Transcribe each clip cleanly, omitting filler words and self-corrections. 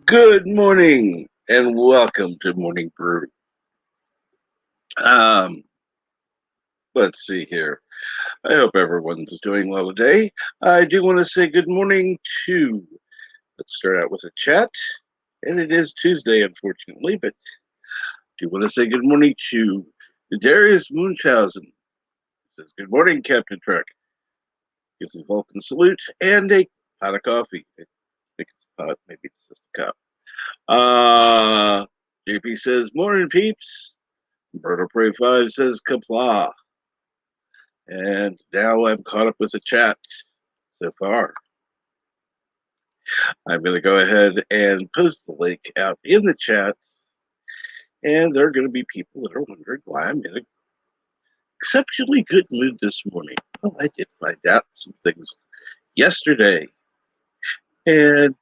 Good morning and welcome to Morning Brew. Let's see here. I hope everyone's doing well today. I do want to say good morning to, let's start out with a chat. And it is Tuesday, unfortunately, but I do want to say good morning to Darius Munchausen. Says, good morning, Captain Trek. Gives a Vulcan salute and a pot of coffee. I think it's a pot, maybe it's just a cup. JP says, morning, peeps. Birdo Prey 5 says, kapla. And now I'm caught up with the chat so far. I'm going to go ahead and post the link out in the chat. And there are going to be people that are wondering why I'm in an exceptionally good mood this morning. Well, I did find out some things yesterday. And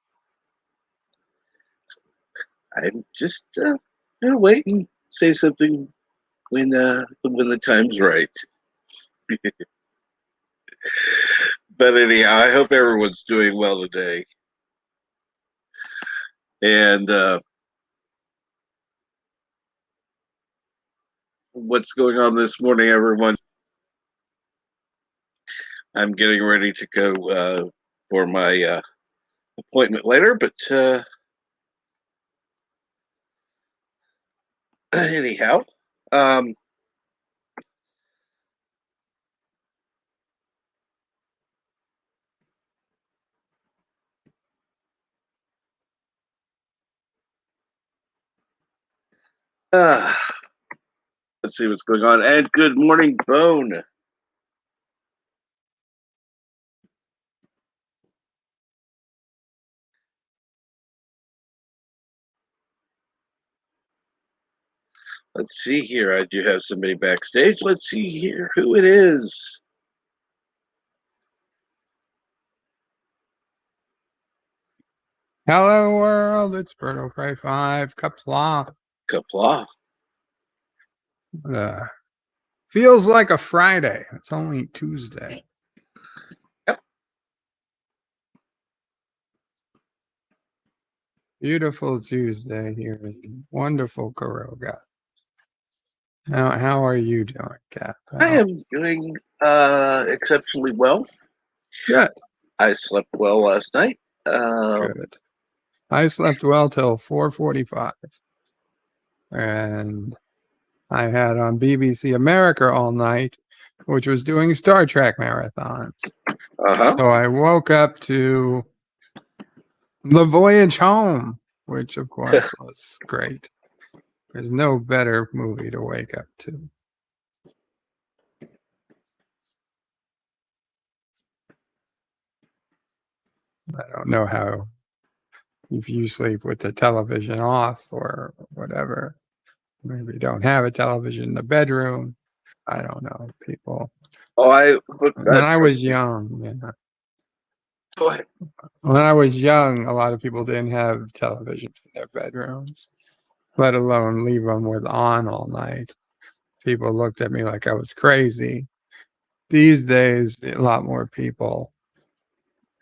I'm just going to wait and say something when the time's right. But anyhow, I hope everyone's doing well today. And what's going on this morning, everyone? I'm getting ready to go for my appointment later, but anyhow, let's see what's going on. And good morning, Bone. Let's see here. I do have somebody backstage. Let's see here who it is. Hello, world. It's Birdo Prey 5. Kapla. Kapla. Feels like a Friday. It's only Tuesday. Yep. Beautiful Tuesday here in wonderful Karoga. How are you doing, Cap? I am doing exceptionally well. Good. I slept well last night. Good. I slept well till 4:45. And I had on BBC America all night, which was doing Star Trek marathons. So I woke up to The Voyage Home, which of course was great. There's no better movie to wake up to. I don't know how, if you sleep with the television off or whatever. Maybe don't have a television in the bedroom. I don't know, people. When I was young, yeah. Go ahead. When I was young, a lot of people didn't have televisions in their bedrooms, let alone leave them on all night. People looked at me like I was crazy. these days, a lot more people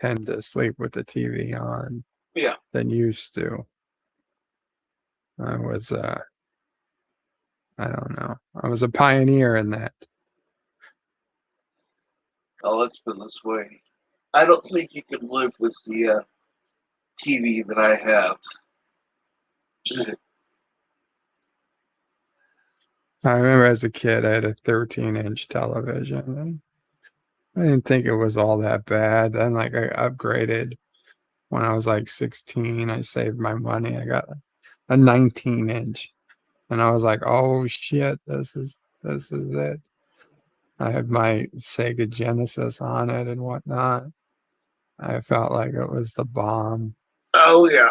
tend to sleep with the TV on than used to. I was, I don't know. I was a pioneer in that. Oh, it's been this way. I don't think you can live with the TV that I have. I remember as a kid, I had a 13-inch television, and I didn't think it was all that bad. Then, like, I upgraded when I was like 16. I saved my money. I got a 19-inch, and I was like, "Oh shit, this is it." I had my Sega Genesis on it and whatnot. I felt like it was the bomb. Oh yeah,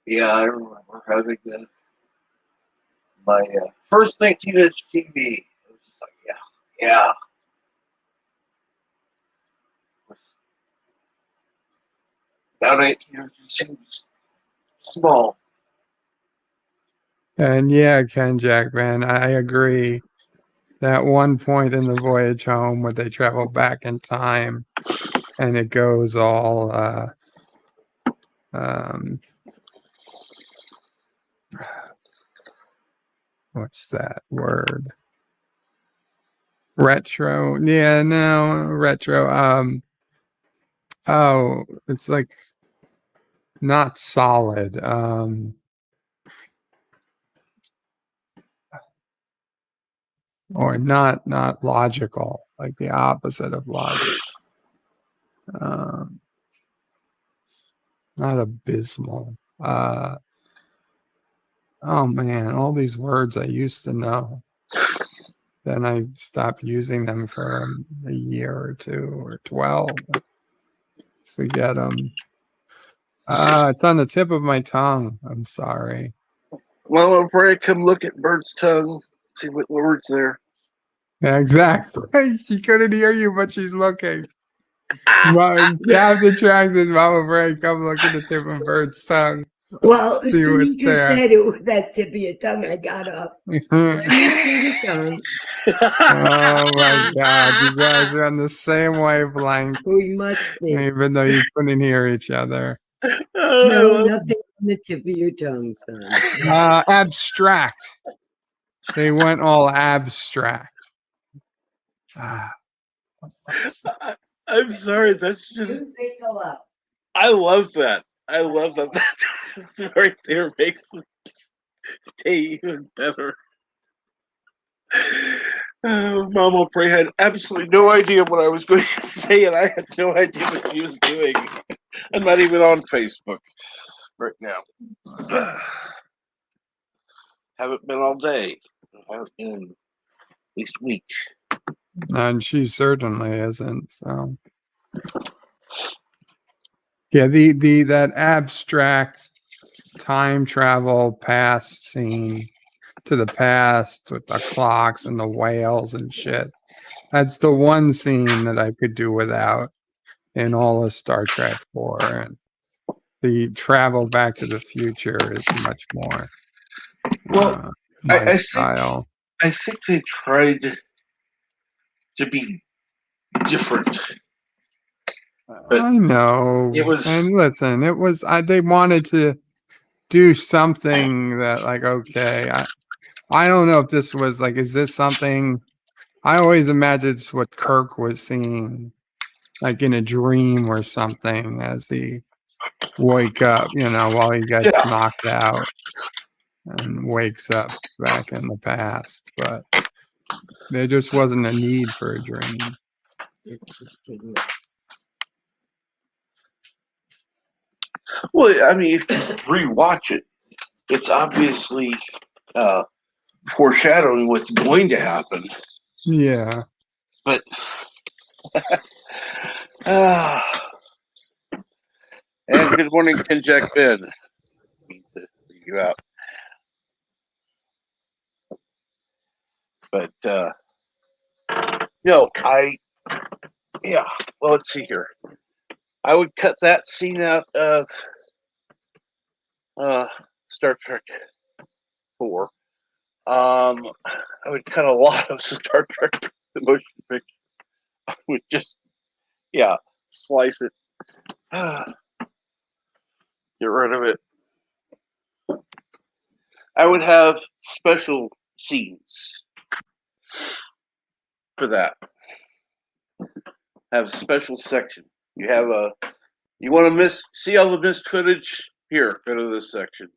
yeah. I remember having my first 19-inch TV. It was just like, yeah. That 19-inch seems small. And yeah, Ken Jackman, I agree. That one point in the voyage home where they travel back in time and it goes all um what's that word? Retro. Yeah, no, retro. Oh, it's like not solid. Or not logical, like the opposite of logic. Um, not abysmal. Oh man, all these words I used to know. Then I stopped using them for a year or 2 or 12. Forget them. It's on the tip of my tongue. I'm sorry. Well, before I come look at Bird's tongue, see what words there. Yeah, exactly. She couldn't hear you, but she's looking. Sound attracted, Mama Bray. Come look at the tip of Bird's tongue. Well, as See soon what's as you there. said it with that tip of your tongue, I got up. Let me see the tongue. Oh my God. You guys are on the same wavelength, We must be. even though you couldn't hear each other. No, nothing on the tip of your tongue, son. Abstract. They went all abstract. I'm sorry. That's just. I love that. I love that. That's right there makes the day even better. Mama Bray had absolutely no idea what I was going to say, and I had no idea what she was doing. I'm not even on Facebook right now. Haven't been all day. Haven't been at least a week. And she certainly isn't. So yeah, the that abstract time travel past scene to the past with the clocks and the whales and shit. That's the one scene that I could do without in all of Star Trek 4. And the travel back to the future is much more my style. I think they tried to be different. But I know. And listen, it was they wanted to do something that, like, okay, I don't know if this was like, is this something? I always imagined it's what Kirk was seeing, like in a dream or something, as he wake up, while he gets knocked out and wakes up back in the past. But there just wasn't a need for a dream. Well, I mean, if you rewatch it, it's obviously foreshadowing what's going to happen. Yeah. But and good morning, Ken Jack Ben. You out. But well, let's see here. I would cut that scene out of Star Trek 4. I would cut a lot of Star Trek the motion picture. I would just, slice it. Get rid of it. I would have special scenes for that. Have a special section. You want to see all the missed footage? Here, go to this section.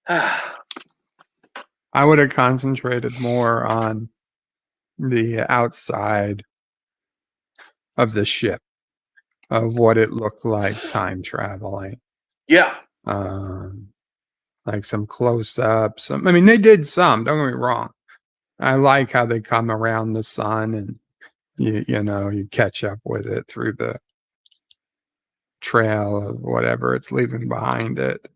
I would have concentrated more on the outside of the ship, of what it looked like time traveling. Yeah. Like some close-ups. I mean, they did some, don't get me wrong. I like how they come around the sun and you catch up with it through the trail of whatever it's leaving behind it.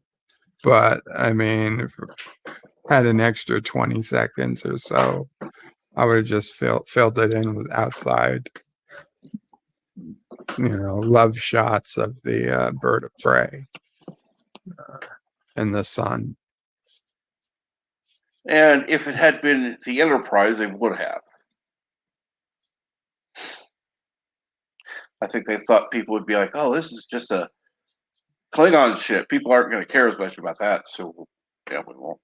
But I mean, if it had an extra 20 seconds or so, I would have just filled it in with outside, love shots of the bird of prey and the sun. And if it had been the Enterprise, they would have. I think they thought people would be like, oh, this is just a Klingon ship. People aren't going to care as much about that. So, we won't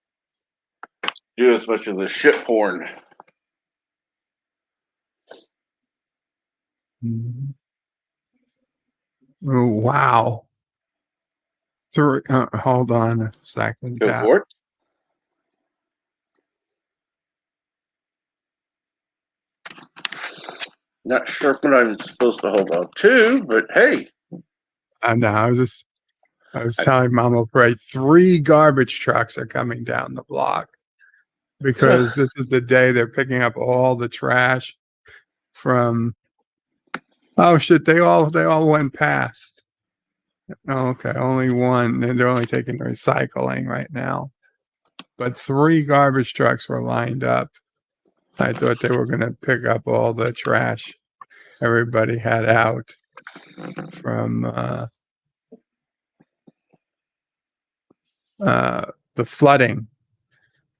do as much of the ship porn. Mm-hmm. Oh, wow. Hold on a second. Go for it. Not sure what I'm supposed to hold on to, but hey. No, I was telling Mama Bray 3 garbage trucks are coming down the block because this is the day they're picking up all the trash from. Oh shit! They all went past. Oh, okay, only one. They're only taking recycling right now, but 3 garbage trucks were lined up. I thought they were going to pick up all the trash everybody had out from the flooding,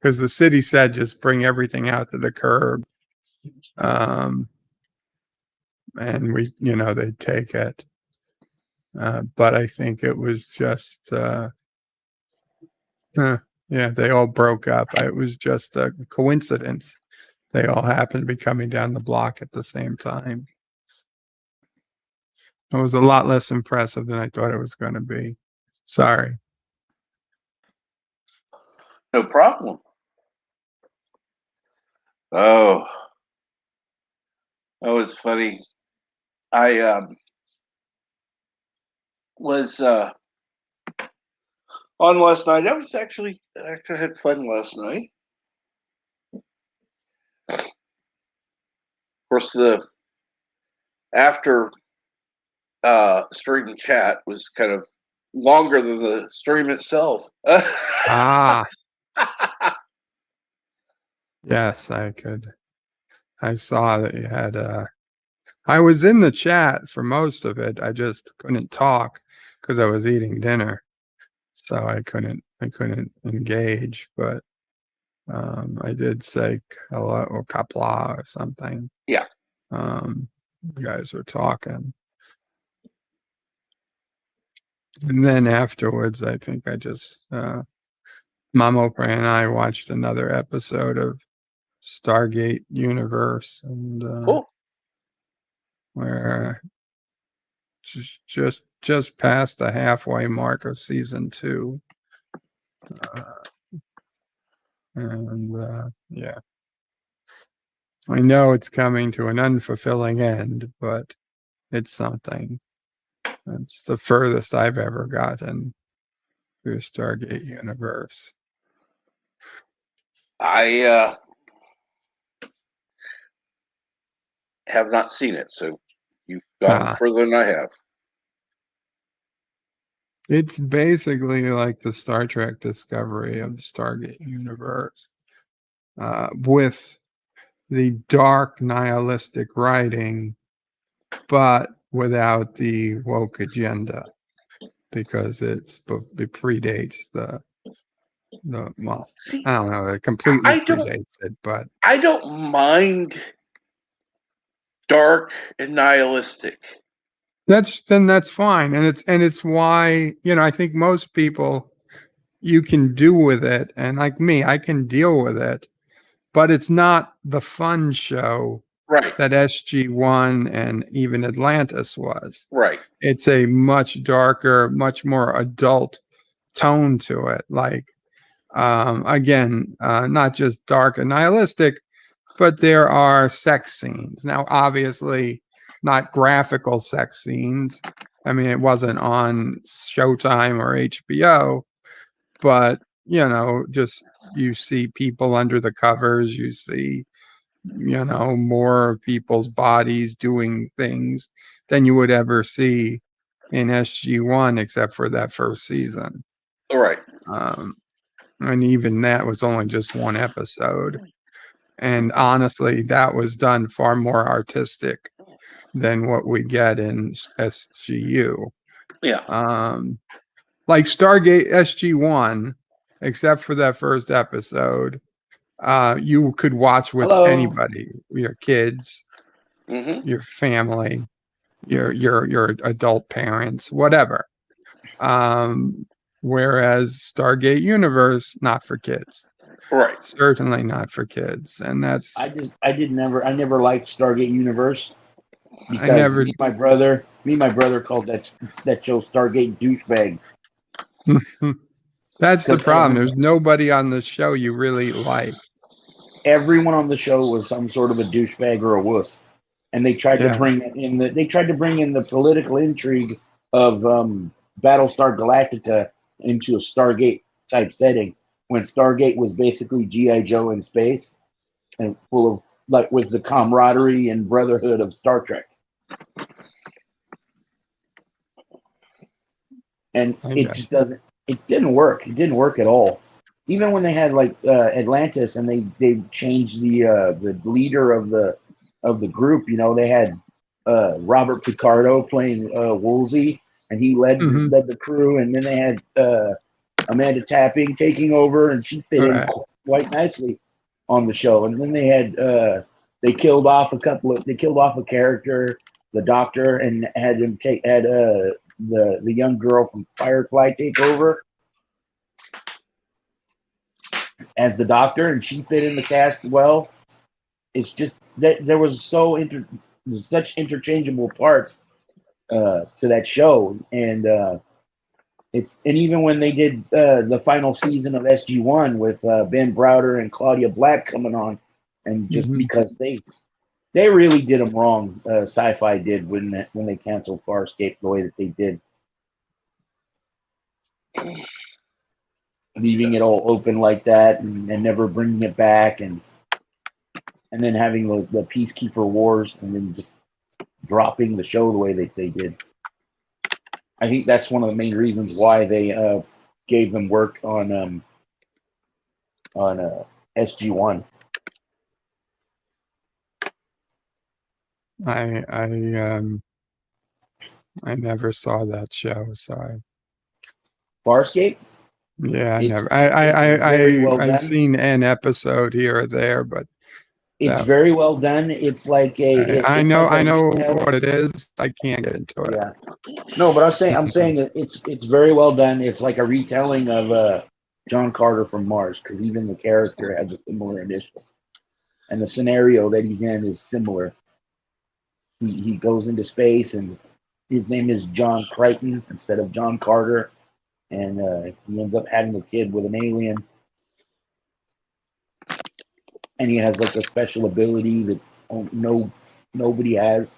because the city said just bring everything out to the curb, and they'd take it. But I think it was just, they all broke up. It was just a coincidence. They all happened to be coming down the block at the same time. It was a lot less impressive than I thought it was going to be. Sorry. No problem. Oh, that was funny. I was on last night. I was actually had fun last night. Of course, the after stream chat was kind of longer than the stream itself. Yes, I saw that you had I was in the chat for most of it. I just couldn't talk because I was eating dinner. So I couldn't engage, but I did say hello or kapla or something. Yeah. You guys were talking. And then afterwards, I think I just Mama Pray and I watched another episode of Stargate Universe, and Cool. Where just past the halfway mark of season 2, and I know it's coming to an unfulfilling end, but it's something. It's the furthest I've ever gotten through Stargate Universe. I have not seen it, so you've gone further than I have. It's basically like the Star Trek Discovery of the Stargate Universe, with the dark nihilistic writing, but without the woke agenda, because it predates the Well, See, I don't know. It completely I don't. predates it, but I don't mind dark and nihilistic. that's fine, and it's why I think most people you can do with it, and like me, I can deal with it, but it's not the fun show Right. that SG1 and even Atlantis was. Right. It's a much darker, much more adult tone to it. Like, again, not just dark and nihilistic, but there are sex scenes. Now, obviously, not graphical sex scenes. I mean, it wasn't on Showtime or HBO, but, just you see people under the covers, you see more people's bodies doing things than you would ever see in SG1, except for that first season. Right. And even that was only just one episode. And honestly, that was done far more artistic than what we get in SGU. Yeah. Like Stargate SG1, except for that first episode, you could watch with anybody, your kids, your family, your adult parents, whatever. Whereas Stargate Universe, not for kids. Right. Certainly not for kids. And that's I never liked Stargate Universe I because never me and my brother called that show Stargate douchebag. That's the problem. There's nobody on the show you really like. Everyone on the show was some sort of a douchebag or a wuss, and they tried to bring in the political intrigue of Battlestar Galactica into a Stargate type setting when Stargate was basically GI Joe in space and full of with the camaraderie and brotherhood of Star Trek. And it just doesn't. It didn't work. It didn't work at all. Even when they had Atlantis and they changed the leader of the group, they had Robert Picardo playing Woolsey, and he led the crew, and then they had Amanda Tapping taking over, and she fit in quite nicely on the show. And then they had they killed off a character, the Doctor, and had him the young girl from Firefly take over as the Doctor, and she fit in the cast well. It's just that there was such interchangeable parts to that show, and even when they did the final season of SG1 with Ben Browder and Claudia Black coming on, and just because they really did them wrong, Sci-Fi did when they canceled Farscape the way that they did. Leaving it all open like that and never bringing it back, and then having the Peacekeeper Wars, and then just dropping the show the way they did. I think that's one of the main reasons why they gave them work on SG1. I never saw that show, so Farscape? Yeah, I never. I've seen an episode here or there, but it's very well done. It's like I know what it is. I can't get into it. Yeah. No, but I'm saying it's very well done. It's like a retelling of John Carter from Mars, because even the character has a similar initial, and the scenario that he's in is similar. He goes into space, and his name is John Crichton instead of John Carter, and he ends up having a kid with an alien, and he has like a special ability that nobody has.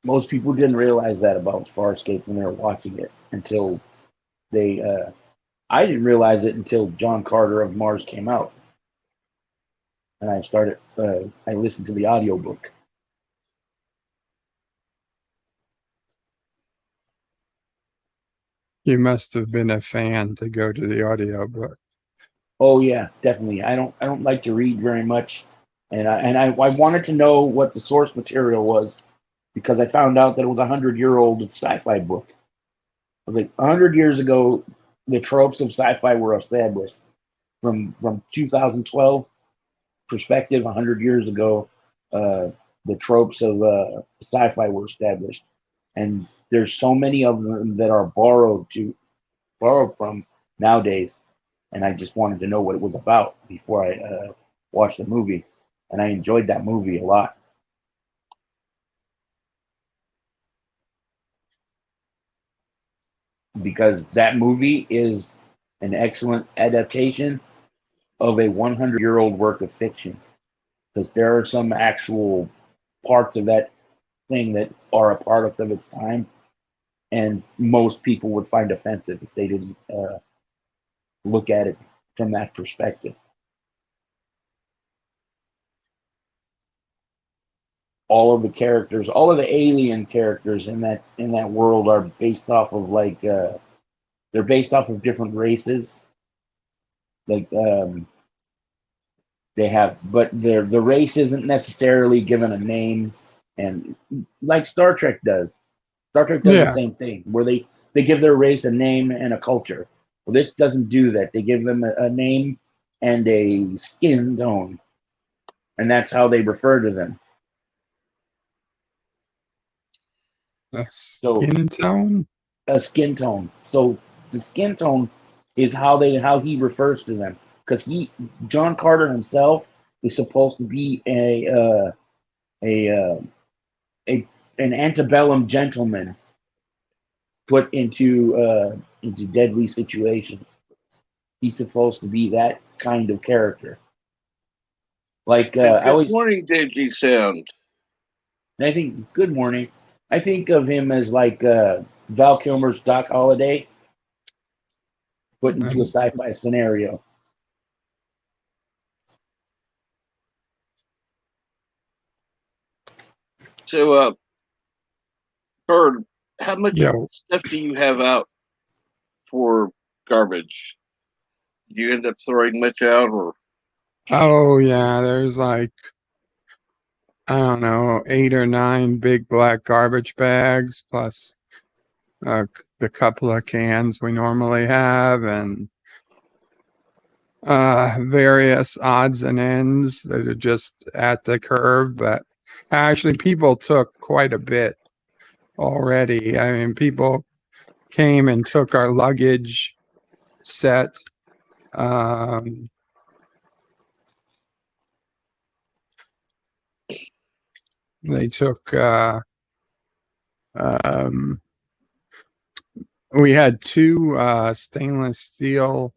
Most people didn't realize that about Farscape when they were watching it until they. I didn't realize it until John Carter of Mars came out, and I started. I listened to the audiobook. You must have been a fan to go to the audiobook. Oh yeah, definitely. I don't like to read very much, and I wanted to know what the source material was because I found out that it was a 100-year-old sci-fi book. I was like, 100 years ago, the tropes of sci-fi were established. From 2012 perspective, 100 years ago, the tropes of sci-fi were established, and there's so many of them that are borrowed from nowadays. And I just wanted to know what it was about before I watched the movie, and I enjoyed that movie a lot. Because that movie is an excellent adaptation of a 100-year-old work of fiction. Because there are some actual parts of that thing that are a product of its time, and most people would find offensive if they didn't look at it from that perspective. All of the characters, all of the alien characters in that world are based off of they're based off of different races. Like they have, but the race isn't necessarily given a name, and like Star Trek does. Star Trek does the same thing, where they give their race a name and a culture. Well, this doesn't do that. They give them a name and a skin tone, and that's how they refer to them. A skin tone? A skin tone. So the skin tone is how he refers to them, because John Carter himself is supposed to be an antebellum gentleman put into deadly situations. He's supposed to be that kind of character. Like good morning, Digi Sound. I think good morning. I think of him as like Val Kilmer's Doc Holliday, put into a sci-fi scenario. So, Bird, how much stuff do you have out for garbage? Do you end up throwing much out, or? Oh yeah, there's like, I don't know, 8 or 9 big black garbage bags, plus the couple of cans we normally have, and various odds and ends that are just at the curb. But actually, people took quite a bit already. I mean, people came and took our luggage set. They took we had 2 stainless steel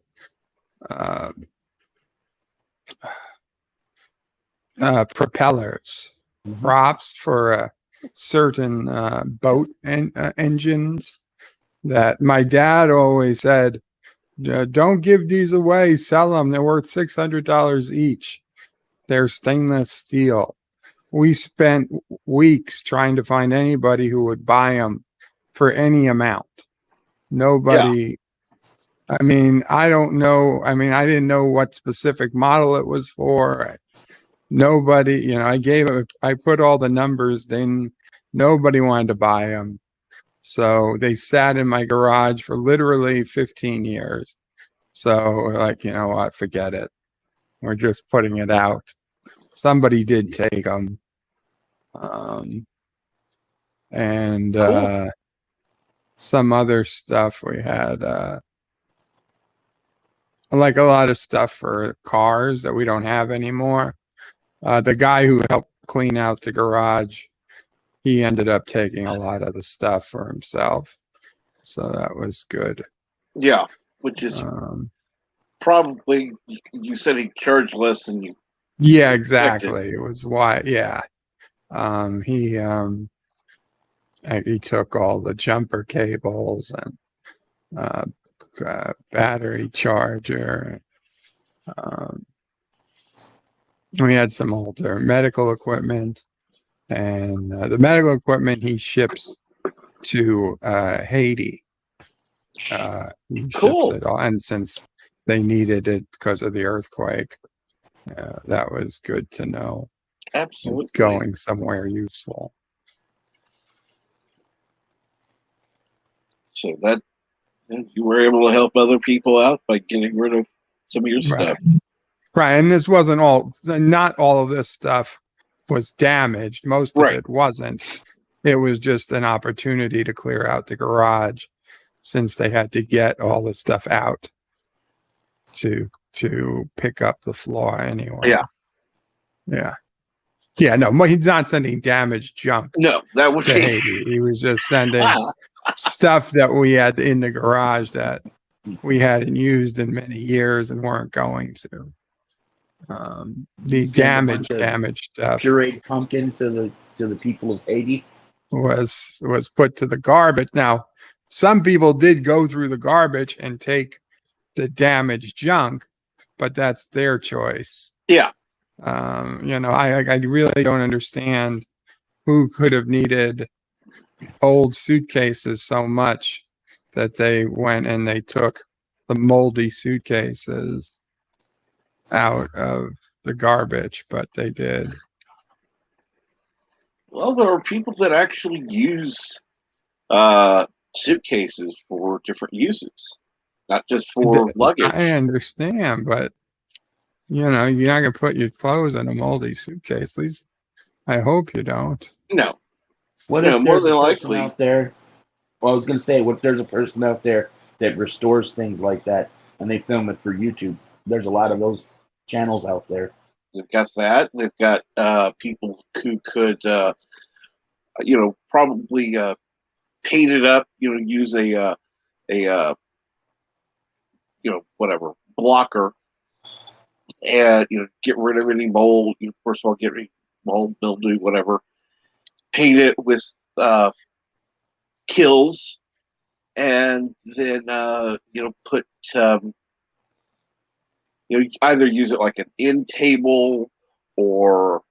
propellers, props for certain boat engines that my dad always said, don't give these away, sell them. They're worth $600 each. They're stainless steel. We spent weeks trying to find anybody who would buy them for any amount. Nobody. Yeah. I mean, I don't know. I mean, I didn't know what specific model it was for. Nobody, I put all the numbers in. Nobody wanted to buy them. So they sat in my garage for literally 15 years. So like, you know what, forget it. We're just putting it out. Somebody did take them. And cool. Some other stuff we had, like a lot of stuff for cars that we don't have anymore. The guy who helped clean out the garage, he ended up taking a lot of the stuff for himself. So that was good. Yeah, which is probably, you said he charged less than you. Yeah, exactly. It was why. Yeah. He took all the jumper cables and battery charger. We had some older medical equipment, and the medical equipment he ships to Haiti. He ships it all, and since they needed it because of the earthquake, that was good to know. Absolutely. It's going somewhere useful. So that you were able to help other people out by getting rid of some of your stuff. Right. And this wasn't not all of this stuff was damaged. Most of it wasn't. It was just an opportunity to clear out the garage since they had to get all the stuff out to pick up the floor anyway. Yeah, no, he's not sending damaged junk. No, that would to be Haiti. He was just sending stuff that we had in the garage that we hadn't used in many years and weren't going to. The damaged stuff, pureed pumpkin to the people of Haiti, was put to the garbage. Now, some people did go through the garbage and take the damaged junk, but that's their choice. Yeah. I really don't understand who could have needed old suitcases so much that they went and they took the moldy suitcases out of the garbage, but they did. Well, there are people that actually use suitcases for different uses, not just for luggage. I understand, but you're not gonna put your clothes in a moldy suitcase. At least I hope you don't. No. What if there's a person out there? Well, I was going to say, what if there's a person out there that restores things like that and they film it for YouTube? There's a lot of those channels out there. They've got that. They've got people who could, probably paint it up. Use a whatever blocker, and get rid of any mold. First of all, get rid of mold, mildew, whatever. Paint it with kills, and then put either use it like an end table, or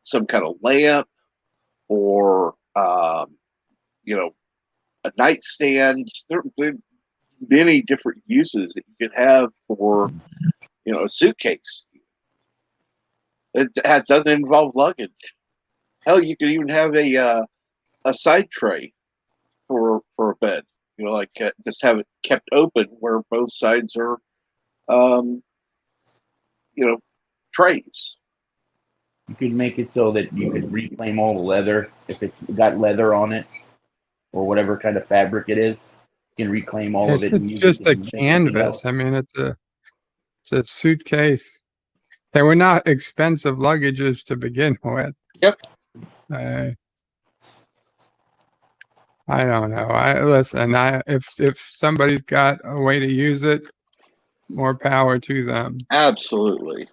some kind of lamp, or a nightstand. There are many different uses that you could have for a suitcase. It doesn't involve luggage. Hell, you could even have a side tray for a bed. Just have it kept open where both sides are, trays. You could make it so that you could reclaim all the leather if it's got leather on it, or whatever kind of fabric it is. You can reclaim all of it. It's just a canvas. I mean, it's a suitcase. They were not expensive luggages to begin with. Yep. I don't know. If somebody's got a way to use it, more power to them. Absolutely.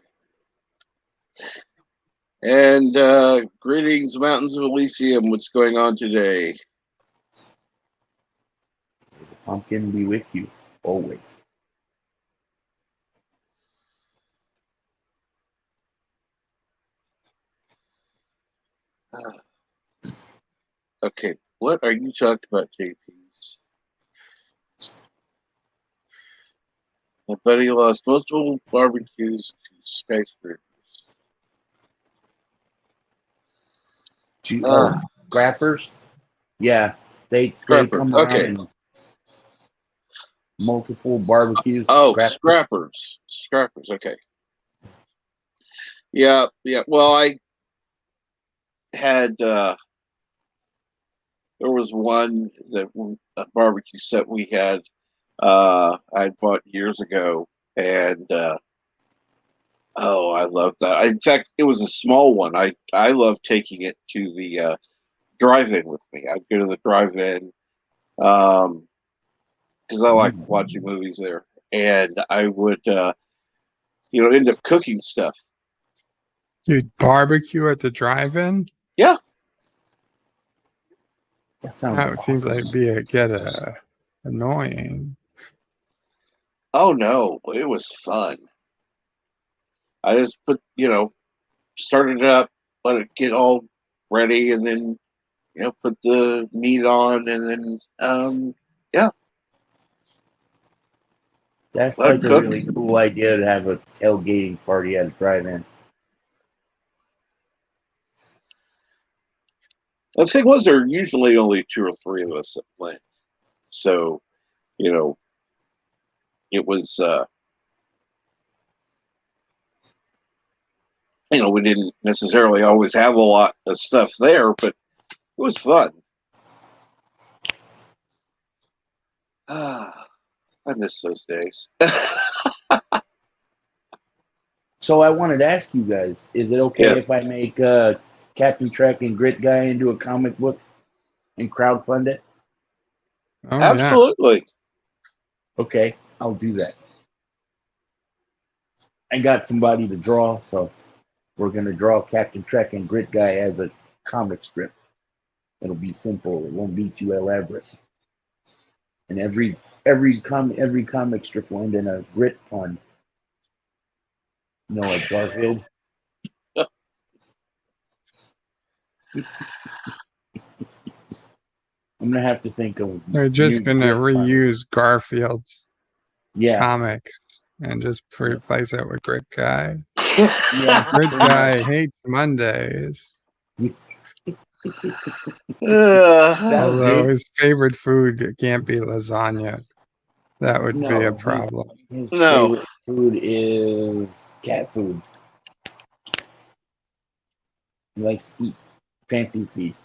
And greetings, Mountains of Elysium. What's going on today? The pumpkin be with you always. Okay, what are you talking about, JPs? My buddy lost multiple barbecues to skyscrapers. Scrappers? Yeah, they come around in multiple barbecues. Scrappers. Scrappers, okay. Yeah. Well, I had there was one a barbecue set we had I bought years ago, and I love that. In fact, it was a small one. I love taking it to the drive-in with me. I'd go to the drive-in because I like watching movies there, and I would end up cooking stuff. You'd barbecue at the drive-in? Yeah. That seems like get annoying. Oh no, it was fun. I just started it up, let it get all ready, and then put the meat on, and then That's like a really cool idea to have a tailgating party at a drive-in. The thing was, there are usually only 2 or 3 of us that went, So, it was, we didn't necessarily always have a lot of stuff there, but it was fun. I miss those days. So I wanted to ask you guys, is it okay if I make Captain Trek and Grit Guy into a comic book and crowdfund it? Oh, absolutely. Yeah. Okay, I'll do that. I got somebody to draw, so we're going to draw Captain Trek and Grit Guy as a comic strip. It'll be simple. It won't be too elaborate. And every comic strip will end in a grit pun. Like Garfield. I'm gonna have to think of. They're just gonna reuse Garfield's comics and just replace it with Grit Guy. Grit Guy hates Mondays. Although his favorite food can't be lasagna. That would be a problem. His favorite food is cat food. He likes to eat fancy feast.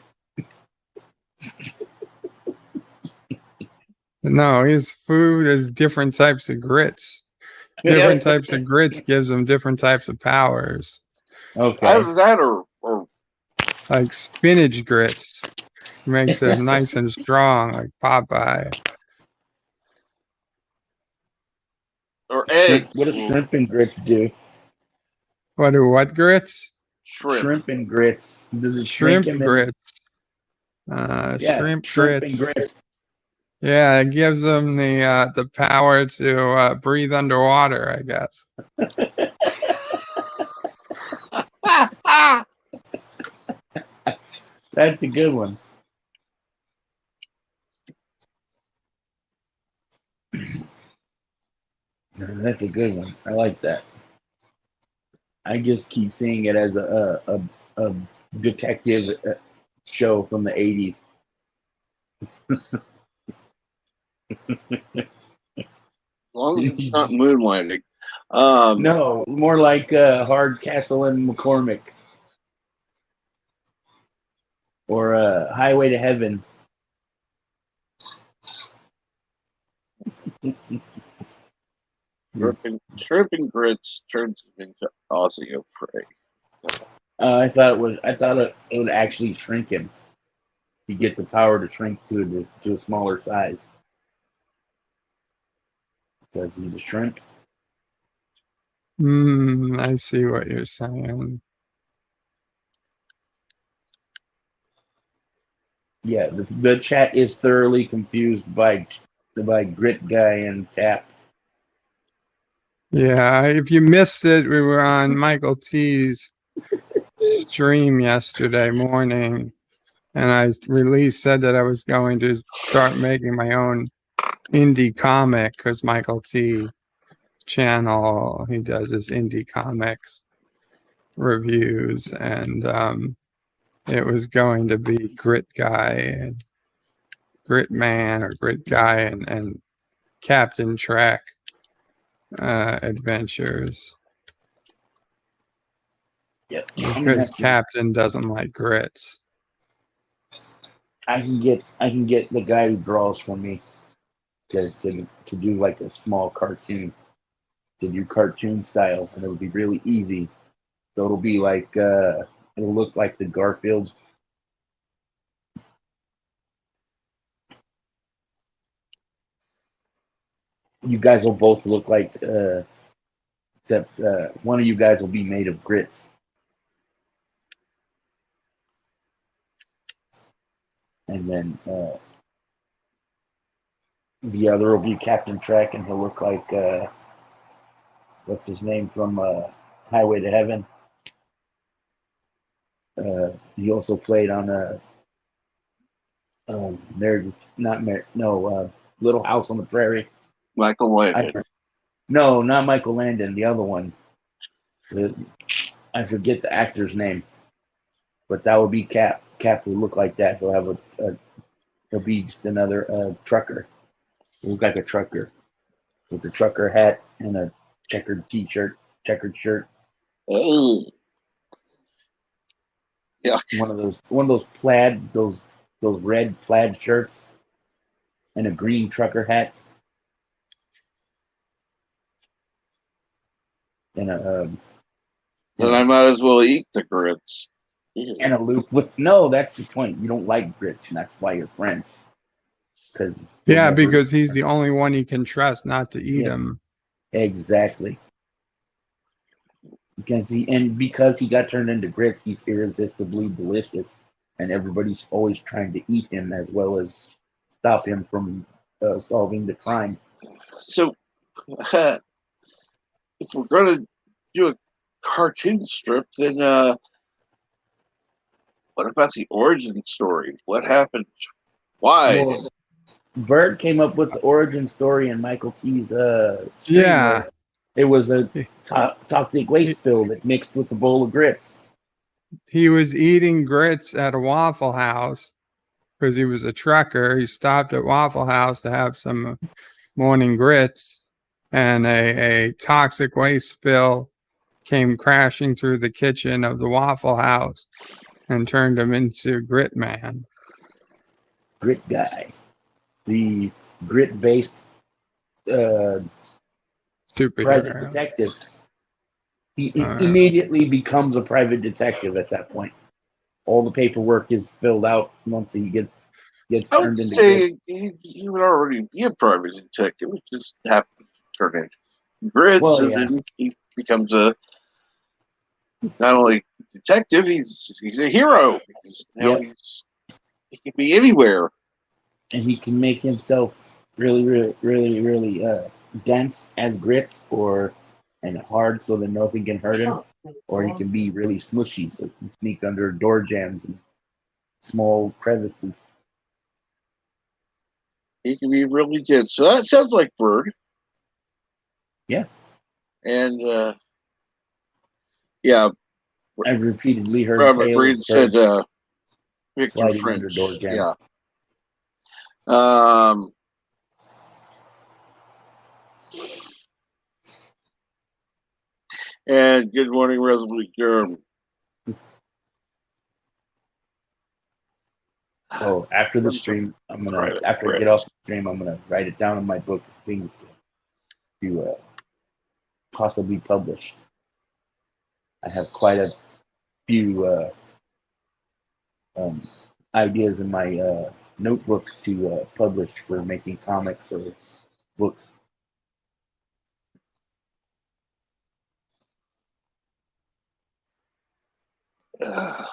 No, his food is different types of grits. Different types of grits gives him different types of powers. Okay. Either that or like spinach grits makes him nice and strong, like Popeye. Or eggs. What do shrimp and grits do? What do what grits? Shrimp and grits. Does it shrimp grits? Shrimp grits. And grits. Yeah, it gives them the power to breathe underwater, I guess. That's a good one. That's a good one. I like that. I just keep seeing it as a detective show from the 80s. As long as it's not moonlighting. No, more like Hardcastle and McCormick. Or Highway to Heaven. Shrimp and grits turns him into Ozzy of Prey. I thought it would actually shrink him. You get the power to shrink to a smaller size because he's a shrimp. I see what you're saying. Yeah, the chat is thoroughly confused by Grit Guy and Cap. Yeah, if you missed it, we were on Michael T's stream yesterday morning, and I said that I was going to start making my own indie comic because Michael T channel, he does his indie comics reviews, and it was going to be Grit Guy and Grit Man or Grit Guy and Captain Trek adventures. Yep. Because Captain doesn't like grits. I can get the guy who draws for me to do like a small cartoon, to do cartoon style, and it'll be really easy. So it'll be like it'll look like the Garfield. You guys will both look like, except one of you guys will be made of grits. And then the other will be Captain Trek, and he'll look like what's his name from Highway to Heaven. He also played on Little House on the Prairie. Michael Landon. No, not Michael Landon. The other one. I forget the actor's name, but that would be Cap. Cap would look like that. He'll have he'll be just another trucker. looked like a trucker with a trucker hat and a checkered t-shirt, checkered shirt. Oh, yeah. One of those plaid, those red plaid shirts, and a green trucker hat, and Then I might as well eat the grits. and a loop with. No, that's the point. You don't like grits, and that's why you're friends. Because he's the only one he can trust not to eat him. Exactly. Because he got turned into grits, he's irresistibly delicious, and everybody's always trying to eat him as well as stop him from solving the crime. So, if we're going to do a cartoon strip, then what about the origin story? What happened? Why? Well, Bird came up with the origin story in Michael T's stream. Yeah. It was a toxic waste spill that mixed with a bowl of grits. He was eating grits at a Waffle House because he was a trucker. He stopped at Waffle House to have some morning grits, and a toxic waste spill came crashing through the kitchen of the Waffle House and turned him into Grit Man. Grit Guy. The grit-based private detective. He immediately becomes a private detective at that point. All the paperwork is filled out once he gets turned into grits. He would already be a private detective. It just happened to turn into grits, and then he becomes not only detective, he's a hero. He can be anywhere. And he can make himself really dense as grits and hard so that nothing can hurt him. Or he can be really smushy so he can sneak under door jams and small crevices. He can be really dense. So that sounds like Bird. Yeah. And I've repeatedly heard Robert tales Breed of said Victor sliding French. under door jams. Yeah. And good morning, Resolute Germ. So after the stream, after I get off the stream, I'm gonna write it down in my book of things to possibly publish. I have quite a few ideas in my notebook to publish for making comics or books. I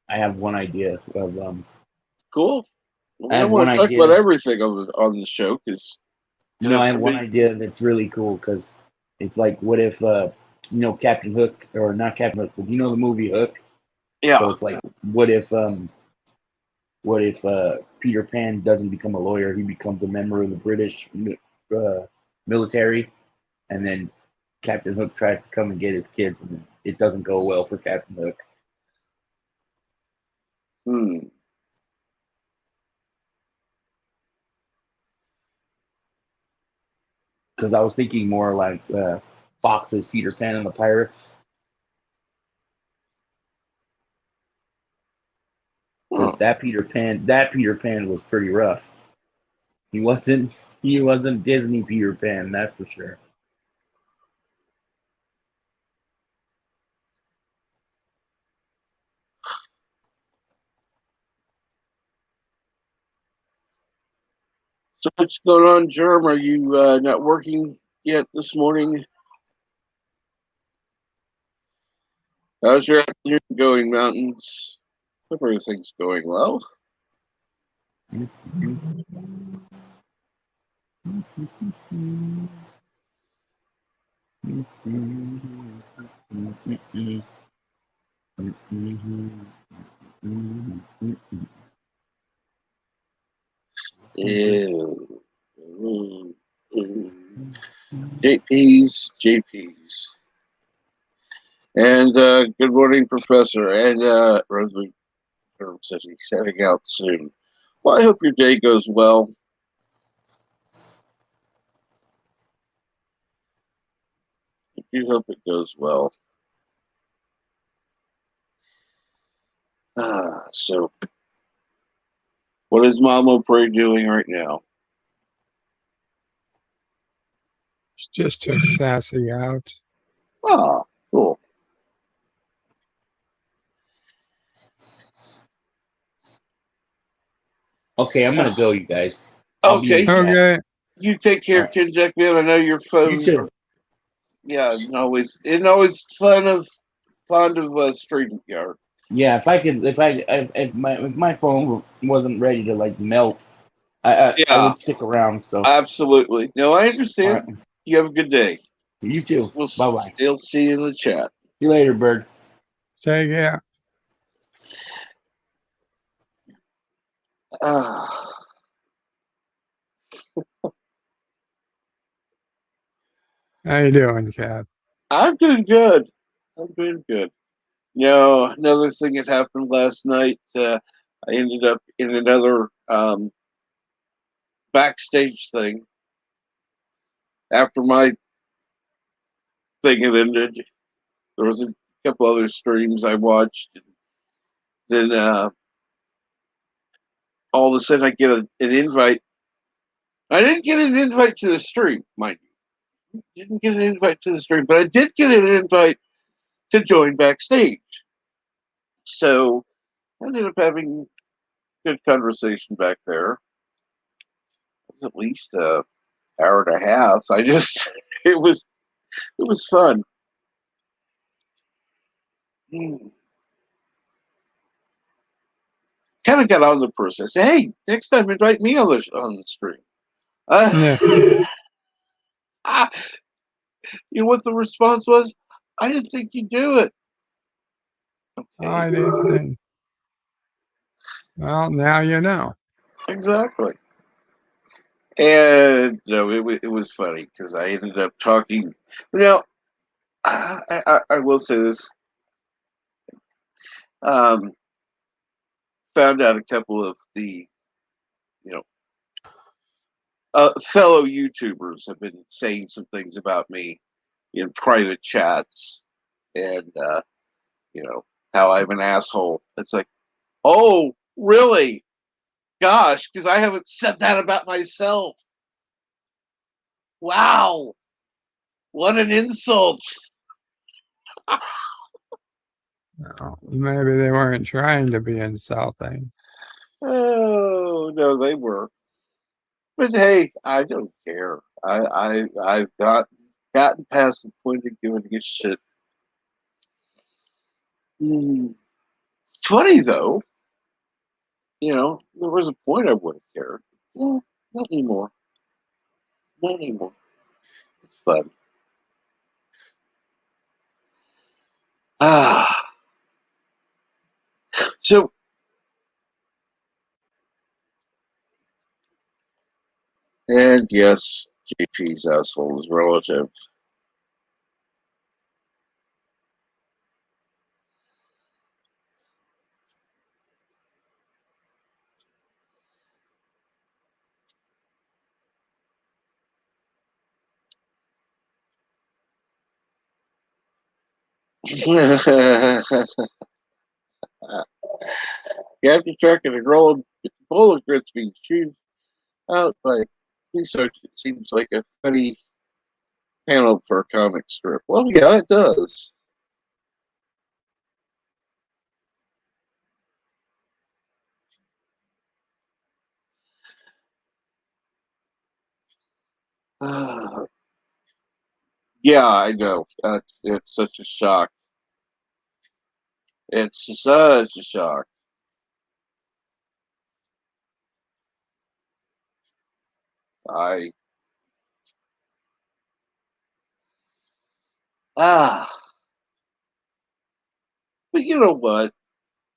have one idea of cool. I have want one to talk idea about everything on the show because I have one idea that's really cool because it's like, what if Captain Hook, or not Captain Hook, but the movie Hook? Yeah. So it's like, what if Peter Pan doesn't become a lawyer? He becomes a member of the British military, and then Captain Hook tries to come and get his kids, and it doesn't go well for Captain Hook. Because I was thinking more like Fox's Peter Pan and the Pirates. Because that Peter Pan was pretty rough. He wasn't Disney Peter Pan, that's for sure. So what's going on, Germ? Are you not working yet this morning? How's your afternoon going, Mountains? Hope everything's going well. Ew. JPs. And good morning, Professor. And Rosalie says he's heading out soon. Well, I hope your day goes well. I do hope it goes well. So, what is Mama Prey doing right now? She just took Sassy out. Ah, cool. Okay, I'm gonna go, you guys. I'll be in Okay, the chat. Okay. you take care, All right. Ken Jackman. I know your You phone. too. Yeah, always fond of streaming yard. Yeah, if my phone wasn't ready to like melt, I Yeah, would stick around. So, absolutely. No, I all understand. right. You have a good day. You too. We'll Bye bye. See still see you in the chat. you later, Bird. Take care. Ah, How you doing, Cap? I'm doing good. I'm doing good. You know, another thing that happened last night. I ended up in another backstage thing after my thing had ended. There was a couple other streams I watched. Then all of a sudden, I get an invite. I didn't get an invite to the stream, mind you. Didn't get an invite to the stream, but I did get an invite to join backstage. So I ended up having good conversation back there. It was at least an hour and a half. I just it was fun. Kind of got on the person. I said, "Hey, next time invite me on the stream." Yeah. You know what the response was? I didn't think you'd do it. I Okay, didn't think. Well, now you know. exactly. And no, it was funny because I ended up talking. Now, I will say this. Um, Found out a couple of the you know fellow YouTubers have been saying some things about me in private chats, and you know how I'm an asshole. It's like, oh, really? Gosh, because I haven't said that about myself. Wow, what an insult. Oh, maybe they weren't trying to be insulting. Oh no, they were. But hey, I don't care. I've gotten past the point of giving a shit. It's funny though. You know, there was a point I would have cared. Yeah, not anymore. Not anymore. It's fun. Ah, so and yes, JP's asshole is relative. Captain Truck and a bowl of grits being chewed out by research. It seems like a funny panel for a comic strip. Well, yeah, it does. Yeah, I know. It's such a shock. It's such a shock. I ah, but you know what?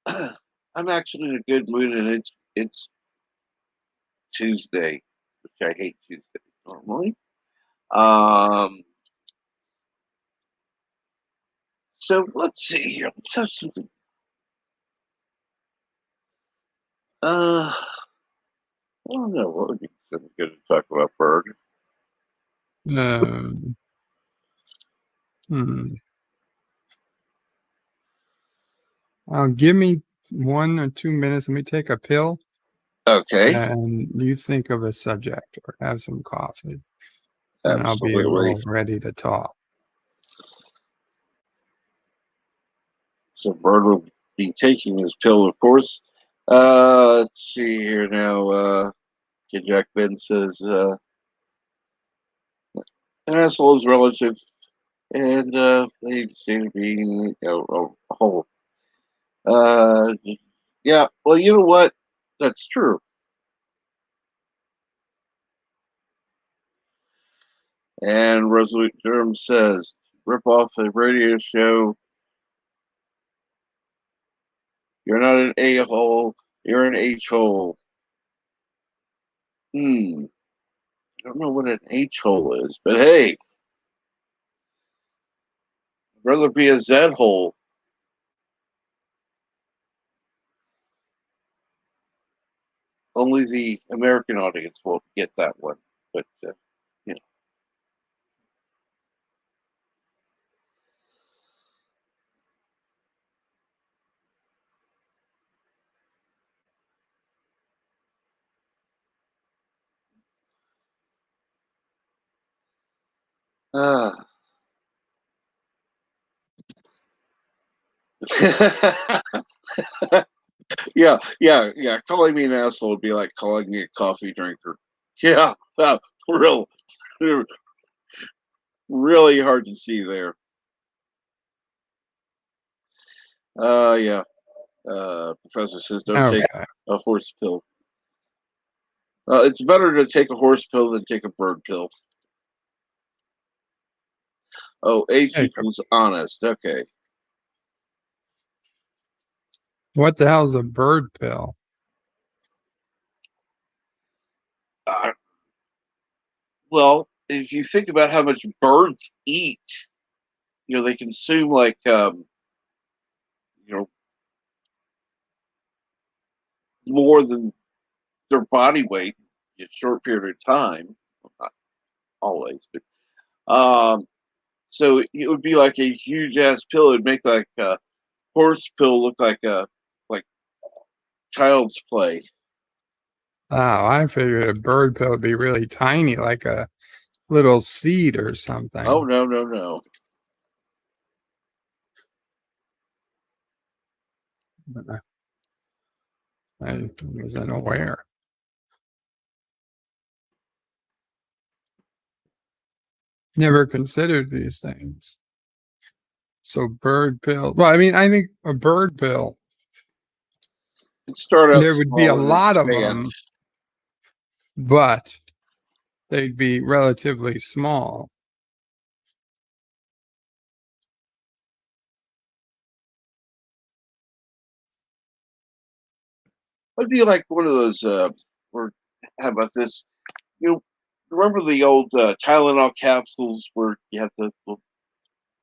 I'm actually in a good mood, and it's Tuesday, which I hate Tuesday normally. Um, so let's see here. Let's have something. Uh, I don't know. What would be something good to talk about, Bird? Give me 1 or 2 minutes. Let me take a pill. Okay. And you think of a subject or have some coffee. And Absolutely. I'll be all ready to talk. So Bird will be taking his pill, of course. Let's see here now. Kid Jack Ben says, an asshole is relative, and they seem to be a whole. Yeah, well, you know what? That's true. And Resolute Durham says, rip off a radio show. You're not an a-hole, you're an h-hole. I don't know what an h-hole is, but hey, I'd rather be a z-hole. Only the American audience will get that one, but you know. Yeah. Calling me an asshole would be like calling me a coffee drinker. Yeah, real, really hard to see there. Yeah. Professor says don't take a horse pill. It's better to take a horse pill than take a bird pill. Oh, H equals honest. Okay. What the hell is a bird pill? Well, if you think about how much birds eat, they consume like more than their body weight in a short period of time. Not always, but so it would be like a huge ass pill. It'd make like a horse pill look like child's play. Oh, I figured a bird pill would be really tiny, like a little seed or something. Oh, no. I was unaware. Never considered these things. So bird pill. Well, I mean, I think a bird pill. There would be a lot of them, but they'd be relatively small. It'd be like one of those. Or how about this? Remember the old Tylenol capsules where you had the little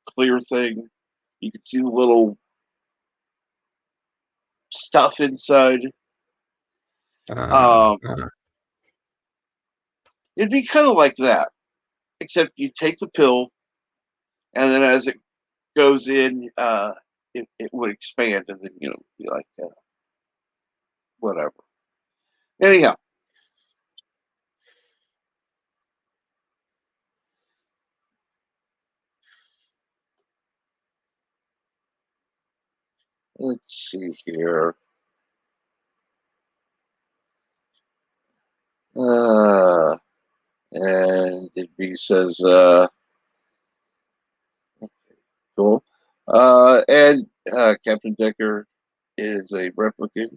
clear thing? You could see the little stuff inside. It'd be kind of like that, except you take the pill, and then as it goes in, it would expand, and then be like whatever. Anyhow, let's see here. And it says, cool. And Captain Decker is a replicant.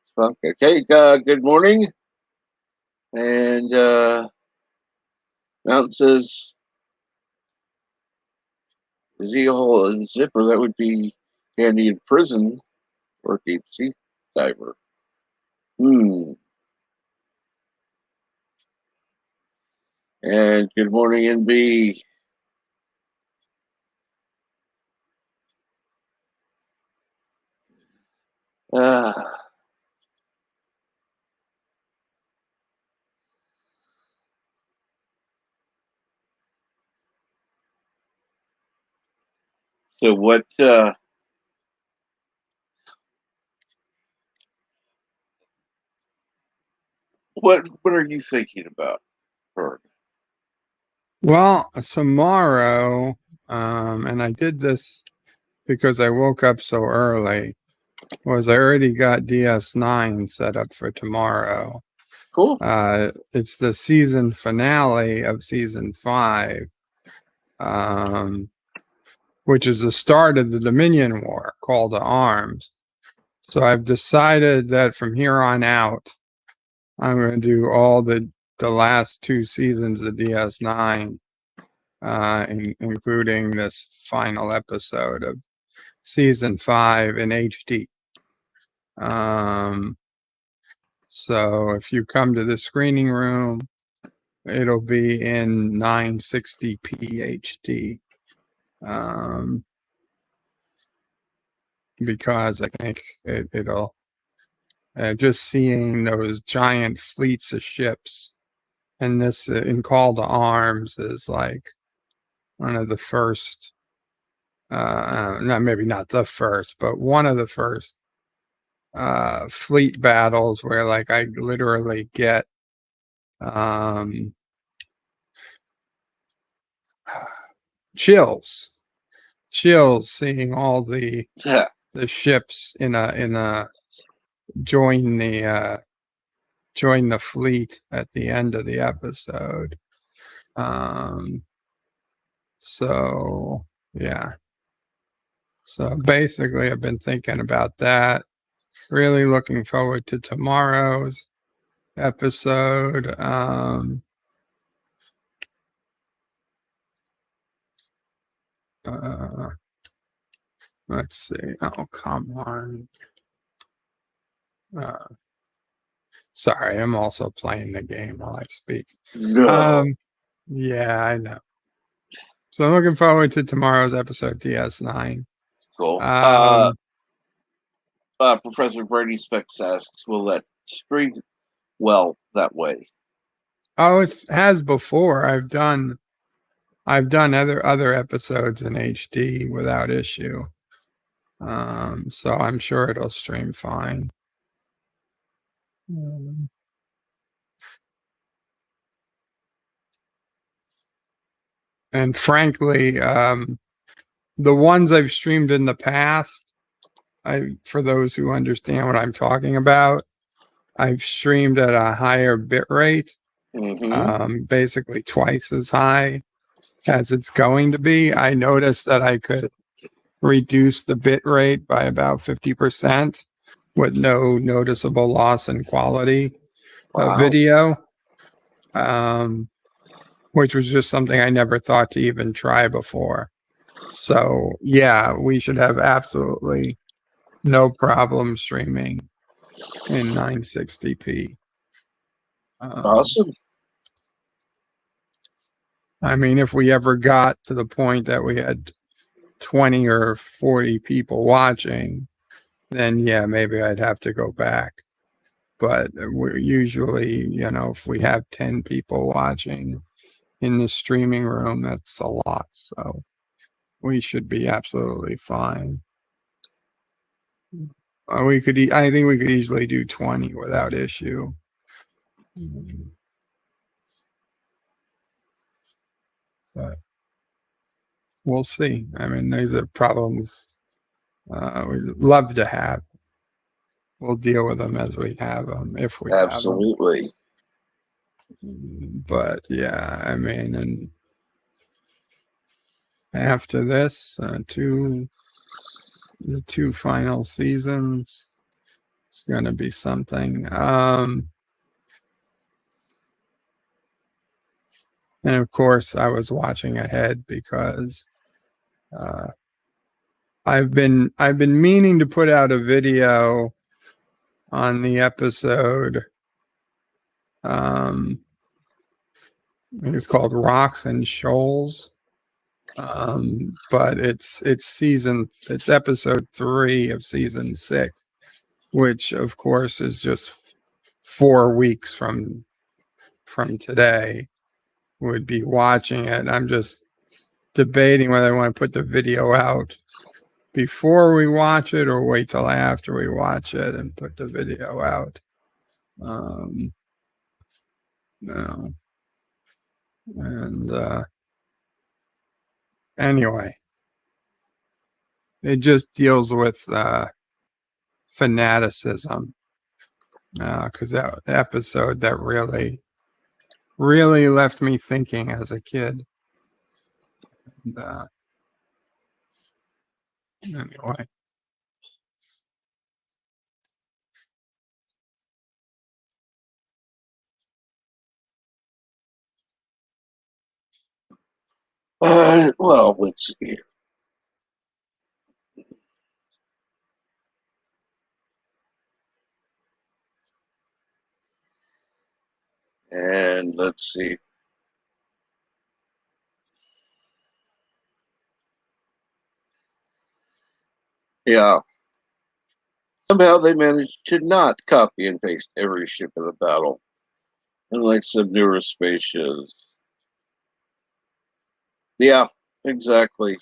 Spunk. Okay, good morning. And Mountain says, is he a whole zipper? That would be handy in prison or deep sea diver. And good morning, NB. So what are you thinking about, Fern? Well, tomorrow, and I did this because I woke up so early, was I already got DS9 set up for tomorrow. Cool. It's the season finale of season 5, which is the start of the Dominion War, Call to Arms. So I've decided that from here on out, I'm going to do all the last 2 seasons of DS9, including this final episode of season 5 in HD. So if you come to the screening room, it'll be in 960p HD. Because I think it'll just seeing those giant fleets of ships, and this in Call to Arms is like one of the first, maybe not the first, but one of the first fleet battles where like I literally get chills seeing all the ships in a join the fleet at the end of the episode. So yeah. So basically I've been thinking about that. Really looking forward to tomorrow's episode. Let's see. Oh, come on. Sorry, I'm also playing the game while I speak. No. Yeah, I know. So I'm looking forward to tomorrow's episode, DS9. Cool. Professor Brady Specs asks, will that stream well that way? Oh, it has before. I've done other episodes in HD without issue. So I'm sure it'll stream fine. And frankly, the ones I've streamed in the past, for those who understand what I'm talking about, I've streamed at a higher bit rate, basically twice as high as it's going to be. I noticed that I could reduce the bit rate by about 50% with no noticeable loss in quality of video, which was just something I never thought to even try before. So yeah, we should have absolutely no problem streaming in 960p. Awesome. I mean, if we ever got to the point that we had 20 or 40 people watching, then yeah, maybe I'd have to go back. But we're usually, if we have 10 people watching in the streaming room, that's a lot. So we should be absolutely fine. I think we could easily do 20 without issue. But we'll see. I mean, these are problems we'd love to have. We'll deal with them as we have them, if we absolutely have them. But yeah, I mean, and after this, the 2 final seasons, it's going to be something. And of course, I was watching ahead because I've been meaning to put out a video on the episode. I think it's called Rocks and Shoals. But it's episode 3 of season 6, which of course is just 4 weeks from today. Would be watching it. I'm just debating whether I want to put the video out before we watch it or wait till after we watch it and put the video out. No. And anyway, it just deals with fanaticism. Because that episode that really left me thinking as a kid. And, anyway. Well, let's see here. And let's see. Yeah. Somehow they managed to not copy and paste every ship in the battle, unlike some newer space shows. Yeah, exactly.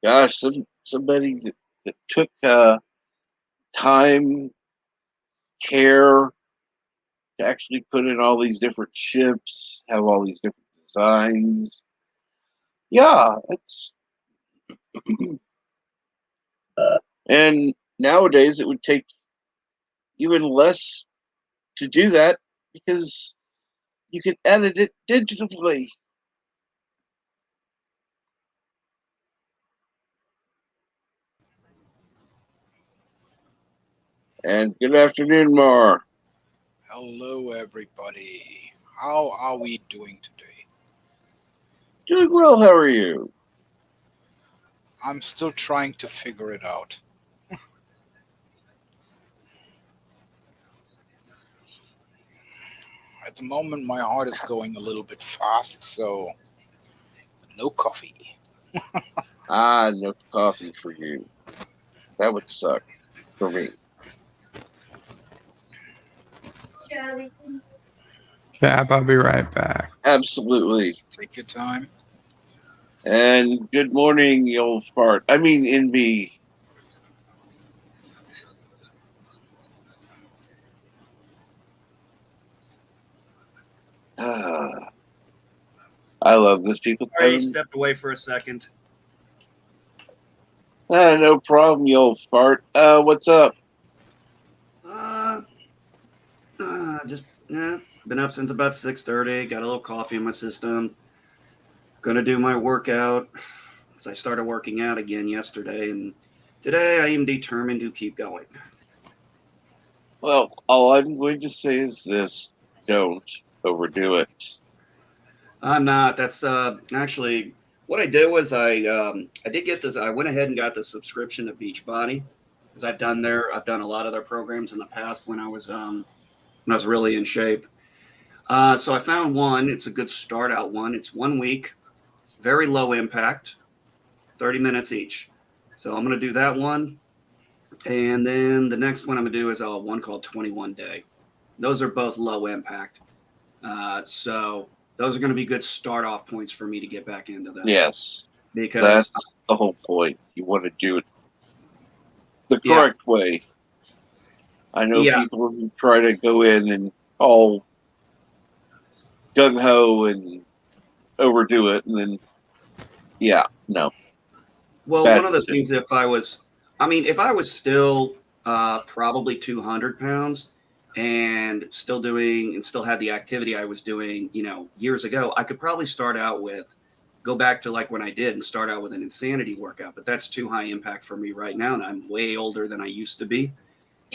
Gosh, somebody that took time, care to actually put in all these different ships, have all these different designs. Yeah, it's and nowadays it would take even less to do that because you can edit it digitally. And good afternoon, Mar. Hello, everybody. How are we doing today? Doing well, how are you? I'm still trying to figure it out. At the moment, my heart is going a little bit fast, so no coffee. No coffee for you. That would suck for me. Cap, I'll be right back. Absolutely. Take your time. And good morning, you old fart. I mean, NB. I love this people. Sorry, stepped away for a second. No problem, you old fart. What's up? Just been up since about 6:30. Got a little coffee in my system. Gonna do my workout because I started working out again yesterday, and today I am determined to keep going. Well, all I'm going to say is this: don't overdo it. I'm not. That's actually what I did was I did get this. I went ahead and got the subscription to Beachbody because I've done a lot of their programs in the past when I was really in shape. So I found one. It's a good start out one. It's 1 week, very low impact, 30 minutes each. So I'm going to do that one. And then the next one I'm going to do is one called 21 Day. Those are both low impact. So those are going to be good start off points for me to get back into this. Yes. Because that's the whole point. You want to do it the correct way. I know people who try to go in and all gung-ho and overdo it, and then, no. Well, one of the things, if I was still probably 200 pounds and still had the activity I was doing, years ago, I could probably go back to like when I did and start out with an insanity workout, but that's too high impact for me right now. And I'm way older than I used to be.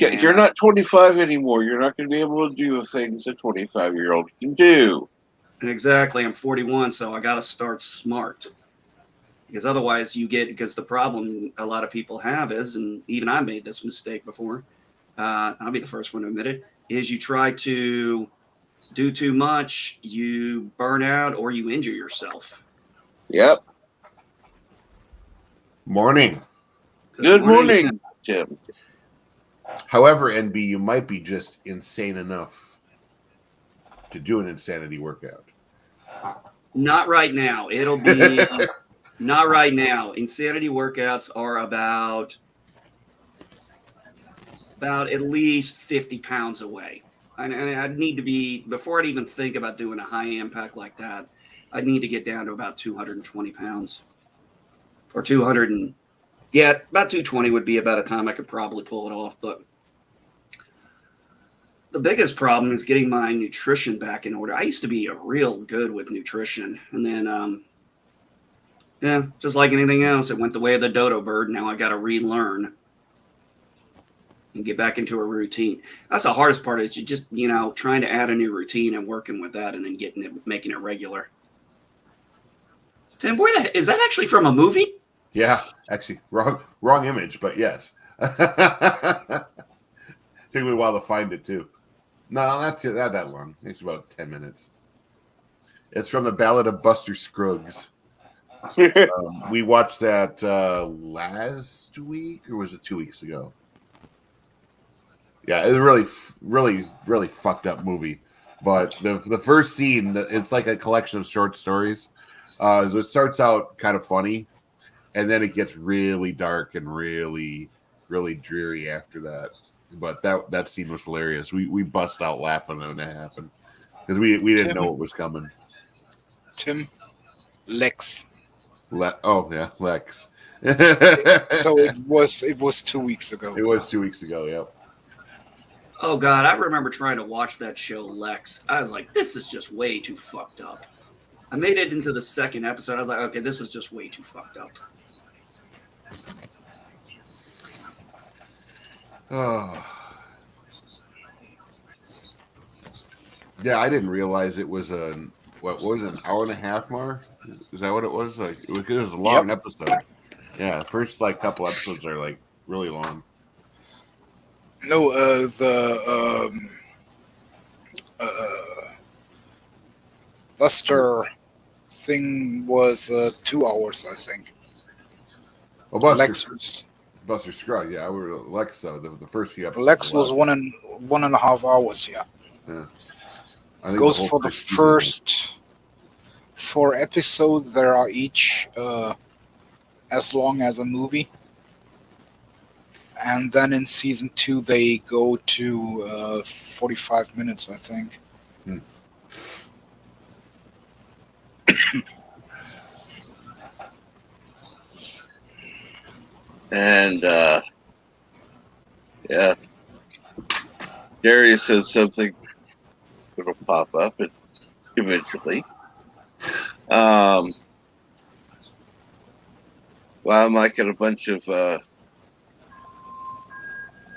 And you're not 25 anymore. You're not going to be able to do the things a 25-year-old can do. Exactly. I'm 41, so I got to start smart. Because otherwise because the problem a lot of people have is, and even I made this mistake before, I'll be the first one to admit it, is you try to do too much, you burn out, or you injure yourself. Yep. Morning. Good morning, Jim. However, NB, you might be just insane enough to do an insanity workout. Not right now. It'll be not right now. Insanity workouts are about at least 50 pounds away. And I'd need to be, before I'd even think about doing a high impact like that, I'd need to get down to about 220 pounds. Or 200 and, yeah, about 220 would be about a time I could probably pull it off. But the biggest problem is getting my nutrition back in order. I used to be real good with nutrition. And then, yeah, just like anything else, it went the way of the dodo bird. Now I got to relearn and get back into a routine. That's the hardest part, is you just, trying to add a new routine and working with that and then making it regular. Tim, is that actually from a movie? Yeah, actually, wrong image, but yes. Took me a while to find it too. No, not that long. It's about 10 minutes. It's from the Ballad of Buster Scruggs. We watched that last week, or was it 2 weeks ago? Yeah, it's a really fucked up movie. But the first scene, it's like a collection of short stories. So it starts out kind of funny, and then it gets really dark and really, really dreary after that. But that scene was hilarious. We bust out laughing when it happened because we didn't know what was coming. Tim, Lex. Oh yeah, Lex. So it was 2 weeks ago. It was 2 weeks ago. Yep. Oh God, I remember trying to watch that show, Lex. I was like, this is just way too fucked up. I made it into the second episode. I was like, okay, this is just way too fucked up. Oh. Yeah, I didn't realize it was an hour and a half, Mar? Is that what it was? Like it was a long episode. Yeah, the first couple episodes are really long. No, Buster thing was 2 hours, I think. Well, Buster Scruggs, yeah. Lex, though, the first few episodes. Lex was 1.5 hours, yeah. I think goes for the first 4 episodes. They are each as long as a movie. And then in season 2, they go to 45 minutes, I think. And yeah, Darius says something that'll pop up eventually. Well, I'm liking a bunch of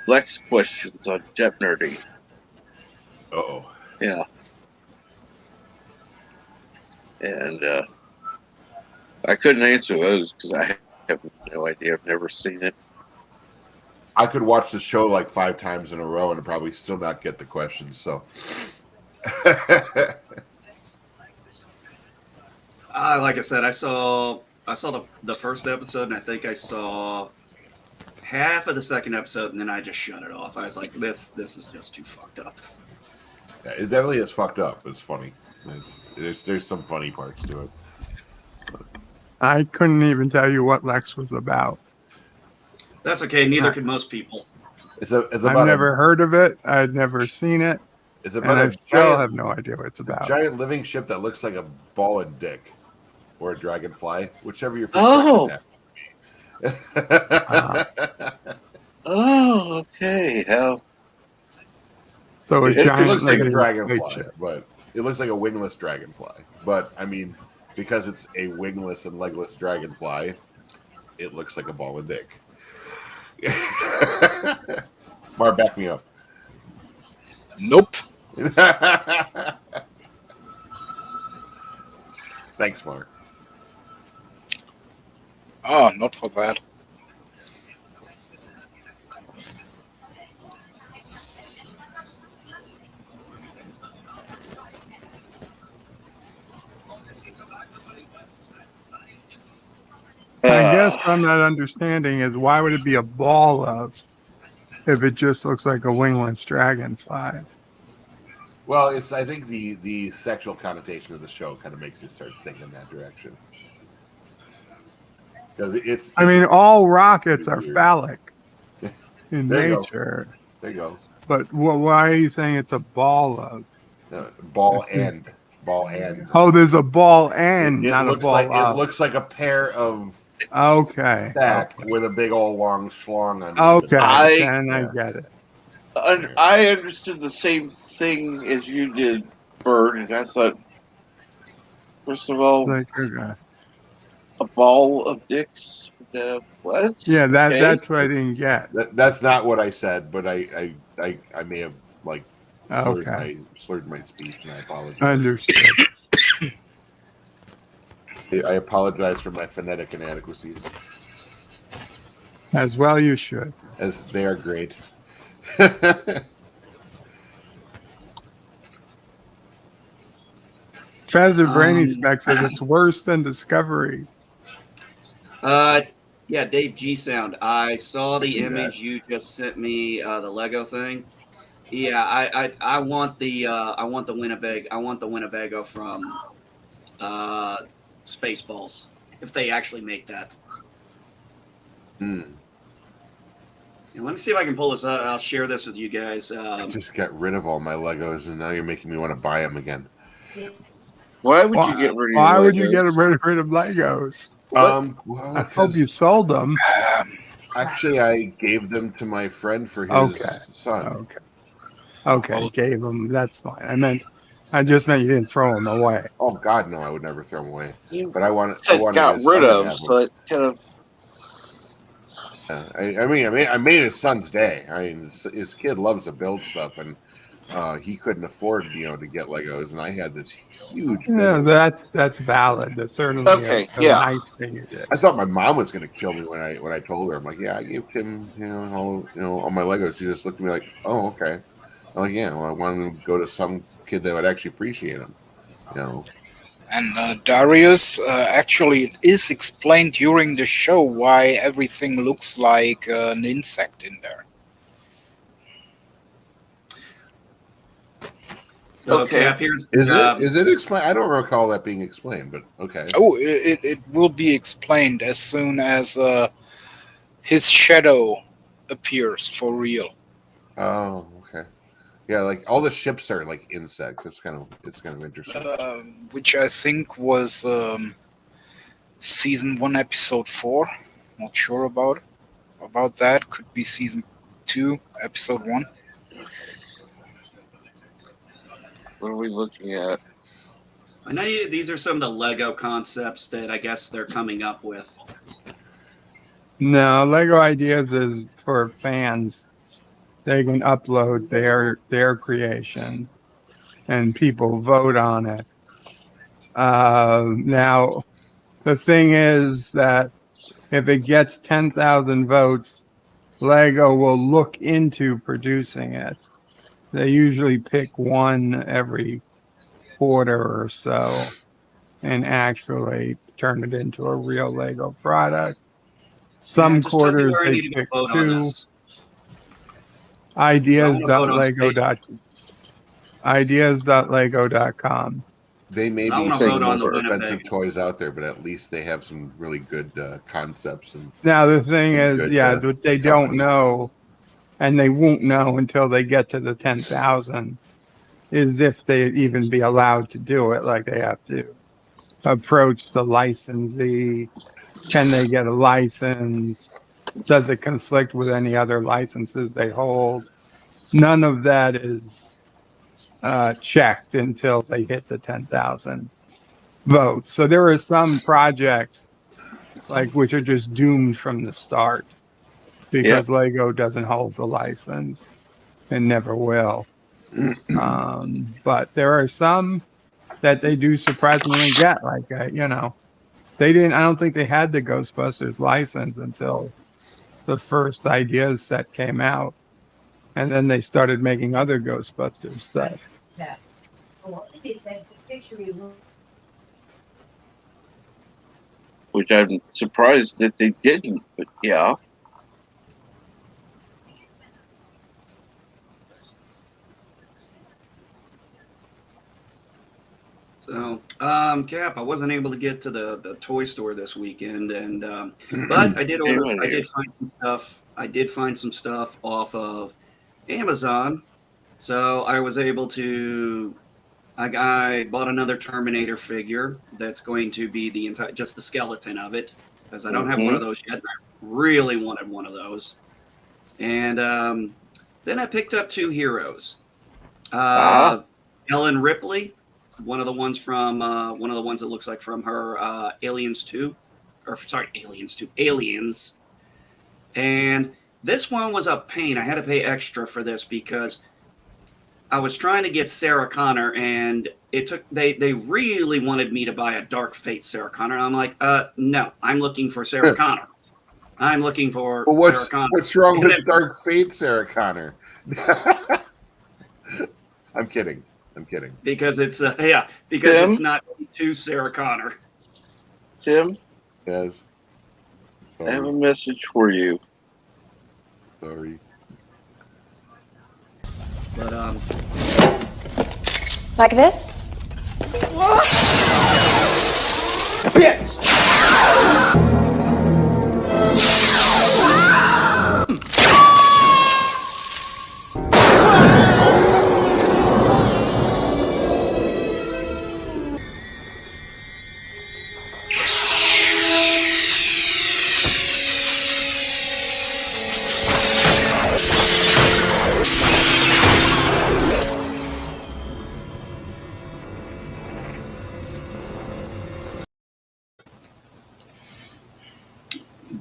Lex questions on Jet Nerdy. Oh. Yeah. And I couldn't answer those because I have no idea. I've never seen it. I could watch the show 5 times in a row and probably still not get the questions. So, like I said, I saw the first episode, and I think I saw half of the second episode, and then I just shut it off. I was like, this is just too fucked up. Yeah, it definitely is fucked up. It's funny. There's some funny parts to it. I couldn't even tell you what Lex was about. That's okay. Neither could most people. I've never heard of it. I'd never seen it. It's about I still have no idea what it's about. A giant living ship that looks like a ball and dick, or a dragonfly, whichever your perspective. Oh, okay. How? So it looks like a dragonfly, but it looks like a wingless dragonfly. But I mean, because it's a wingless and legless dragonfly, it looks like a ball and dick. Mar, back me up. Nope. Thanks, Mar. Oh, not for that. I guess what I'm not understanding is why would it be a ball of if it just looks like a wingless dragonfly? Well, it's I think the sexual connotation of the show kind of makes you start thinking that direction. Because it's I mean, all rockets are weird. phallic in There you nature. go. There you go. But why are you saying it's a ball of? Ball end. Oh, there's a ball end, It not a looks ball like of. it looks like a pair of Okay. stack with a big old long schlong on it. Okay, then I Yeah. get it. I understood the same thing as you did, Bird, and I thought, first of all, Like, okay. a ball of dicks. What? Yeah, Okay. that's what I didn't get. That's not what I said, but I may have like slurred Okay. my speech, and I apologize. Understood. I apologize for my phonetic inadequacies. As well you should. As they are great. Feather Brainy Spec says it's worse than Discovery. Yeah, Dave G Sound. I saw the see image you just sent me, the Lego thing. Yeah, I want the Winnebago from Spaceballs if they actually make that. Mm. And let me see if I can pull this up. I'll share this with you guys. I just got rid of all my Legos, and now you're making me want to buy them again. Why would you get rid of your Why would Legos? you get rid of Legos? Well, I hope you sold them. Actually, I gave them to my friend for his son. Okay, gave them. That's fine. I just meant you didn't throw them away. Oh God, no! I would never throw them away. You But I wanted got his rid son to of, have so it kind of. I made his son's day. I mean, his kid loves to build stuff, and he couldn't afford, to get Legos, and I had this huge. Yeah, that's valid. That's certainly a nice thing you did. I thought my mom was going to kill me when I told her. I'm like, yeah, I gave Tim, all my Legos. She just looked at me like, oh, okay. I'm like, yeah, well, I wanted to go to some kid that would actually appreciate them, And Darius, actually, it is explained during the show why everything looks like an insect in there. So, okay, up here's is it explained? I don't recall that being explained, but okay. Oh, it will be explained as soon as his shadow appears for real. Oh, okay. Yeah, like all the ships are like insects. It's kind of interesting. Which I think was season 1, episode 4. Not sure about that. Could be season 2, episode 1. What are we looking at? I know these are some of the Lego concepts that I guess they're coming up with. No, Lego Ideas is for fans. They can upload their creation, and people vote on it. Now, the thing is that if it gets 10,000 votes, Lego will look into producing it. They usually pick one every quarter or so and actually turn it into a real Lego product. Some quarters they pick 2. Ideas.lego.com. They may be some of the most expensive toys out there, but at least they have some really good concepts. And now the thing is, what they don't know, and they won't know until they get to the 10,000, is if they even be allowed to do it. Like they have to approach the licensee. Can they get a license? Does it conflict with any other licenses they hold? None of that is checked until they hit the 10,000 votes. So there are some projects which are just doomed from the start because Lego doesn't hold the license and never will. But there are some that they do surprisingly get. They didn't. I don't think they had the Ghostbusters license until the first Ideas set came out, and then they started making other Ghostbusters stuff. Which I'm surprised that they didn't, but yeah. So, Cap, I wasn't able to get to the toy store this weekend, and but I did order. I did find some stuff. I did find some stuff off of Amazon, so I was able to. I bought another Terminator figure that's going to be the entire, just the skeleton of it, because I don't have one of those yet. I really wanted one of those, and then I picked up two heroes. Ellen Ripley, one of the ones that looks like from her Aliens 2, or sorry, Aliens 2, Aliens. And this one was a pain. I had to pay extra for this because I was trying to get Sarah Connor, and they really wanted me to buy a Dark Fate Sarah Connor. And I'm like, no, I'm looking for Sarah Connor. I'm looking for Sarah Connor. What's wrong with Dark Fate Sarah Connor? I'm kidding. Because it's because it's not to Sarah Connor. Tim? Yes. I have a message for you. Sorry. But like this? Bitch!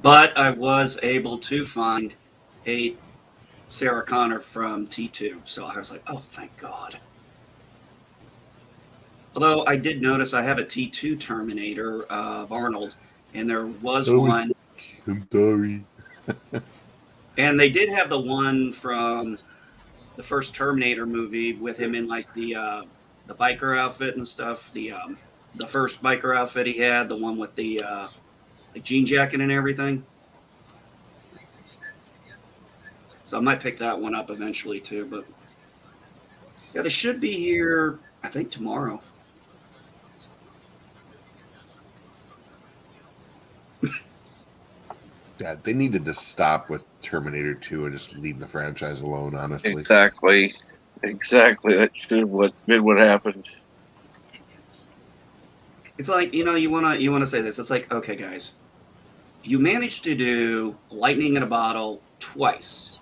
But I was able to find a Sarah Connor from T2, so I was like, oh, thank God. Although I did notice I have a T2 Terminator of Arnold, and there was one. I'm sorry. And they did have the one from the first Terminator movie with him in like the biker outfit and stuff. The first biker outfit he had, the one with the jean jacket and everything. So I might pick that one up eventually too. But yeah, they should be here, I think, tomorrow. Yeah, they needed to stop with Terminator 2 and just leave the franchise alone, honestly. Exactly. That should have been what happened. It's like, you wanna say this. It's like, okay, guys, you managed to do lightning in a bottle twice.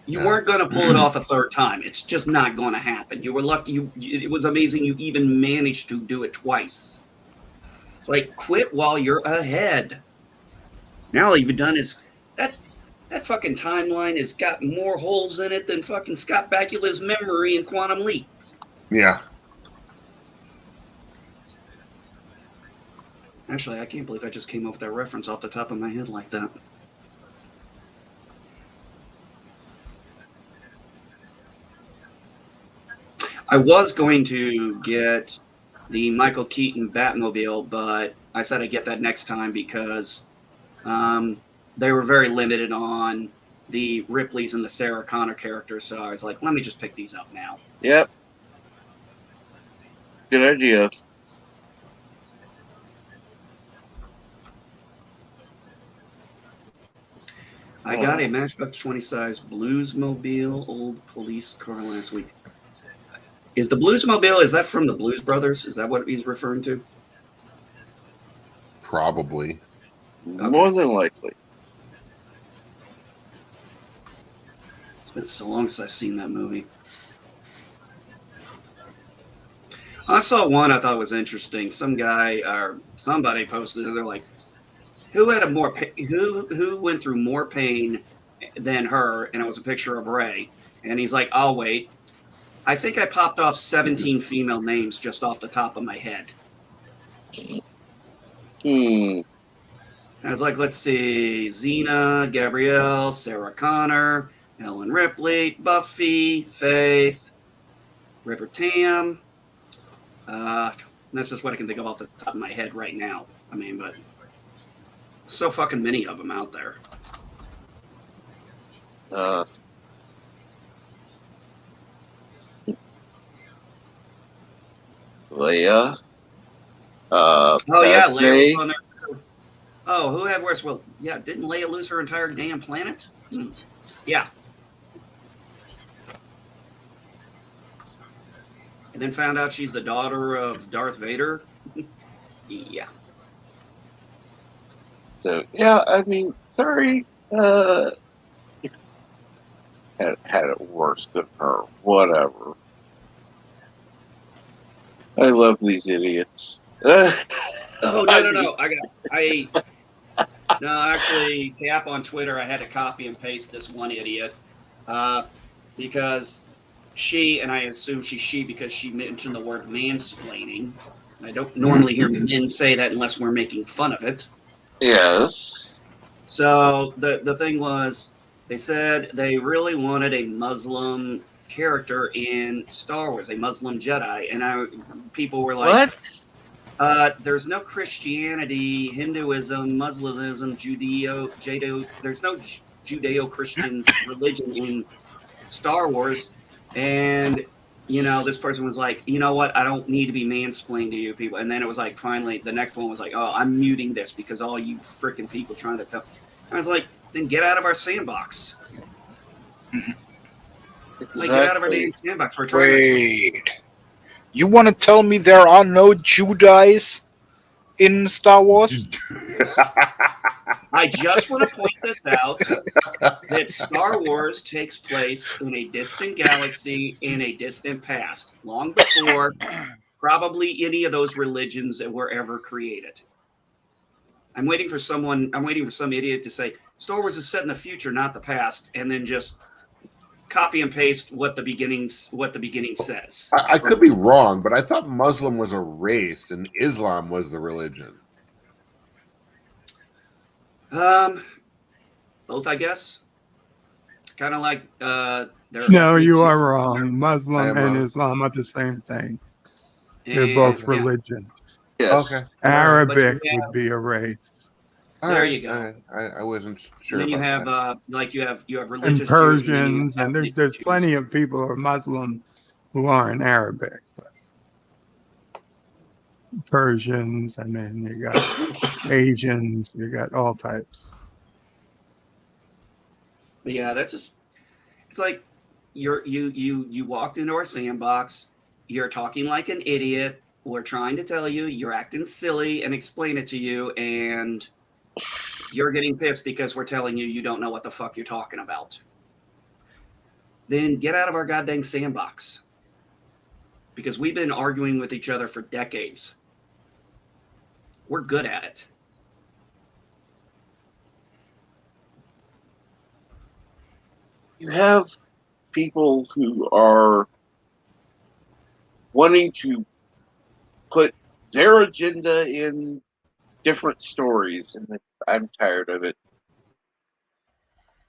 You weren't going to pull it off a third time. It's just not going to happen. You were lucky. It was amazing you even managed to do it twice. It's like, quit while you're ahead. Now all you've done is that fucking timeline has got more holes in it than fucking Scott Bakula's memory in Quantum Leap. Yeah. Actually, I can't believe I just came up with that reference off the top of my head like that. I was going to get the Michael Keaton Batmobile, but I said I'd get that next time because they were very limited on the Ripley's and the Sarah Connor characters. So I was like, let me just pick these up now. Yep. Good idea. I got a Matchbox 20 size Bluesmobile old police car last week. Is the Bluesmobile, is that from the Blues Brothers? Is that what he's referring to? Probably. Okay. More than likely. It's been so long since I've seen that movie. I saw one I thought was interesting. Some guy or somebody posted it. They're like, who had who went through more pain than her? And it was a picture of Ray. And he's like, I'll wait. I think I popped off 17 female names just off the top of my head. I was like, let's see. Xena, Gabrielle, Sarah Connor, Ellen Ripley, Buffy, Faith, River Tam. That's just what I can think of off the top of my head right now. I mean, but so fucking many of them out there. Leia. Oh yeah, Leia was Padme. on there too. Oh, who had worse? Well, yeah, didn't Leia lose her entire damn planet? Yeah. And then found out she's the daughter of Darth Vader. Yeah. So yeah, I mean, sorry, had it worse than her. Whatever. I love these idiots. Oh no! No, actually, Cap on Twitter. I had to copy and paste this one idiot because she, and I assume she's she because she mentioned the word mansplaining. I don't normally hear men say that unless we're making fun of it. Yes. So the thing was, they said they really wanted a Muslim character in Star Wars, a Muslim Jedi, and people were like, What? There's no Christianity, Hinduism, Muslimism, Judeo. There's no Judeo-Christian religion in Star Wars, and this person was like, you know what? I don't need to be mansplained to you people. And then it was like, finally, the next one was like, oh, I'm muting this because all you freaking people trying to tell. I was like, then get out of our sandbox. Exactly. Like, get out of our damn sandbox. We're trying Wait. You want to tell me there are no Judais in Star Wars? I just want to point this out that Star Wars takes place in a distant galaxy in a distant past, long before probably any of those religions that were ever created. I'm waiting for some idiot to say Star Wars is set in the future, not the past, and then just copy and paste what the beginning says. I could be wrong, but I thought Muslim was a race and Islam was the religion. Both, I guess. Kind of like No, you are wrong. Muslim and Islam are the same thing. They're both religion. Yes. Okay. Arabic would be a race. There you go. I wasn't sure. And then you have you have religious and Persians, and there's plenty of people who are Muslim who aren't Arabic. Persians, and then you got Asians, you got all types. But yeah, that's just, it's like you walked into our sandbox, you're talking like an idiot, we're trying to tell you, you're acting silly and explain it to you, and you're getting pissed because we're telling you don't know what the fuck you're talking about. Then get out of our goddamn sandbox. Because we've been arguing with each other for decades. We're good at it. You have people who are wanting to put their agenda in different stories, and I'm tired of it.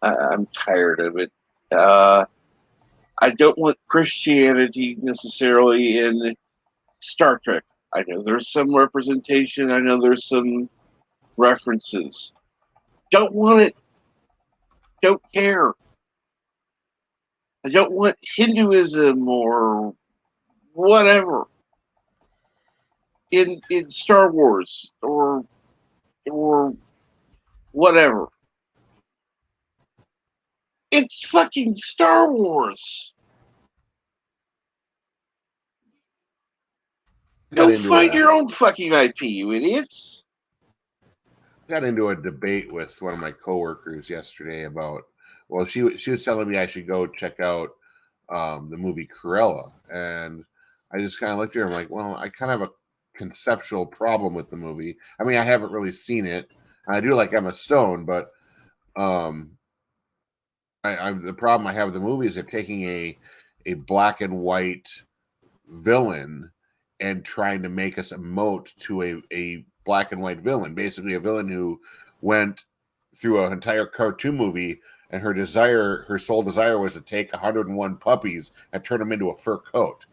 I'm tired of it. I don't want Christianity necessarily in Star Trek. I know there's some representation. I know there's some references. Don't want it. Don't care. I don't want Hinduism or whatever in Star Wars or whatever. It's fucking Star Wars. Go find your own fucking IP, you idiots. Got into a debate with one of my coworkers yesterday about, well, she was telling me I should go check out the movie Cruella, and I just kind of looked at her. I'm like, well, I kind of have a conceptual problem with the movie. I mean, I haven't really seen it. I do like Emma Stone, but the problem I have with the movie is they're taking a black and white villain and trying to make us emote to a black and white villain, basically a villain who went through an entire cartoon movie, and her sole desire was to take 101 puppies and turn them into a fur coat.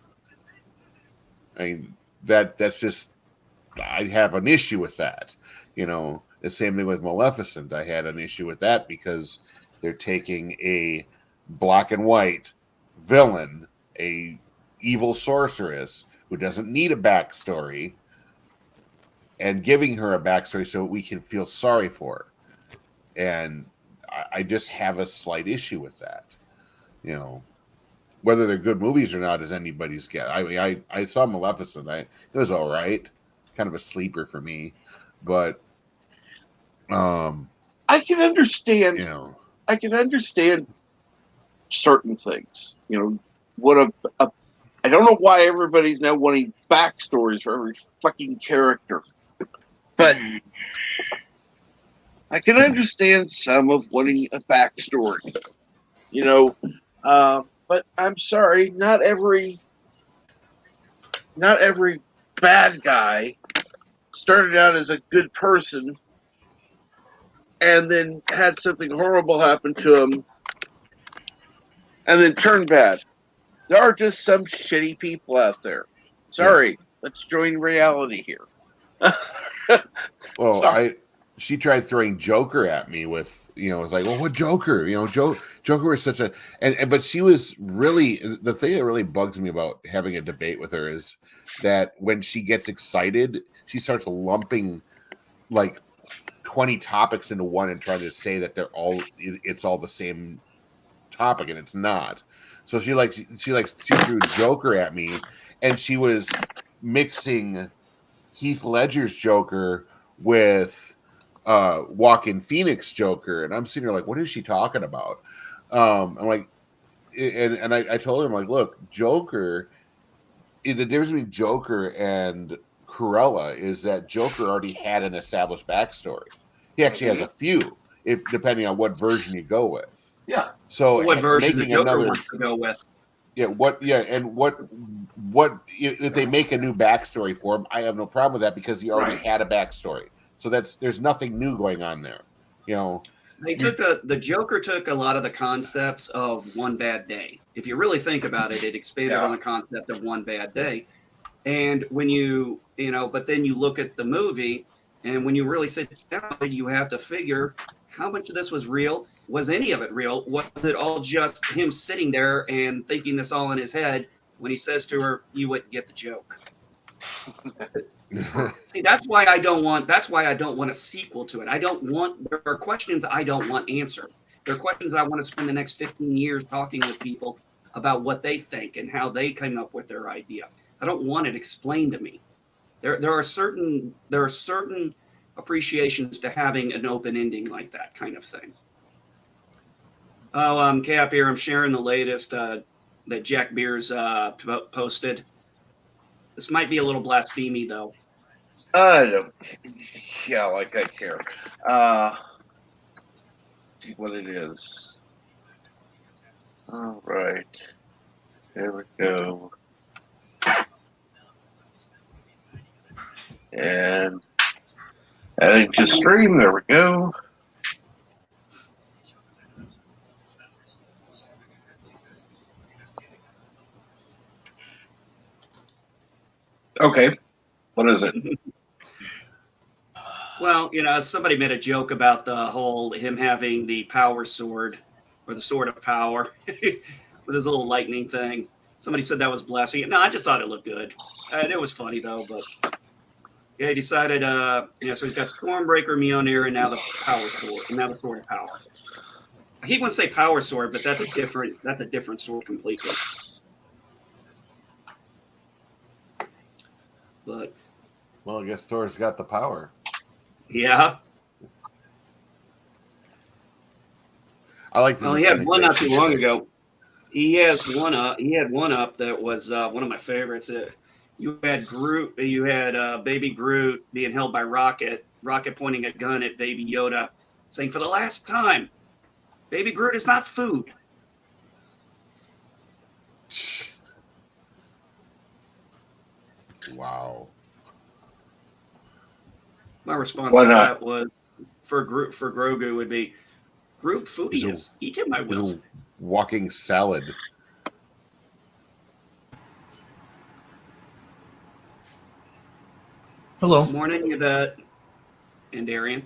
I mean, that's just, I have an issue with that. The same thing with Maleficent. I had an issue with that because they're taking a black and white villain, a evil sorceress who doesn't need a backstory, and giving her a backstory so we can feel sorry for her. And I just have a slight issue with that. You know, whether they're good movies or not is anybody's guess. I mean, I saw Maleficent. It was all right, kind of a sleeper for me, but I can understand. You know, I can understand certain things. You know, what I don't know why everybody's now wanting backstories for every fucking character, but I can understand some of wanting a backstory. You know, but I'm sorry, not every bad guy started out as a good person and then had something horrible happen to him and then turned bad. There are just some shitty people out there. Sorry, let's join reality here. Well, she tried throwing Joker at me with, it's like, well, what Joker? Joker was such a but she was really, the thing that really bugs me about having a debate with her is that when she gets excited, she starts lumping like 20 topics into one and trying to say that it's all the same topic, and it's not. So she threw Joker at me, and she was mixing Heath Ledger's Joker with Joaquin Phoenix Joker, and I'm sitting here like, what is she talking about? I'm like, and I told her, I'm like, look, Joker, the difference between Joker and Cruella is that Joker already had an established backstory. He actually has a few, if depending on what version you go with. Yeah. So what version making the Joker another wants to go with? Yeah, what if they make a new backstory for him? I have no problem with that because he already had a backstory. So there's nothing new going on there. They took the Joker took a lot of the concepts of One Bad Day. If you really think about it, it expanded on the concept of One Bad Day. And when but then you look at the movie, and when you really sit down, you have to figure how much of this was real. Was any of it real? Was it all just him sitting there and thinking this all in his head when he says to her, "You wouldn't get the joke"? See, that's why I don't want a sequel to it. There are questions I don't want answered. There are questions I want to spend the next 15 years talking with people about what they think and how they came up with their idea. I don't want it explained to me. There are certain appreciations to having an open ending like that kind of thing. Oh, Cap here. I'm sharing the latest that Jack Beers posted. This might be a little blasphemy, though. I don't. Yeah, like I care. See what it is. All right. There we go. And adding to stream. There we go. Okay. What is it? Well, somebody made a joke about the whole him having the power sword or the sword of power with his little lightning thing. Somebody said that was blasphemy. No, I just thought it looked good. It was funny though, but yeah, he decided. So he's got Stormbreaker, Mjolnir, and now the power sword, and now the sword of power. He wouldn't say power sword, but that's a different sword completely. But well, I guess Thor's got the power. Yeah. I like. Well, he had one not too long ago. He had one up that was one of my favorites. You had Groot. You had Baby Groot being held by Rocket. Rocket pointing a gun at Baby Yoda, saying, "For the last time, Baby Groot is not food." Wow. My response to that was for Grogu would be, Groot foodie is eat him, I will. Walking salad. Hello. Morning, Yvette and Darian.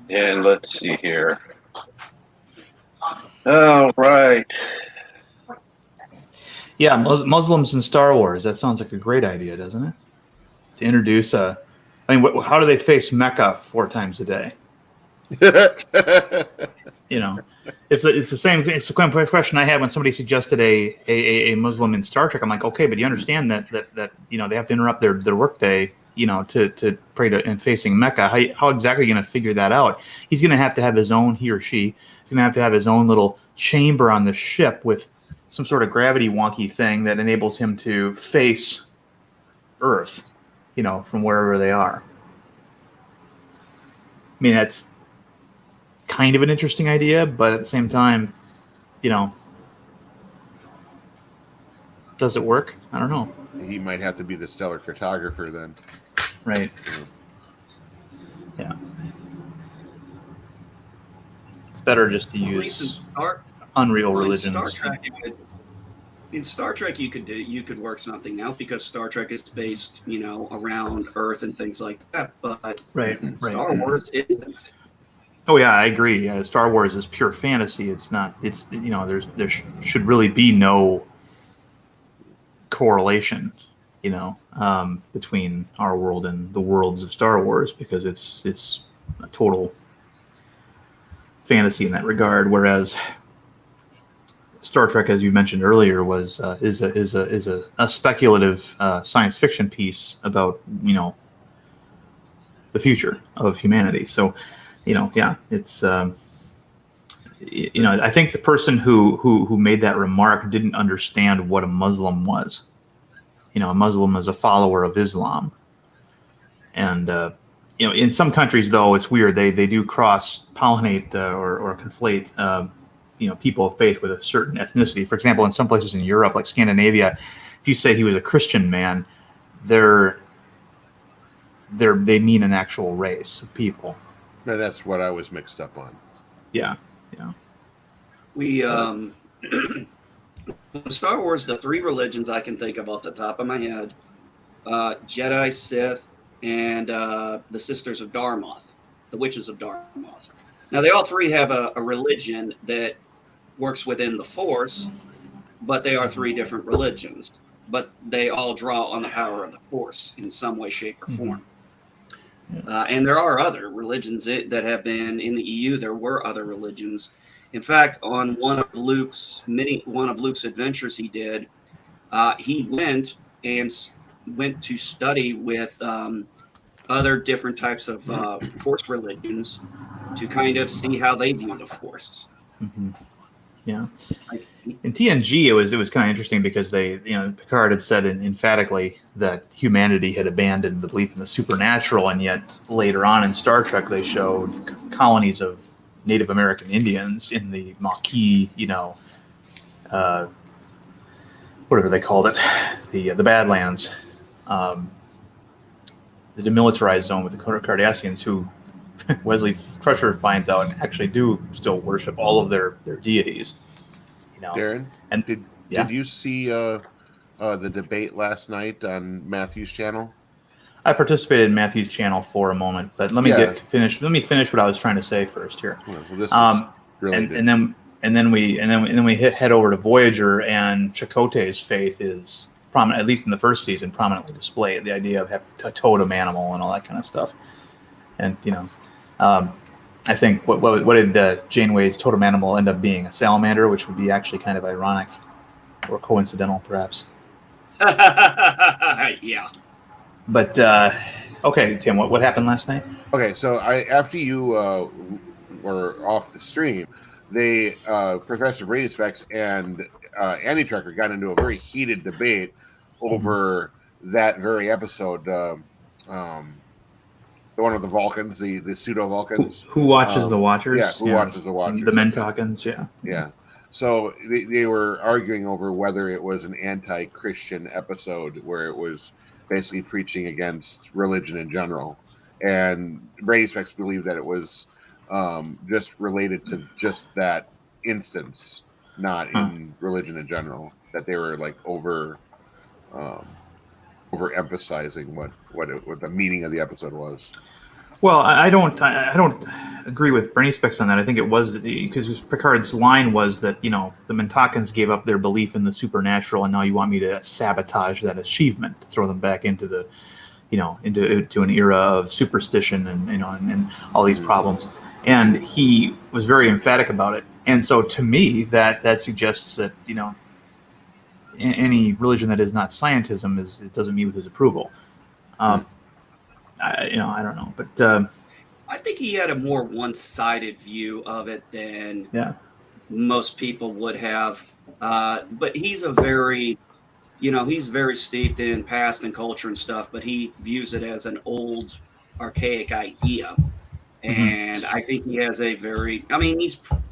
And let's see here. All right. Yeah, Muslims in Star Wars. That sounds like a great idea, doesn't it? To introduce a, I mean, how do they face Mecca 4 times a day? You know, it's the same. It's the kind of question I had when somebody suggested a Muslim in Star Trek. I'm like, okay, but you understand that they have to interrupt their workday, to pray to and facing Mecca. How exactly are you going to figure that out? He's going to have his own, he or she. He's going to have his own little chamber on the ship with some sort of gravity wonky thing that enables him to face Earth, from wherever they are. I mean, that's kind of an interesting idea, but at the same time, does it work? I don't know. He might have to be the stellar cartographer then. Right. Yeah. It's better just to use Unreal religions. In Star Trek, you could work something out because Star Trek is based, around Earth and things like that. But Star Wars isn't. Oh yeah, I agree. Star Wars is pure fantasy. It's not. It's there should really be no correlation, between our world and the worlds of Star Wars, because it's a total fantasy in that regard. Whereas Star Trek, as you mentioned earlier, is a speculative science fiction piece about the future of humanity. So, it's I think the person who made that remark didn't understand what a Muslim was. A Muslim is a follower of Islam, and in some countries, though, it's weird. They do cross pollinate or conflate people of faith with a certain ethnicity. For example, in some places in Europe, like Scandinavia, if you say he was a Christian man, they mean an actual race of people. No, that's what I was mixed up on. Yeah. We Star Wars, the 3 religions I can think of off the top of my head: Jedi, Sith, and the Sisters of Darmoth, the Witches of Darmoth. Now, they all 3 have a religion that works within the Force, but they are 3 different religions. But they all draw on the power of the Force in some way, shape, or form. And there are other religions that have been in the EU. There were other religions. In fact, on one of Luke's adventures he did, he went to study with other different types of Force religions to kind of see how they view the Force. Mm-hmm. Yeah. In TNG, it was kind of interesting because Picard had said emphatically that humanity had abandoned the belief in the supernatural, and yet later on in Star Trek they showed colonies of Native American Indians in the Maquis, whatever they called it, the Badlands, the demilitarized zone with the Cardassians, who Wesley Crusher finds out actually do still worship all of their deities. Darren, and did you see the debate last night on Matthew's channel? I participated in Matthew's channel for a moment, but let me finish what I was trying to say first here. Well, this and then we head over to Voyager, and Chakotay's faith is prominent, at least in the first season, prominently displayed. The idea of having a totem animal and all that kind of stuff, and I think what did Janeway's totem animal end up being? A salamander, which would be actually kind of ironic or coincidental, perhaps. Yeah. But okay, Tim, what happened last night? Okay, so after you were off the stream, Professor Brady Specs and Andy Trekker got into a very heated debate over that very episode. The one with the Vulcans, the pseudo Vulcans. Who watches the Watchers? Yeah, who watches the Watchers? The Mentalkins, yeah. Yeah. So they were arguing over whether it was an anti-Christian episode where it was basically preaching against religion in general. And Brady Specs believed that it was just related to just that instance, not in religion in general. That they were like over emphasizing what the meaning of the episode was. Well, I don't agree with Bernie Specs on that. I think it was because Picard's line was that the Mintakans gave up their belief in the supernatural, and now you want me to sabotage that achievement, to throw them back into the into an era of superstition and all these problems. And he was very emphatic about it. And so to me, that suggests that any religion that is not scientism it doesn't meet with his approval. I don't know, but I think he had a more one-sided view of it than most people would have. But he's a very, he's very steeped in past and culture and stuff, but he views it as an old, archaic idea. And I think he has a very,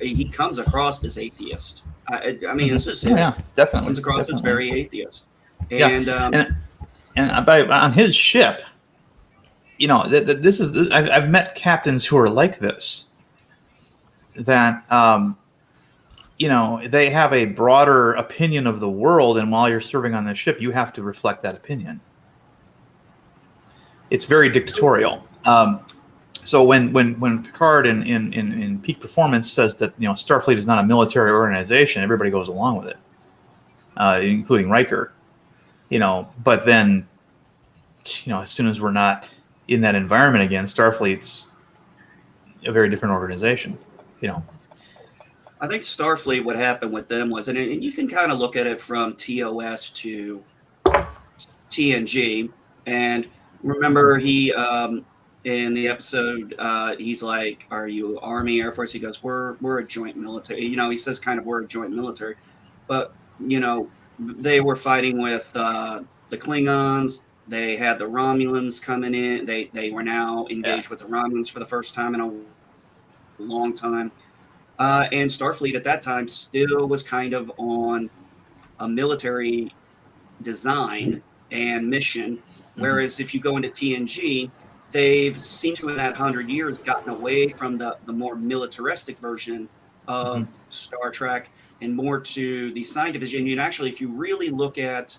he comes across as atheist. It's just definitely comes across as very atheist. And on his ship, this is I've met captains who are like this. That they have a broader opinion of the world, and while you're serving on the ship, you have to reflect that opinion. It's very dictatorial. So when Picard in Peak Performance says that Starfleet is not a military organization, everybody goes along with it, including Riker. But then as soon as we're not in that environment again, Starfleet's a very different organization. I think Starfleet, what happened with them was, and you can kind of look at it from TOS to TNG, and remember he in the episode he's like, "Are you Army, Air Force?" He goes, "We're a joint military." He says kind of we're a joint military, but they were fighting with the Klingons. They had the Romulans coming in. They were now engaged with the Romulans for the first time in a long time. And Starfleet at that time still was kind of on a military design and mission. Whereas if you go into TNG, they've seemed to in that 100 years gotten away from the more militaristic version of Star Trek and more to the science division. And actually, if you really look at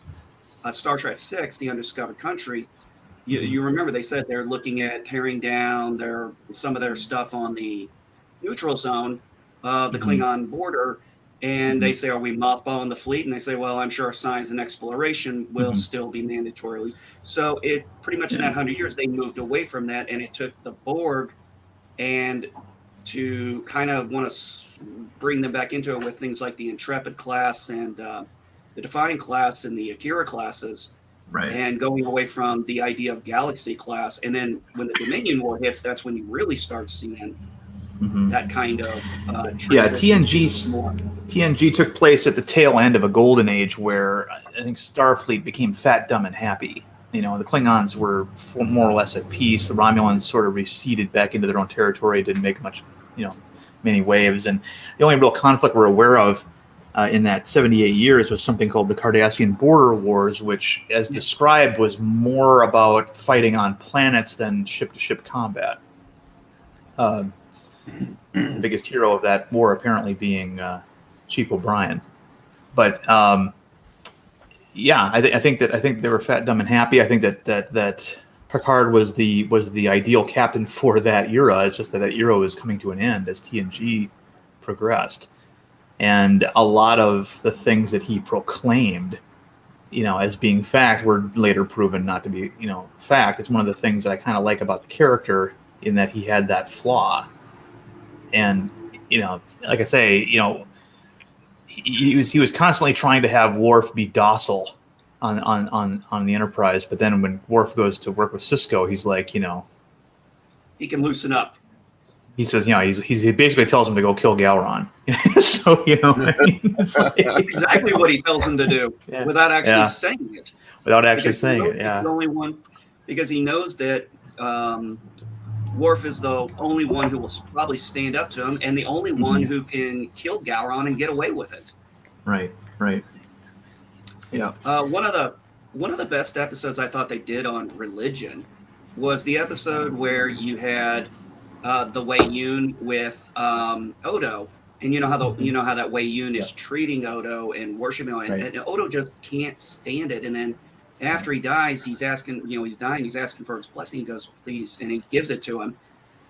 Star Trek VI, The Undiscovered Country, you remember they said they're looking at tearing down some of their stuff on the neutral zone of the Klingon border, and they say, "Are we mothballing the fleet?" And they say, "Well, I'm sure science and exploration will still be mandatorily." So it pretty much in that 100 years they moved away from that, and it took the Borg and to kind of want to bring them back into it with things like the Intrepid class and the Defiant class and the Akira classes, right? And going away from the idea of Galaxy class. And then when the Dominion War hits, that's when you really start seeing that kind of TNG took place at the tail end of a golden age where I think Starfleet became fat, dumb, and happy. The Klingons were more or less at peace. The Romulans sort of receded back into their own territory, didn't make much, many waves. And the only real conflict we're aware of in that 78 years was something called the Cardassian Border Wars, which, as described, was more about fighting on planets than ship-to-ship combat. The biggest hero of that war apparently being Chief O'Brien. But I think they were fat, dumb, and happy. I think that Picard was the ideal captain for that era. It's just that era was coming to an end as TNG progressed, and a lot of the things that he proclaimed, as being fact, were later proven not to be, fact. It's one of the things that I kind of like about the character, in that he had that flaw. And like I say, he was constantly trying to have Worf be docile on the Enterprise, but then when Worf goes to work with Cisco, he's like, he can loosen up. He says, he basically tells him to go kill Gowron. So it's like, exactly what he tells him to do without actually saying it. Without actually saying it, He's the only one, because he knows that. Worf is the only one who will probably stand up to him, and the only one who can kill Gowron and get away with it. Right. Yeah. One of the best episodes I thought they did on religion was the episode where you had the Wei Yun with Odo, and you know how that Wei Yun is treating Odo and worshiping him, and Odo just can't stand it. And then After he dies, he's asking, he's dying, he's asking for his blessing. He goes, please, and he gives it to him.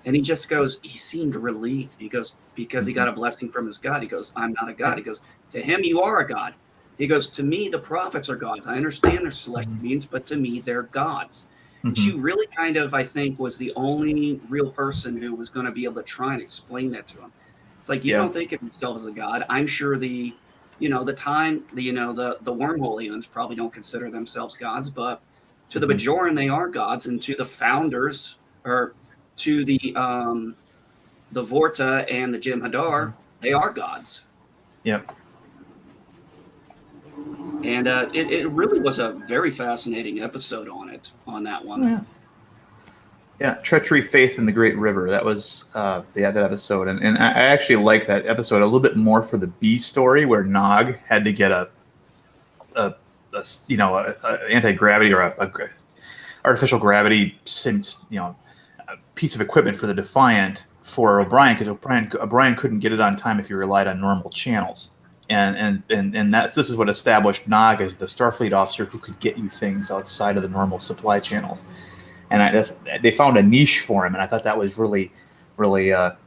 And he just goes, he seemed relieved. He goes, because he got a blessing from his God. He goes, I'm not a God. He goes, to him, you are a God. He goes, to me, the prophets are gods. I understand they're celestial beings, but to me, they're gods. And she really kind of, I think, was the only real person who was going to be able to try and explain that to him. It's like, you don't think of yourself as a God. I'm sure the wormhole aliens probably don't consider themselves gods, but to the Bajoran, they are gods, and to the founders, or to the Vorta and the Jem'Hadar, they are gods. Yep. And it really was a very fascinating episode on that one. Yeah, Treachery, Faith, and the Great River. That was that episode, and I actually like that episode a little bit more for the B story, where Nog had to get a anti-gravity or a artificial gravity piece of equipment for the Defiant for O'Brien, because O'Brien couldn't get it on time if he relied on normal channels, and this is what established Nog as the Starfleet officer who could get you things outside of the normal supply channels. And they found a niche for him, and I thought that was really, really a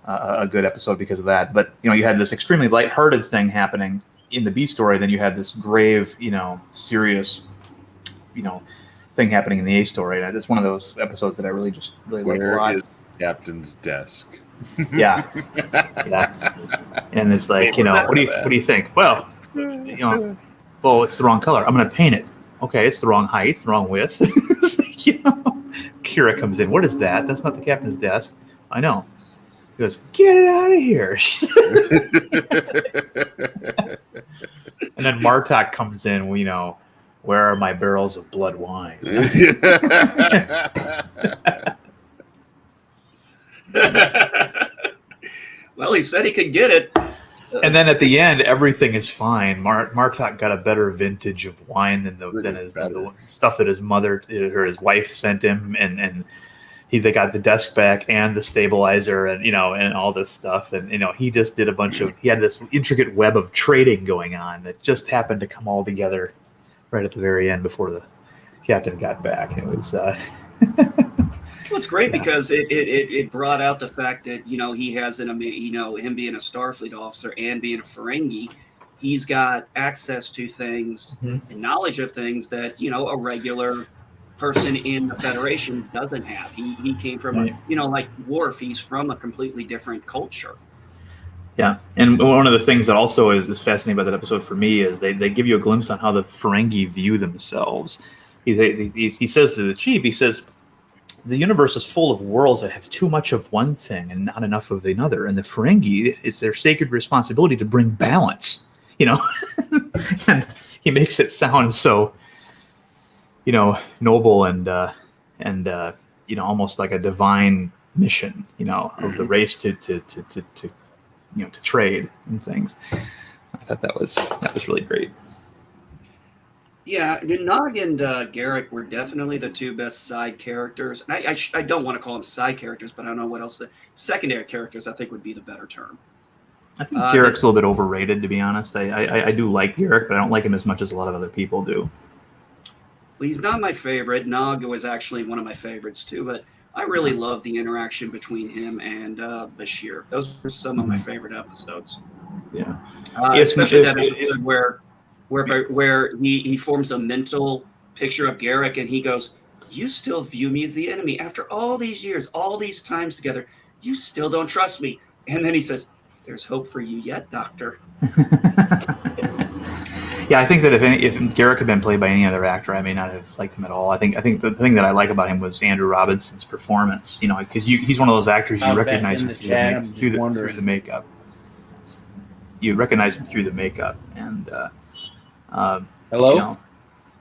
good episode because of that. But you had this extremely lighthearted thing happening in the B story, then you had this grave, serious, thing happening in the A story. And it's one of those episodes that I really like a lot. Where is Captain's desk? Yeah. And it's like, what do you think? Well, it's the wrong color. I'm going to paint it. Okay, it's the wrong height, the wrong width. Kira comes in. What is that? That's not the captain's desk. I know. He goes, get it out of here. And then Martok comes in. Where are my barrels of blood wine? Well, he said he could get it. And then at the end, everything is fine. Martok got a better vintage of wine than the stuff that his mother or his wife sent him, and they got the desk back and the stabilizer and and all this stuff, and he just did he had this intricate web of trading going on that just happened to come all together right at the very end before the captain got back. It was. Well, it's great because it brought out the fact that he has him being a Starfleet officer and being a Ferengi, he's got access to things and knowledge of things that a regular person in the Federation doesn't have. He came from like Worf, he's from a completely different culture. Yeah, and one of the things that also is fascinating about that episode for me is they give you a glimpse on how the Ferengi view themselves. He says to the chief, he says, the universe is full of worlds that have too much of one thing and not enough of another. And the Ferengi, it's their sacred responsibility to bring balance, And he makes it sound so, noble and almost like a divine mission, of the race to trade and things. I thought that was really great. Yeah, Nog and Garrick were definitely the two best side characters. And I don't want to call them side characters, but I don't know what else. The secondary characters, I think, would be the better term. I think Garrick's a little bit overrated, to be honest. I do like Garrick, but I don't like him as much as a lot of other people do. Well, he's not my favorite. Nog was actually one of my favorites, too. But I really love the interaction between him and Bashir. Those were some of my favorite episodes. Yeah. Especially that episode where he forms a mental picture of Garrick, and he goes, you still view me as the enemy after all these years, all these times together. You still don't trust me. And then he says, there's hope for you yet, Doctor. Yeah, I think that if Garrick had been played by any other actor, I may not have liked him at all. I think the thing that I like about him was Andrew Robinson's performance, because he's one of those actors you recognize him through the makeup. You recognize him through the makeup, and hello.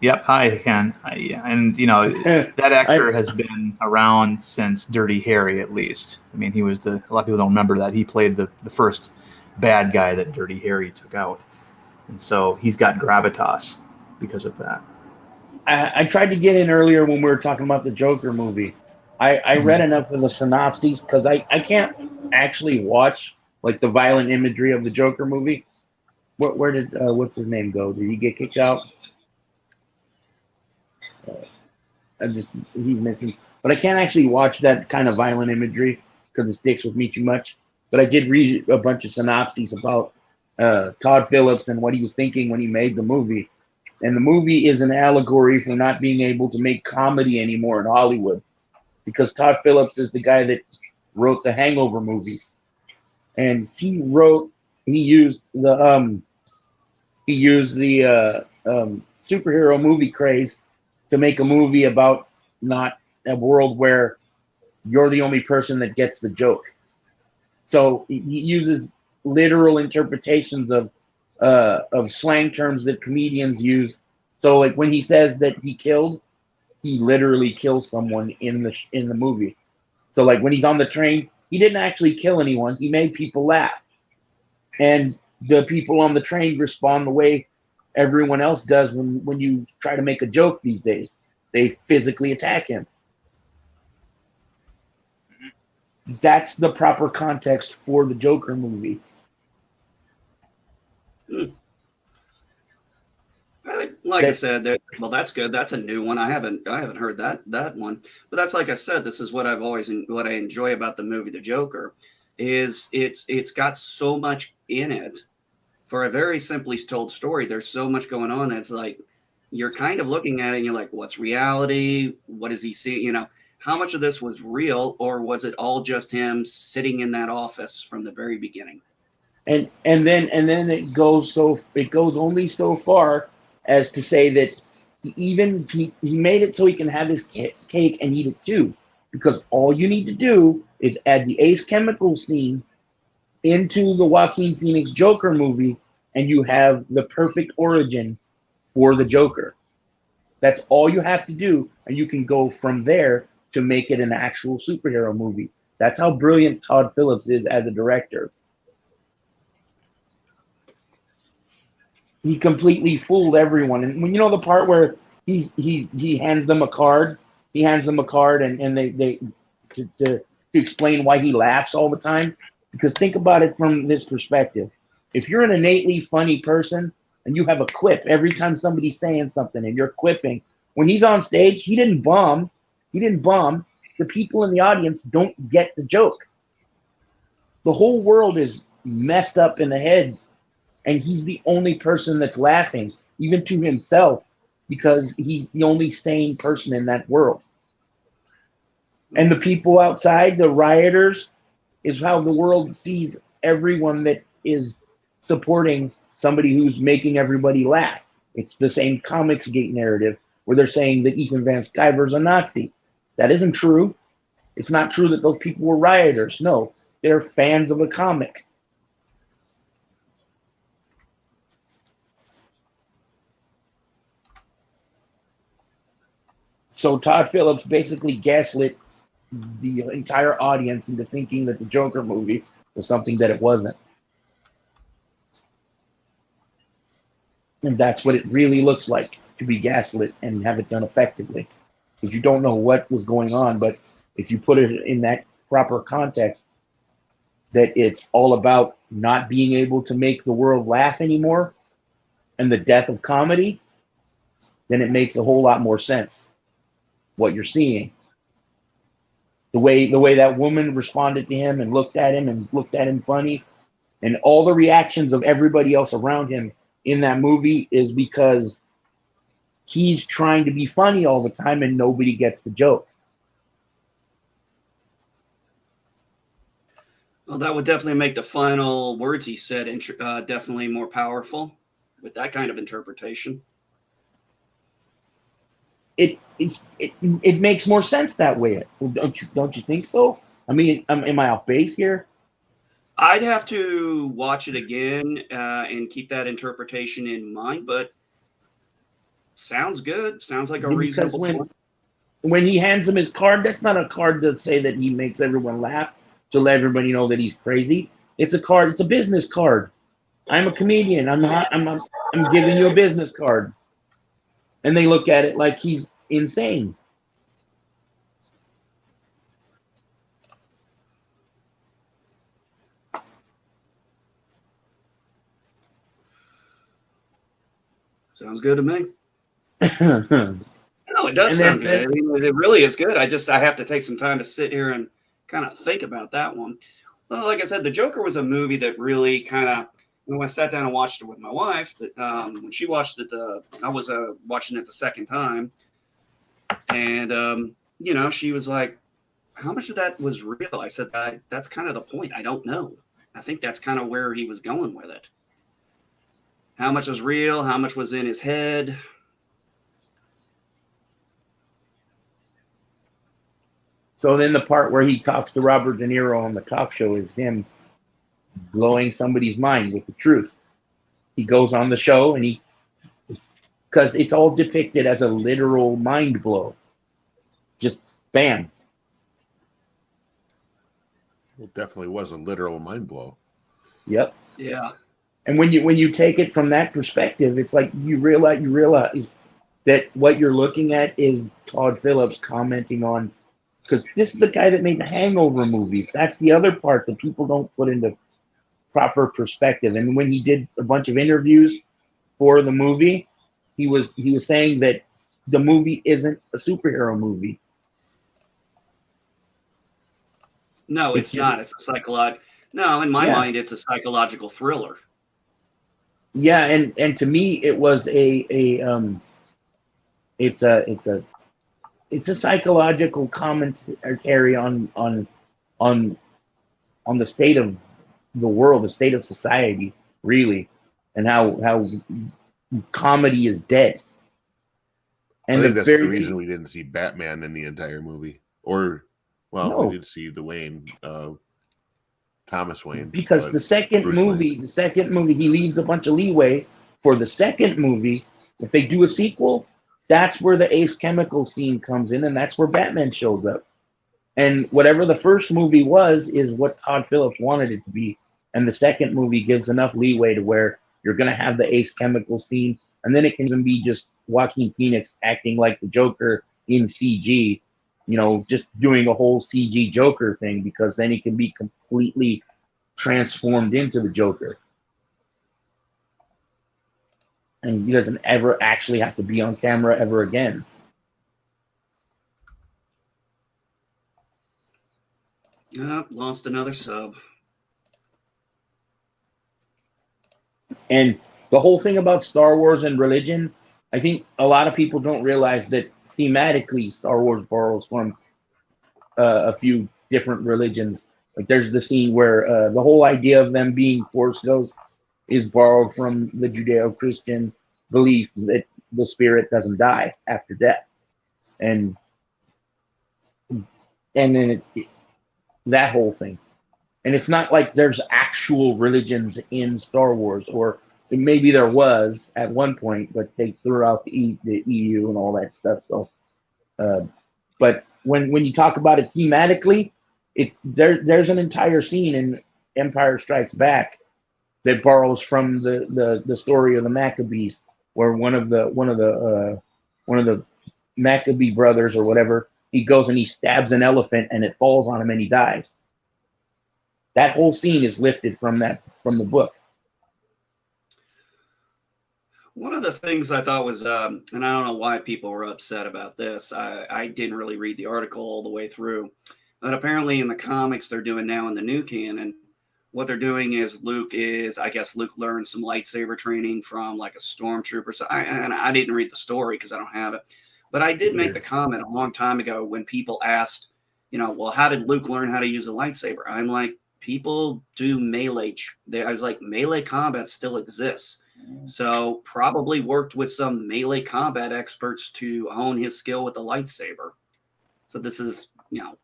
Yep. Hi, Ken. And that actor has been around since Dirty Harry, at least. I mean, he was a lot of people don't remember that he played the first bad guy that Dirty Harry took out, and so he's got gravitas because of that. I tried to get in earlier when we were talking about the Joker movie. I read enough of the synopses because I can't actually watch like the violent imagery of the Joker movie. Where did what's his name go? Did he get kicked out? he's missing. But I can't actually watch that kind of violent imagery because it sticks with me too much. But I did read a bunch of synopses about Todd Phillips and what he was thinking when he made the movie. And the movie is an allegory for not being able to make comedy anymore in Hollywood, because Todd Phillips is the guy that wrote the Hangover movies, and he used the superhero movie craze to make a movie about not a world where you're the only person that gets the joke. So he uses literal interpretations of slang terms that comedians use. So like when he says that he literally kills someone in the movie. So like when he's on the train, he didn't actually kill anyone. He made people laugh, and the people on the train respond the way everyone else does when you try to make a joke these days. They physically attack him. That's the proper context for the Joker movie. I said, well, that's good. That's a new one. I haven't heard that one. But that's like I said. This is what I enjoy about the movie The Joker, is it's got so much in it for a very simply told story. There's so much going on that's like you're kind of looking at it and you're like, what's reality? What does he see? You know, how much of this was real, or was it all just him sitting in that office from the very beginning? And then it goes only so far as to say that he made it so he can have his cake and eat it too, because all you need to do is add the Ace Chemical scene into the Joaquin Phoenix Joker movie, and you have the perfect origin for the Joker. That's all you have to do, and you can go from there to make it an actual superhero movie. That's how brilliant Todd Phillips is as a director. He completely fooled everyone. And when you know the part where he hands them a card, and they to explain why he laughs all the time. Because think about it from this perspective. If you're an innately funny person and you have a quip every time somebody's saying something and you're quipping, when he's on stage, he didn't bomb. The people in the audience don't get the joke. The whole world is messed up in the head, and he's the only person that's laughing, even to himself, because he's the only sane person in that world. And the people outside, the rioters, is how the world sees everyone that is supporting somebody who's making everybody laugh. It's the same Comicsgate narrative where they're saying that Ethan Van Sciver's a Nazi. That isn't true. It's not true that those people were rioters. No, they're fans of a comic. So Todd Phillips basically gaslit the entire audience into thinking that the Joker movie was something that it wasn't. And that's what it really looks like, to be gaslit and have it done effectively. Because you don't know what was going on, but if you put it in that proper context, that it's all about not being able to make the world laugh anymore and the death of comedy, then it makes a whole lot more sense what you're seeing. The way that woman responded to him and looked at him funny, and all the reactions of everybody else around him in that movie is because he's trying to be funny all the time and nobody gets the joke. Well, that would definitely make the final words he said definitely more powerful with that kind of interpretation. It makes more sense that way. Don't you think so? I mean, am I off base here? I'd have to watch it again and keep that interpretation in mind, but sounds good. Sounds like a reasonable one. When he hands him his card, that's not a card to say that he makes everyone laugh, to let everybody know that he's crazy. It's a card. It's a business card. I'm a comedian. I'm giving you a business card. And they look at it like he's insane. Sounds good to me. No, it does sound good. I mean, it really is good. I have to take some time to sit here and kind of think about that one. Well, like I said, The Joker was a movie that really kind of, when I sat down and watched it with my wife, that when she watched it, I was watching it the second time, and you know, she was like, "How much of that was real?" I said, "That's kind of the point. I don't know. I think that's kind of where he was going with it. How much was real? How much was in his head?" So then the part where he talks to Robert De Niro on the cop show is him blowing somebody's mind with the truth. He goes on the show and because it's all depicted as a literal mind blow. Just bam. Well, definitely was a literal mind blow. Yep. Yeah. And when you take it from that perspective, it's like you realize that what you're looking at is Todd Phillips commenting on, because this is the guy that made the Hangover movies. That's the other part that people don't put into proper perspective. And when he did a bunch of interviews for the movie, he was saying that the movie isn't a superhero movie. No, it's not. It's a psychological. No, in my mind, it's a psychological thriller. Yeah, and to me, it was it's a psychological commentary on the state of the world, the state of society, really, and how comedy is dead. And I think that's the reason we didn't see Batman in the entire movie, or we did see the Wayne, Thomas Wayne, because the second movie, he leaves a bunch of leeway for the second movie. If they do a sequel, that's where the Ace Chemical scene comes in, and that's where Batman shows up. And whatever the first movie was is what Todd Phillips wanted it to be. And the second movie gives enough leeway to where you're going to have the Ace Chemical scene, and then it can even be just Joaquin Phoenix acting like the Joker in CG, you know, just doing a whole CG Joker thing, because then he can be completely transformed into the Joker. And he doesn't ever actually have to be on camera ever again. Lost another sub. And the whole thing about Star Wars and religion, I think a lot of people don't realize that thematically Star Wars borrows from a few different religions. Like there's the scene where the whole idea of them being Force ghosts is borrowed from the Judeo-Christian belief that the spirit doesn't die after death. And then that whole thing. And it's not like there's actual religions in Star Wars, or maybe there was at one point, but they threw out the EU and all that stuff. So, but when you talk about it thematically, there's an entire scene in Empire Strikes Back that borrows from the story of the Maccabees, where one of the Maccabee brothers or whatever, he goes and he stabs an elephant and it falls on him and he dies. That whole scene is lifted from the book. One of the things I thought was, and I don't know why people were upset about this. I didn't really read the article all the way through, but apparently in the comics they're doing now in the new canon, what they're doing is Luke learned some lightsaber training from like a stormtrooper. So I didn't read the story because I don't have it, but I did make the comment a long time ago when people asked, well, how did Luke learn how to use a lightsaber? I'm like, people do melee. I was like, melee combat still exists. So probably worked with some melee combat experts to hone his skill with the lightsaber. So this is,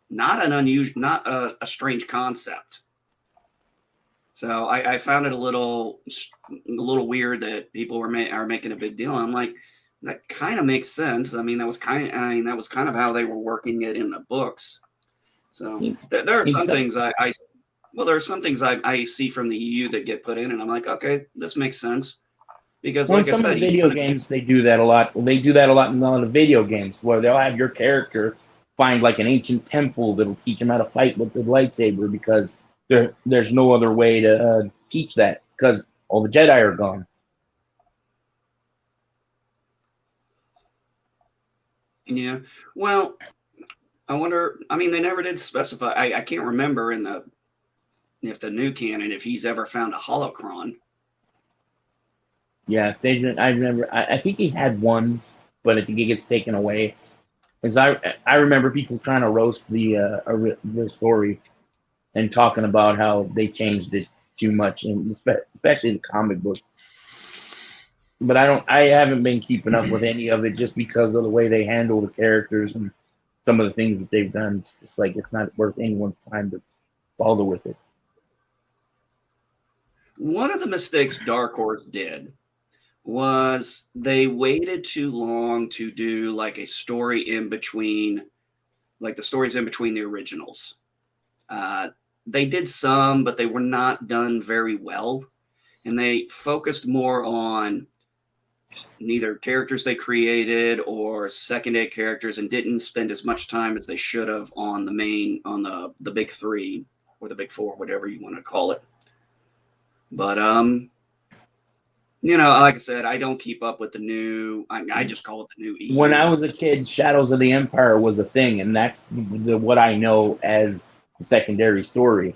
not a strange concept. So I found it a little weird that people are making a big deal. I'm like, that kind of makes sense. I mean, that was kind of how they were working it in the books. So there are some things there are some things I see from the EU that get put in, and I'm like, okay, this makes sense. Because like I said, some of the video games, they do that a lot. They do that a lot in a lot of video games where they'll have your character find like an ancient temple that'll teach him how to fight with the lightsaber, because there's no other way to teach that because all the Jedi are gone. Yeah. Well, I wonder. I mean, they never did specify. I can't remember if the new canon if he's ever found a holocron. Yeah, they didn't. I remember. I think he had one, but I think it gets taken away. Because I remember people trying to roast the story and talking about how they changed it too much, and especially in the comic books. But I haven't been keeping up with any of it just because of the way they handle the characters and some of the things that they've done. It's just like it's not worth anyone's time to bother with it. One of the mistakes Dark Horse did was they waited too long to do like a story in between, like the stories in between the originals. They did some, but they were not done very well. And they focused more on neither characters they created or secondary characters and didn't spend as much time as they should have on the big three or the big four, whatever you want to call it. But like I said, I don't keep up with the new. I just call it the new EU. When I was a kid, Shadows of the Empire was a thing, and that's what I know as the secondary story.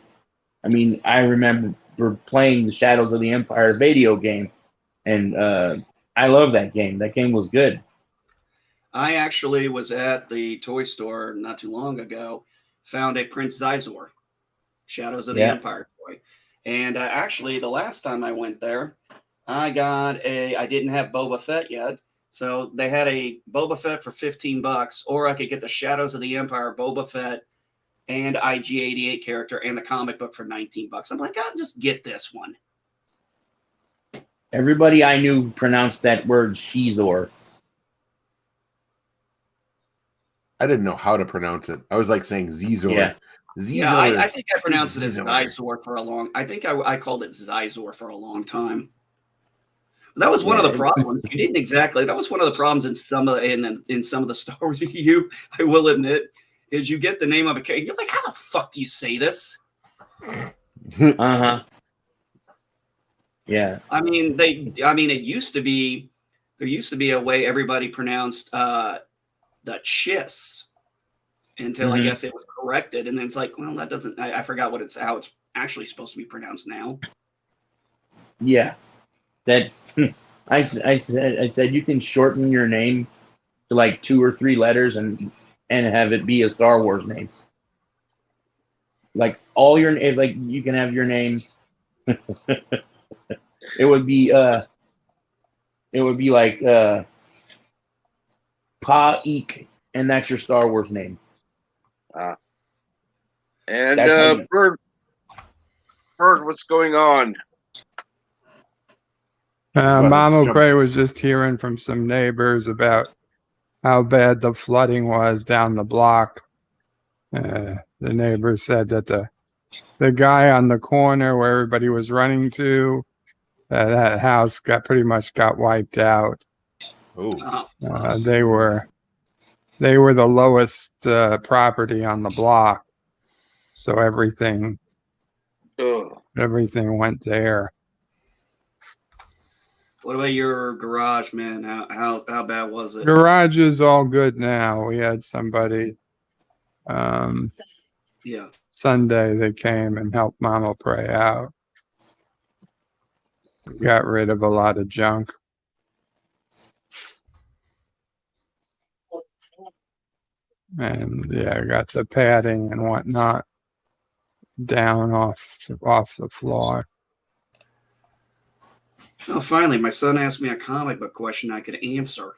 I mean, I remember playing the Shadows of the Empire video game, and I love that game. That game was good. I actually was at the toy store not too long ago, found a Prince Zizor, Shadows of the Empire toy. And actually, the last time I went there, I didn't have Boba Fett yet. So they had a Boba Fett for $15, or I could get the Shadows of the Empire Boba Fett and IG-88 character and the comic book for $19. I'm like, I'll just get this one. Everybody I knew pronounced that word Shizor. I didn't know how to pronounce it. I was like saying Zizor. Yeah. Zizor. Yeah, I think I pronounced it as Zizor for a long. I think I called it Zizor for a long time. That was one of the problems. You didn't exactly. That was one of the problems in some of the Star Wars EU. I will admit, is you get the name of a character. You're like, how the fuck do you say this? Yeah. I mean, it used to be. There used to be a way everybody pronounced the chiss until I guess it was corrected, and then it's like, well, that doesn't. I forgot how it's actually supposed to be pronounced now. Yeah, that I said you can shorten your name to like 2 or 3 letters and have it be a Star Wars name. Like like you can have your name. it would be like Pa Eek, and that's your Star Wars name. And Bird, what's going on? Mama Gray was just hearing from some neighbors about how bad the flooding was down the block. The neighbors said that the guy on the corner where everybody was running to, that house pretty much got wiped out. They were the lowest property on the block, so everything went there. What about your garage, man? How bad was it? Garage is all good now. We had somebody Sunday they came and helped Mama pray out. We got rid of a lot of junk. And I got the padding and whatnot down off the floor. Oh, finally, my son asked me a comic book question I could answer.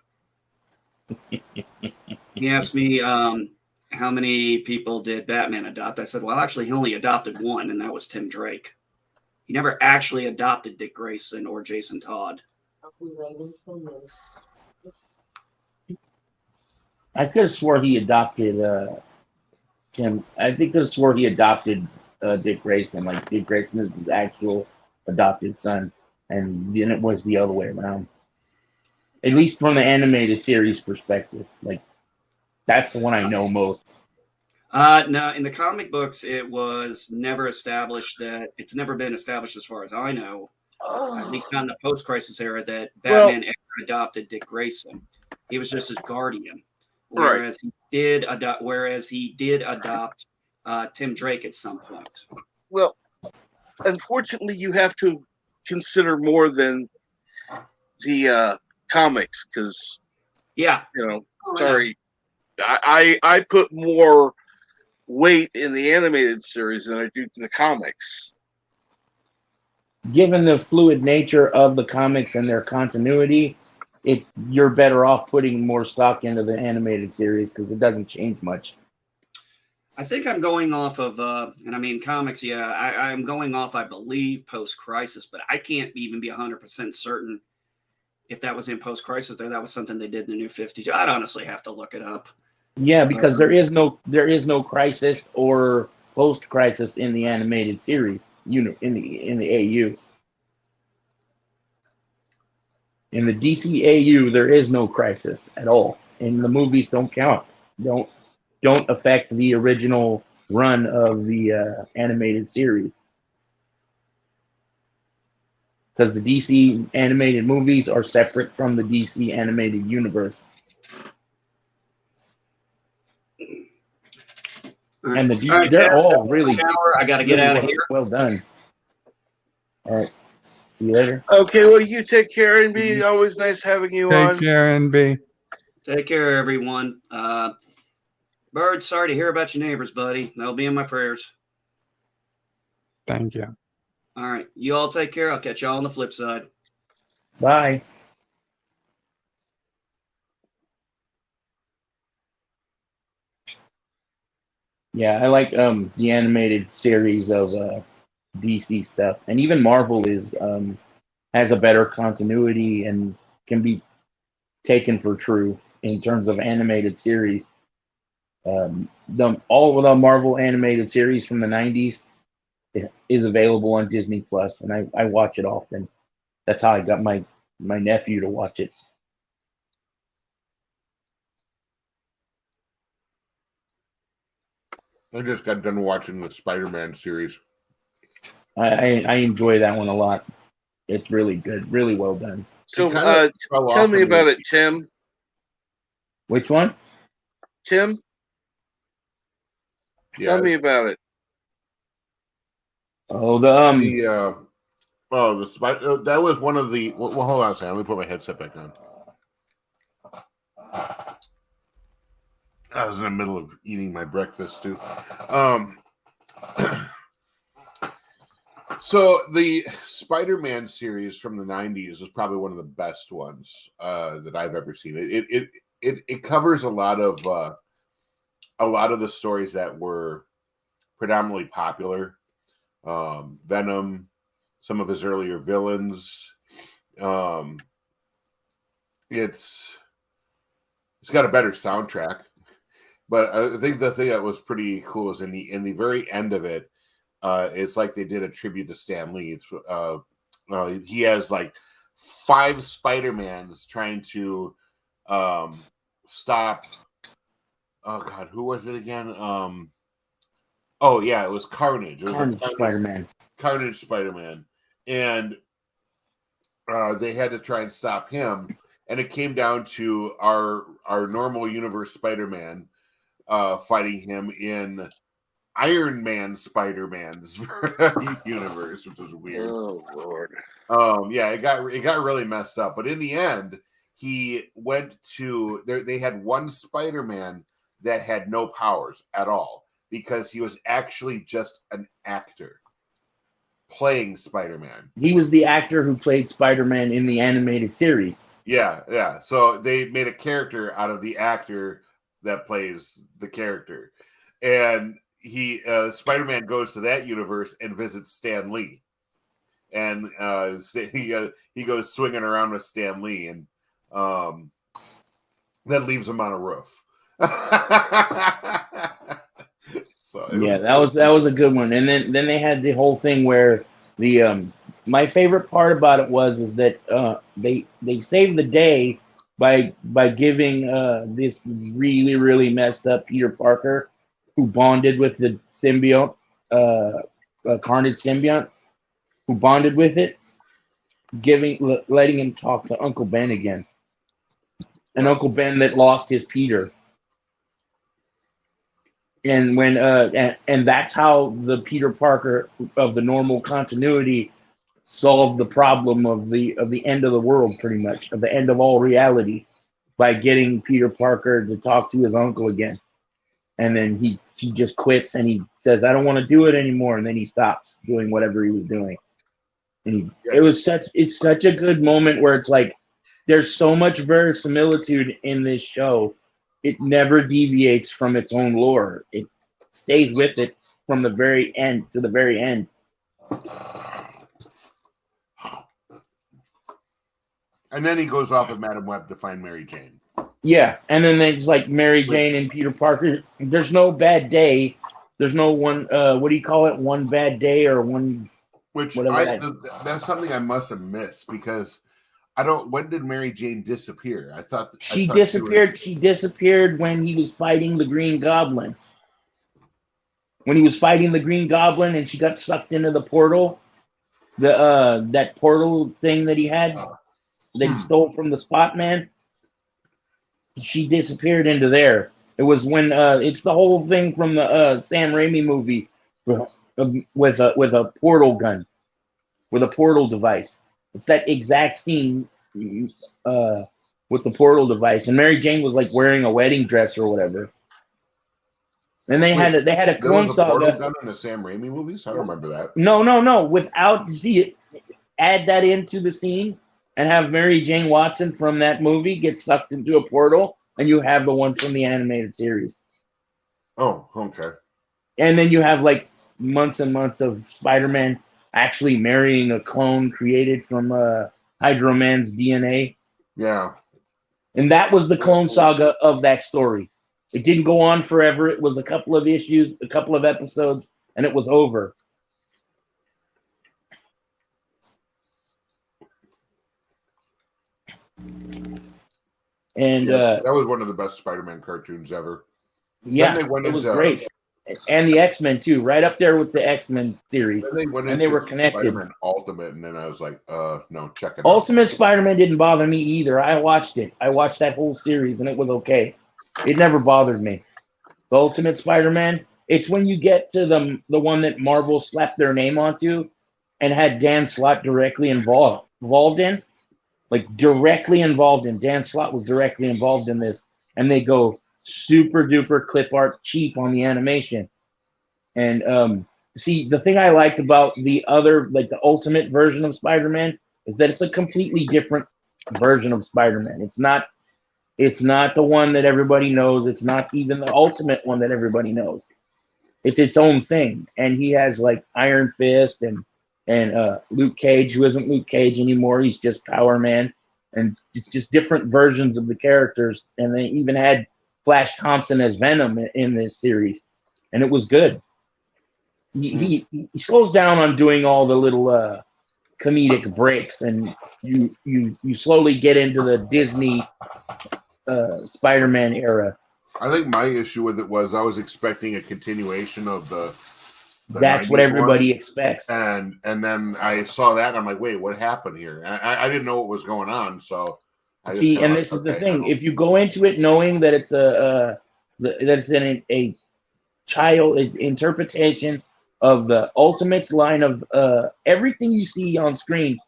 He asked me how many people did Batman adopt. I said, well, actually, he only adopted one, and that was Tim Drake. He never actually adopted Dick Grayson or Jason Todd. I could have swore he adopted Tim. I think I could have swore he adopted Dick Grayson. Like Dick Grayson is his actual adopted son, and then it was the other way around. At least from the animated series perspective, like that's the one I know most. No, in the comic books, it was never established that it's never been established, as far as I know, at least not in the post-crisis era, that Batman ever adopted Dick Grayson. He was just his guardian. whereas he did adopt Tim Drake at some point. Well, unfortunately, you have to consider more than the comics, because sorry, I put more weight in the animated series than I do to the comics. Given the fluid nature of the comics and their continuity, you're better off putting more stock into the animated series because it doesn't change much. I think I'm going off of, and I mean comics. Yeah, I'm going off, I believe, post-crisis, but I can't even be 100% certain if that was in post-crisis or that was something they did in the New 52. I'd honestly have to look it up. Yeah, because there is no crisis or post-crisis in the animated series. In the AU. In the DC AU, there is no crisis at all, and the movies don't count. Don't affect the original run of the animated series, because the DC animated movies are separate from the DC animated universe. And they're all really I got to get out of here. Well done. All right. See you later. Okay, well, you take care, NB. Always nice having you on. Take care, NB. Take care, everyone. Bird, sorry to hear about your neighbors, buddy. They'll be in my prayers. Thank you. All right. You all take care. I'll catch y'all on the flip side. Bye. Yeah, I like the animated series of DC stuff, and even Marvel has a better continuity and can be taken for true in terms of animated series. All of the Marvel animated series from the 90s is available on Disney Plus, and I watch it often. That's how I got my nephew to watch it. I just got done watching the Spider-Man series. I enjoy that one a lot. It's really good, really well done. So tell me about it, Tim. Which one? Tim? Yeah. Tell me about it. Oh, the spider. That was one of the. Well, hold on a second. Let me put my headset back on. I was in the middle of eating my breakfast too. So the Spider-Man series from the 90s was probably one of the best ones that I've ever seen. It covers a lot of the stories that were predominantly popular. Venom, some of his earlier villains. It's got a better soundtrack, but I think the thing that was pretty cool is in the very end of it, it's like they did a tribute to Stan Lee. He has like 5 Spider-Mans trying to stop. Oh God, who was it again? Oh yeah, it was Carnage. It was Carnage Spider-Man. Carnage Spider-Man, and they had to try and stop him. And it came down to our normal universe Spider-Man fighting him in Iron Man Spider-Man's universe, which was weird. Oh Lord. Yeah, it got really messed up. But in the end, he went to they had one Spider-Man that had no powers at all, because he was actually just an actor playing Spider-Man. He was the actor who played Spider-Man in the animated series. Yeah. So they made a character out of the actor that plays the character. And Spider-Man goes to that universe and visits Stan Lee. And he goes swinging around with Stan Lee, and then leaves him on a roof. So that was a good one. And then they had the whole thing where my favorite part about it was that they saved the day by giving this really, really messed up Peter Parker, who bonded with the symbiote, Carnage symbiote, who bonded with it, letting him talk to Uncle Ben again. And Uncle Ben that lost his Peter. And when and that's how the Peter Parker of the normal continuity solved the problem of the end of the world, pretty much, of the end of all reality, by getting Peter Parker to talk to his uncle again. And then he just quits and he says, I don't want to do it anymore, and then he stops doing whatever he was doing. And it's such a good moment where it's like there's so much verisimilitude in this show. It never deviates from its own lore. It stays with it from the very end to the very end. And then he goes off with Madam Web to find Mary Jane. Yeah, and then there's like Mary Jane and Peter Parker. There's no bad day. There's no one. What do you call it? One bad day or one. Which that's something I must have missed because I don't. When did Mary Jane disappear? I thought she disappeared. She disappeared when he was fighting the Green Goblin. When he was fighting the Green Goblin, and she got sucked into the portal, that portal thing that he had, that he stole from the Spot Man. She disappeared into there. It was when it's the whole thing from the Sam Raimi movie with a portal gun, with a portal device. It's that exact scene with the portal device, and Mary Jane was like wearing a wedding dress or whatever. And they had a Clone Saga gun in the Sam Raimi movies. I don't remember that. No. Without add that into the scene and have Mary Jane Watson from that movie get sucked into a portal, and you have the one from the animated series. Oh, okay. And then you have like months and months of Spider-Man actually marrying a clone created from Hydro Man's DNA. Yeah. And that was the Clone Saga of that story. It didn't go on forever. It was a couple of issues, a couple of episodes, and it was over. And that was one of the best Spider-Man cartoons ever. Yeah, it was great. And the X-Men too, right up there with the X-Men series. They were connected. Spider-Man Ultimate, and then I was like, no, check it out. Ultimate Spider-Man didn't bother me either. I watched it. I watched that whole series, and it was okay. It never bothered me. The Ultimate Spider-Man, it's when you get to the one that Marvel slapped their name onto and had Dan Slott directly involved in. Like directly involved in. Dan Slott was directly involved in this. And they go super duper clip art cheap on the animation. And see, the thing I liked about the other, like the Ultimate version of Spider-Man, is that it's a completely different version of Spider-Man. It's not the one that everybody knows. It's not even the Ultimate one that everybody knows. It's its own thing. And he has like Iron Fist and Luke Cage, who isn't Luke Cage anymore. He's just Power Man. And it's just different versions of the characters. And they even had Flash Thompson as Venom in this series. And it was good. He slows down on doing all the little comedic breaks. And you slowly get into the Disney Spider-Man era. I think my issue with it was I was expecting a continuation of the that's what everybody expects. And then I saw that and I'm like, wait, what happened here? I didn't know what was going on. So and this is the thing. If you go into it knowing that it's a child interpretation of the Ultimates line of everything you see on screen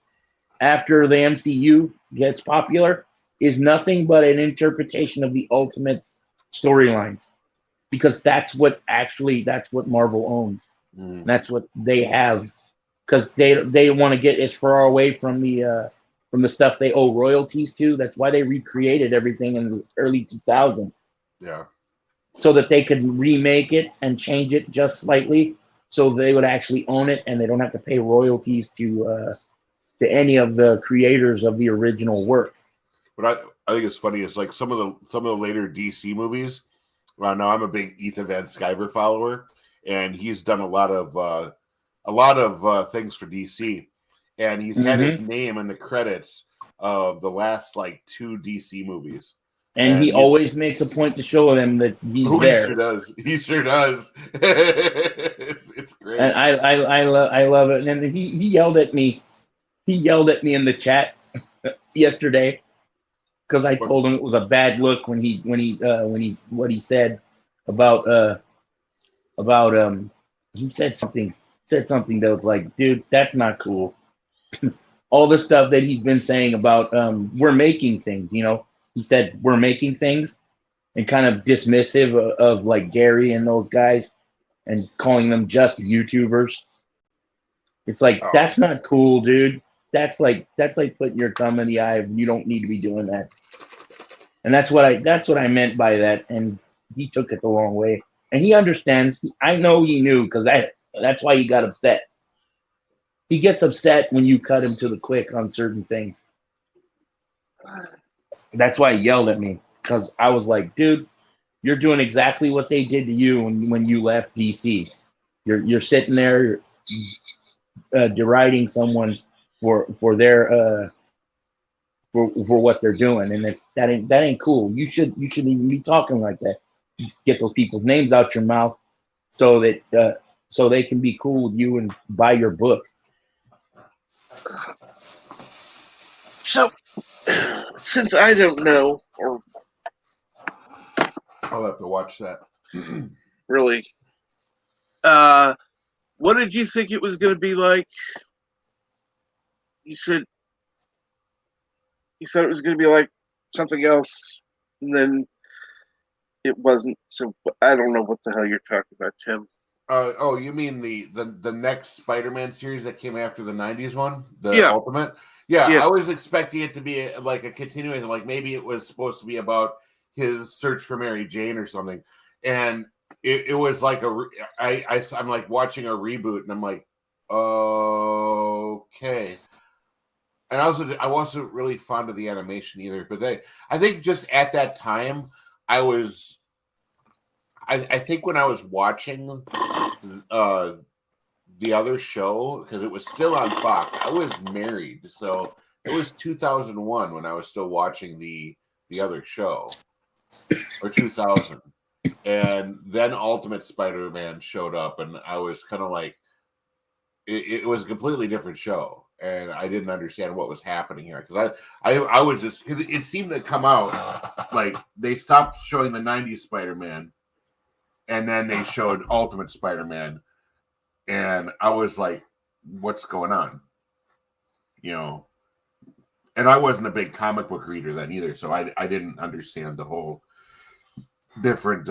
after the MCU gets popular is nothing but an interpretation of the Ultimates storylines, because that's what Marvel owns. That's what they have, because they want to get as far away from the stuff they owe royalties to. That's why they recreated everything in the early 2000s. Yeah. So that they could remake it and change it just slightly, so they would actually own it, and they don't have to pay royalties to any of the creators of the original work. But I think it's funny. It's like some of the later DC movies. Now I'm a big Ethan Van Sciver follower, and he's done a lot of things for DC, and he's had his name in the credits of the last like 2 DC movies. And he always makes a point to show them that he's there. He sure does. It's great. And I love it. And he yelled at me. He yelled at me in the chat yesterday because I told him it was a bad look when he what he said about about he said something that was like, dude, that's not cool. All the stuff that he's been saying about we're making things, you know. He said we're making things and kind of dismissive of like Gary and those guys and calling them just YouTubers. It's like that's not cool, dude. That's like putting your thumb in the eye of you don't need to be doing that. And that's what I meant by that. And he took it the wrong way. And he understands. I know he knew because that's why he got upset. He gets upset when you cut him to the quick on certain things. That's why he yelled at me because I was like, dude, you're doing exactly what they did to you when you left DC. You're sitting there deriding someone for their for what they're doing, and that ain't cool. You shouldn't even be talking like that. Get those people's names out your mouth so that so they can be cool with you and buy your book. So, since I don't know, or I'll have to watch that. Really, what did you think it was going to be like? You thought it was going to be like something else, and then it wasn't. So I don't know what the hell you're talking about, Tim. Oh, you mean the next Spider-Man series that came after the '90s one, the Ultimate? Yeah, yes. I was expecting it to be like a continuation, like maybe it was supposed to be about his search for Mary Jane or something, and it was like I'm like watching a reboot, and I'm like, okay. And I wasn't really fond of the animation either, but I think just at that time I think when I was watching the other show, because it was still on Fox, I was married, so it was 2001 when I was still watching the other show, or 2000, and then Ultimate Spider-Man showed up, and I was kind of like, it was a completely different show, and I didn't understand what was happening here because I was just, because it seemed to come out like they stopped showing the '90s Spider-Man. And then they showed Ultimate Spider-Man, and I was like, "What's going on?" You know, and I wasn't a big comic book reader then either, so I didn't understand the whole different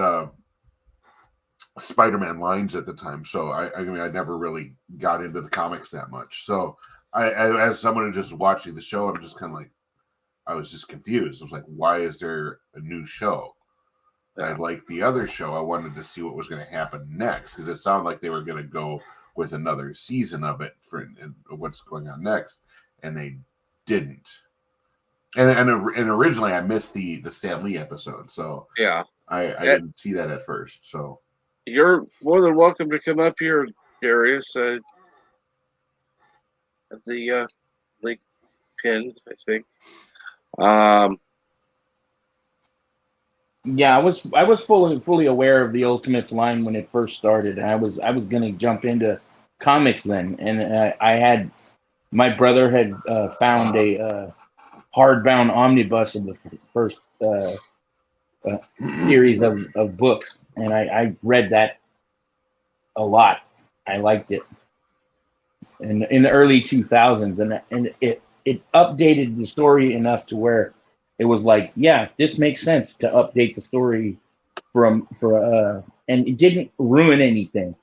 Spider-Man lines at the time. So I mean, I never really got into the comics that much. So as someone just watching the show, I'm just kind of like, I was just confused. I was like, "Why is there a new show?" I liked the other show. I wanted to see what was going to happen next because it sounded like they were going to go with another season of it for what's going on next, and they didn't. And originally I missed the Stan Lee episode, so yeah, I didn't see that at first. So you're more than welcome to come up here, Darius. At the link pinned, I think. Yeah, I was fully aware of the Ultimates line when it first started, and I was gonna jump into comics then, and I had my brother had found a hardbound omnibus of the first series of books, and I read that a lot. I liked it, and in the early 2000s, and it updated the story enough to where it was like, yeah, this makes sense to update the story and it didn't ruin anything.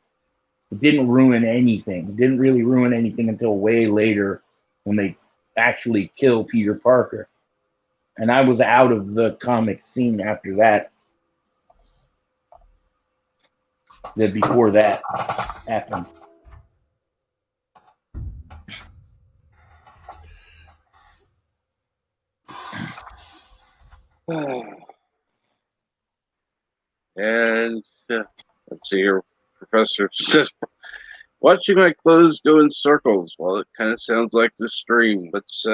It didn't ruin anything. It didn't really ruin anything until way later when they actually kill Peter Parker. And I was out of the comic scene after that. Before that happened. And let's see here. Professor says, watching my clothes go in circles. Well, it kind of sounds like the stream. Let's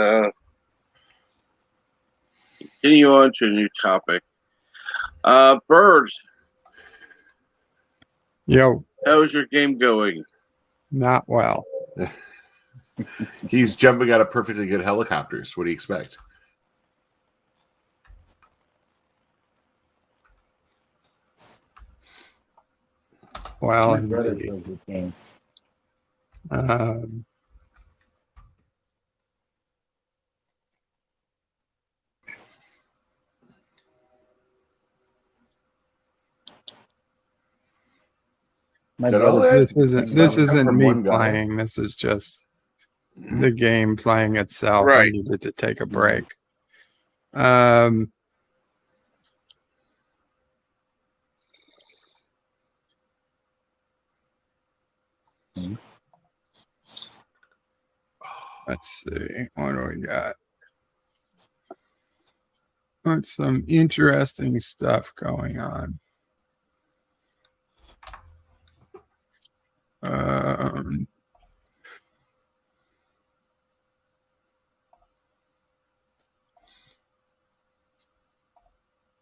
continue on to a new topic. Bird. Yo. How's your game going? Not well. He's jumping out of perfectly good helicopters. What do you expect? Well, My brother indeed. plays the game. My Did all brother. that This stuff come isn't from me one guy? playing. This is just the game playing itself. I Right. needed to take a Mhm. break. Let's see. What do we got? What's some interesting stuff going on?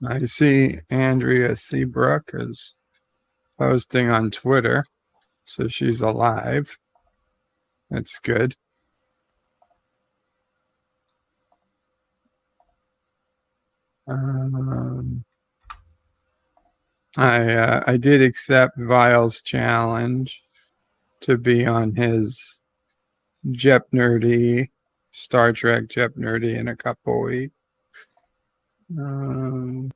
I see Andrea Seabrook is posting on Twitter, so she's alive. That's good. I did accept Vile's challenge to be on his Jep Nerdy, Star Trek Jep Nerdy in a couple weeks. Let's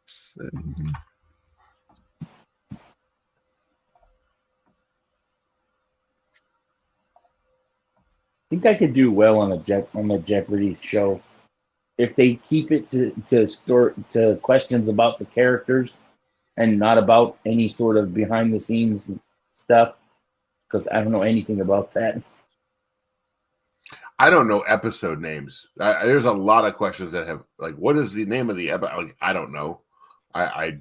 see. I think I could do well on the Jeopardy show if they keep it to questions about the characters and not about any sort of behind the scenes stuff, because I don't know anything about that. I don't know episode names. There's a lot of questions that have like, what is the name of the episode? Like, I don't know. I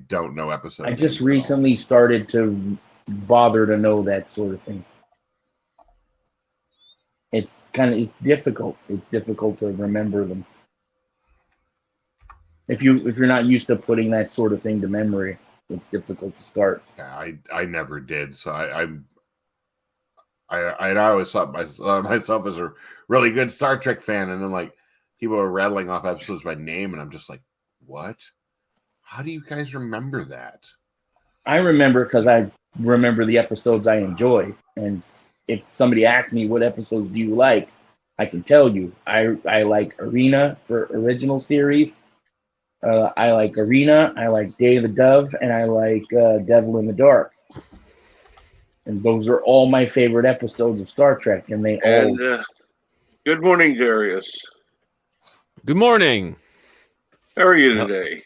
don't know episode. I just names recently started to bother to know that sort of thing. It's difficult. It's difficult to remember them. If you're not used to putting that sort of thing to memory, it's difficult to start. Yeah, I never did. So I always thought myself as a really good Star Trek fan, and then like people are rattling off episodes by name, and I'm just like, what? How do you guys remember that? I remember because I remember the episodes I enjoy, and if somebody asks me what episodes do you like, I can tell you. I like Arena for original series. I like Arena. I like Day of the Dove, and I like Devil in the Dark. And those are all my favorite episodes of Star Trek, and they all. Good morning, Darius. Good morning. How are you today?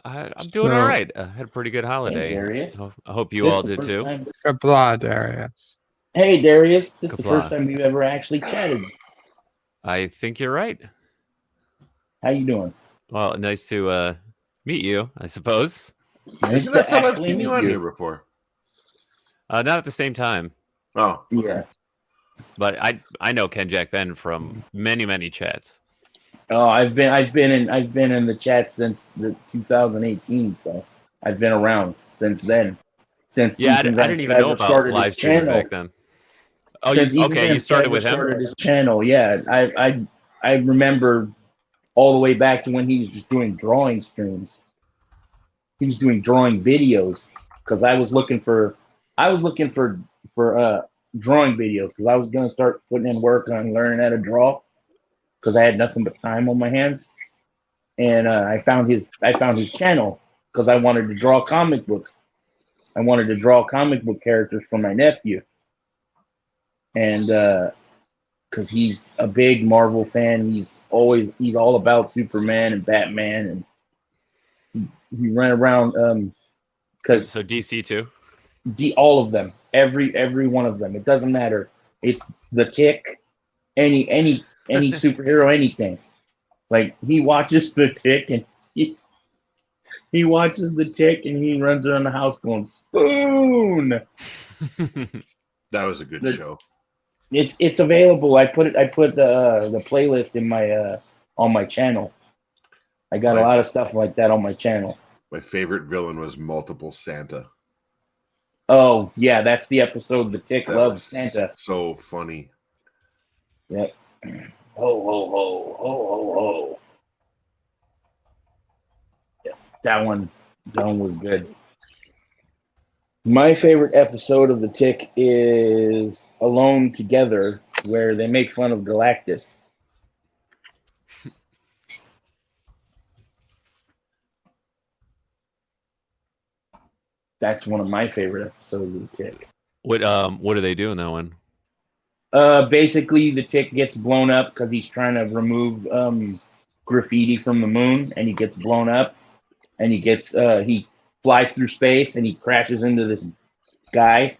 I'm doing all right. I had a pretty good holiday. Hey, Darius. I hope you all did too. Kapla, Darius. Hey, Darius. This is the Kapla. first time we've ever actually chatted. I think you're right. How you doing? Well, nice to meet you, I suppose. Nice Isn't that to time I've actually seen you meet on you. here before? Not at the same time. Oh, okay. Yeah. But I know Ken Jack Ben from many chats. Oh, I've been in the chat since the 2018, so I've been around since then. Since Yeah, I Ethan didn't even know about live streaming back then. Oh, you started with him? Started his channel, yeah. I remember all the way back to when he was just doing drawing streams. He was doing drawing videos because I was looking for drawing videos because I was gonna start putting in work on learning how to draw because I had nothing but time on my hands. And I found his channel because I wanted to draw comic books. I wanted to draw comic book characters for my nephew, and because he's a big Marvel fan, he's all about Superman and Batman, and he ran around because So DC too. all of them, every one of them. It doesn't matter. It's the Tick, any superhero, anything. Like he watches the Tick and he watches the Tick and he runs around the house going spoon. That was a good show. It's available. I put the playlist in my on my channel. I got a lot of stuff like that on my channel. My favorite villain was Multiple Santa. Oh yeah, that's the episode the Tick loves Santa. So funny. Yep. Ho ho ho ho ho ho. That one was good. My favorite episode of The Tick is Alone Together, where they make fun of Galactus. That's one of my favorite episodes of The Tick. What do they do in that one? Basically, the Tick gets blown up because he's trying to remove graffiti from the moon, and he gets blown up, and he flies through space, and he crashes into this guy.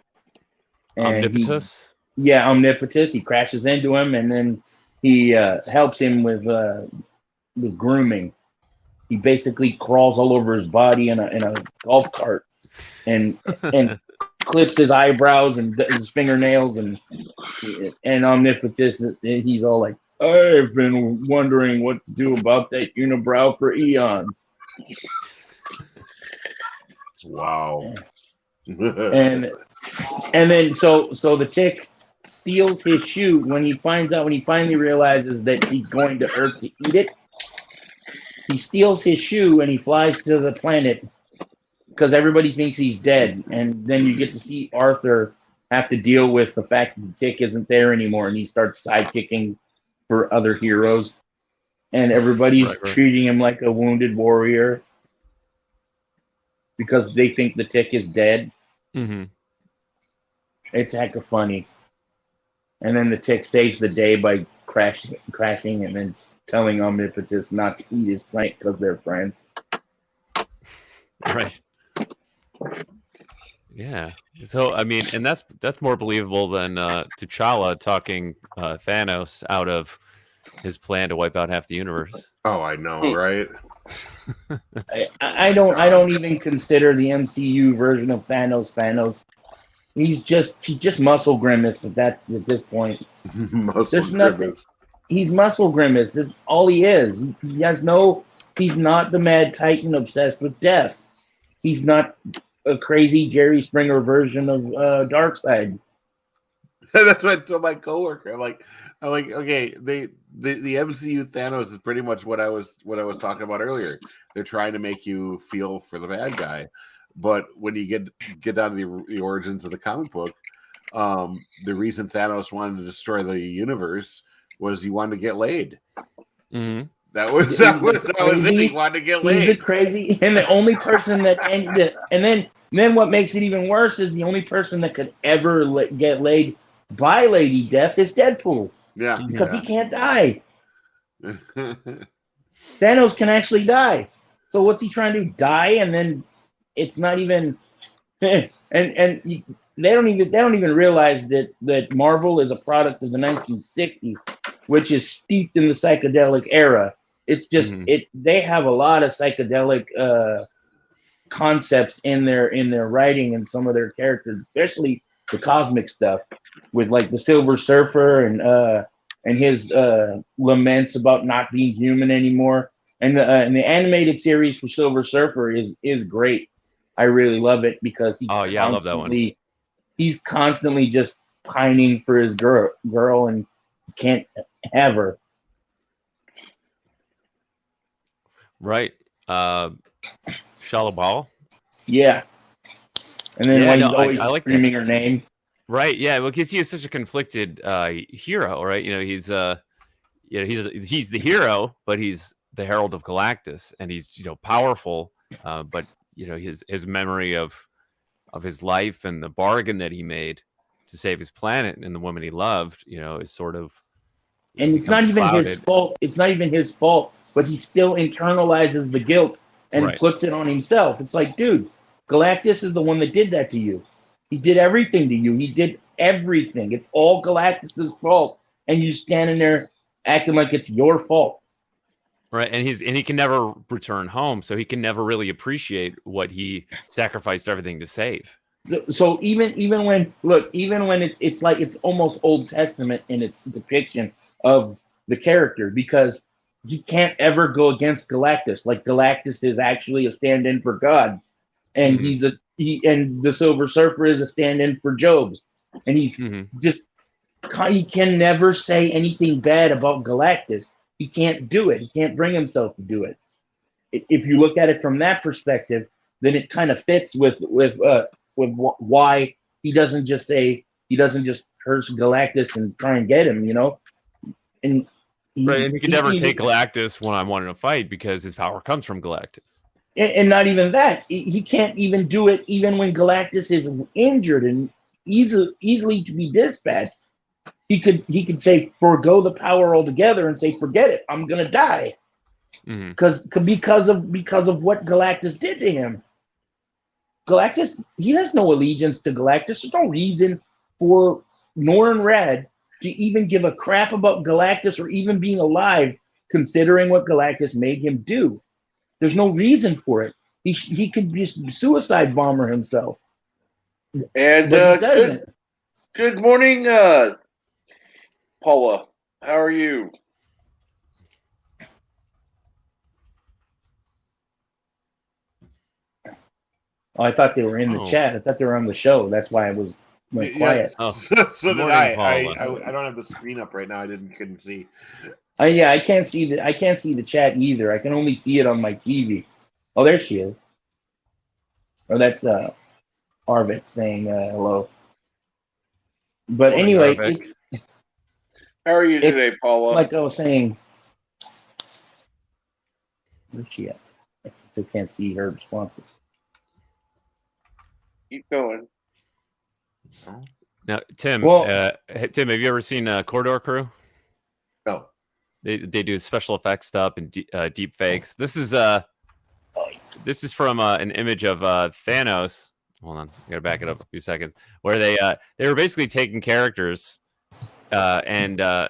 And Omnipotus? Omnipotus. He crashes into him, and then he helps him with grooming. He basically crawls all over his body in a golf cart, and clips his eyebrows and his fingernails, and Omnipotus, he's all like, I've been wondering what to do about that unibrow for eons. Wow. and then so the Tick steals his shoe when he finally realizes that he's going to Earth to eat it. He steals his shoe and he flies to the planet because everybody thinks he's dead. And then you get to see Arthur have to deal with the fact that the Tick isn't there anymore, and he starts sidekicking for other heroes. And everybody's treating him like a wounded warrior because they think the Tick is dead. Mm-hmm. It's hecka funny. And then the Tick saves the day by crashing and then telling Omnipotus not to eat his plant because they're friends. Right. Yeah. So I mean, and that's more believable than T'Challa talking Thanos out of his plan to wipe out half the universe. Oh, I know, right? I don't even consider the MCU version of Thanos. He just muscle grimace at this point. There's nothing. He's muscle grimace. That's all he is. He's not the Mad Titan obsessed with death. He's not a crazy Jerry Springer version of Darkseid. That's what I told my coworker. I'm like, okay, the MCU Thanos is pretty much what I was talking about earlier. They're trying to make you feel for the bad guy, but when you get down to the origins of the comic book, the reason Thanos wanted to destroy the universe was he wanted to get laid. Mm-hmm. That was it. He wanted to get laid. He's a crazy, and the only person and then what makes it even worse is the only person that could ever get laid by Lady Death is Deadpool. Yeah, because he can't die. Thanos can actually die. So what's he trying to do? Die, and then it's not even. They don't even realize that Marvel is a product of the 1960s, which is steeped in the psychedelic era. It's just they have a lot of psychedelic concepts in their writing and some of their characters, especially the cosmic stuff with like the Silver Surfer and his laments about not being human anymore. And the animated series for Silver Surfer is great. I really love it because I love that one. He's constantly just pining for his girl and can't have her. Right. Shalabal. Yeah. And then he's always like screaming her name. Right. Yeah. Well, because he is such a conflicted hero, right? He's he's the hero, but he's the herald of Galactus, and he's powerful, but his memory of his life and the bargain that he made to save his planet and the woman he loved, is sort of. And it's not even his fault. It's not even his fault, but he still internalizes the guilt and puts it on himself. It's like, dude, Galactus is the one that did that to you. He did everything to you. He did everything. It's all Galactus's fault, and you're standing there acting like it's your fault. Right, and he can never return home, so he can never really appreciate what he sacrificed everything to save. So even when it's like it's almost Old Testament in its depiction of the character, because he can't ever go against Galactus. Like Galactus is actually a stand-in for God, and and the Silver Surfer is a stand-in for Job, and he can never say anything bad about Galactus. He can't do it. He can't bring himself to do it. if you look at it from that perspective, then it kind of fits with why he doesn't just curse Galactus and try and get him, and right, and he could never take Galactus when I wanted to fight because his power comes from Galactus. And not even that, he can't even do it even when Galactus is injured and easily to be dispatched. He could say forego the power altogether and say forget it, I'm gonna die, because of what Galactus did to him. Galactus, he has no allegiance to Galactus. There's no reason for Norrin Red to even give a crap about Galactus or even being alive, considering what Galactus made him do. There's no reason for it. He could just suicide bomber himself. And good morning, Paula. How are you? Oh, I thought they were in the chat. I thought they were on the show. That's why I was quiet. Oh. So did I. I don't have the screen up right now. I couldn't see. Yeah, I can't see the chat either. I can only see it on my TV. Oh, there she is. Oh, that's Arvik saying hello. But anyway, how are you today, Paula? Like I was saying, where's she at? I still can't see her responses. Keep going. Now, Tim. Tim, have you ever seen Corridor Crew? No. They do special effects stuff and deep fakes. This is from an image of Thanos. Hold on, I gotta back it up a few seconds. Where they were basically taking characters and their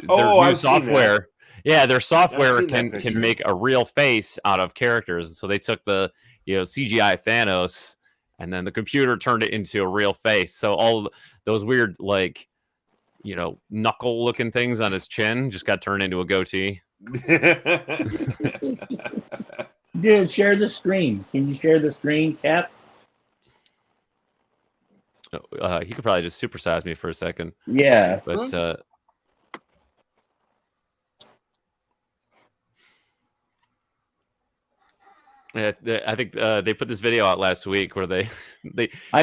new software. Yeah, their software can make a real face out of characters. So they took the CGI Thanos, and then the computer turned it into a real face. So all those weird knuckle looking things on his chin just got turned into a goatee. Dude, share the screen. Can you share the screen, Cap? He could probably just supersize me for a second. Yeah. But I think they put this video out last week where they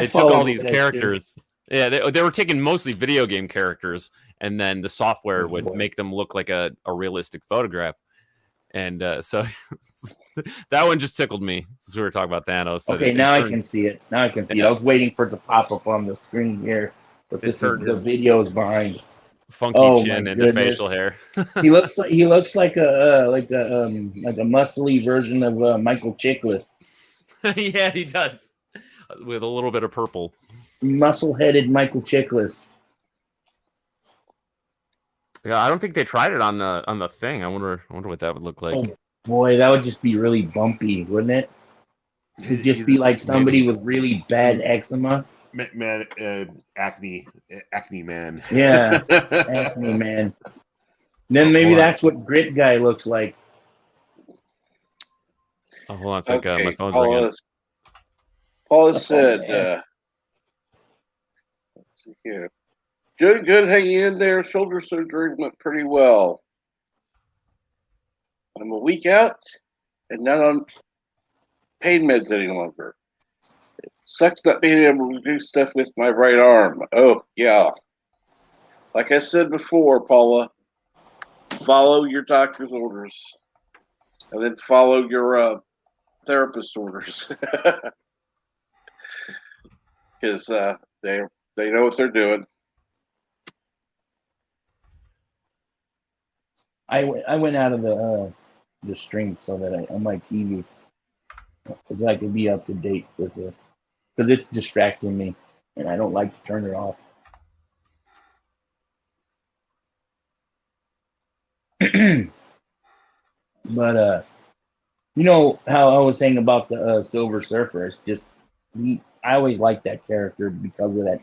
took all these characters. Too. Yeah, they were taking mostly video game characters, and then the software would make them look like a realistic photograph. And so that one just tickled me since we were talking about Thanos. Okay, now I can see it. I was waiting for it to pop up on the screen here, but this is the videos behind. Funky chin and the facial hair. he looks like a muscly version of Michael Chiklis. Yeah, he does, with a little bit of purple. Muscle-headed Michael Chiklis. Yeah, I don't think they tried it on the thing. I wonder what that would look like. Oh boy, that would just be really bumpy, wouldn't it? It'd just be like somebody with really bad eczema. Man, acne man. Yeah, acne man. Then maybe that's what Grit Guy looks like. Oh, hold on a second. Okay, my phone's ringing. Paula said, let's see here. Good, hanging in there. Shoulder surgery went pretty well. I'm a week out and not on pain meds any longer. It sucks not being able to do stuff with my right arm. Oh, yeah. Like I said before, Paula, follow your doctor's orders and then follow your therapist's orders. Because they know what they're doing. I went out of the stream so that on my TV, so I could be up to date with it, because it's distracting me, and I don't like to turn it off. But you know how I was saying about the Silver Surfer? It's just I always liked that character because of that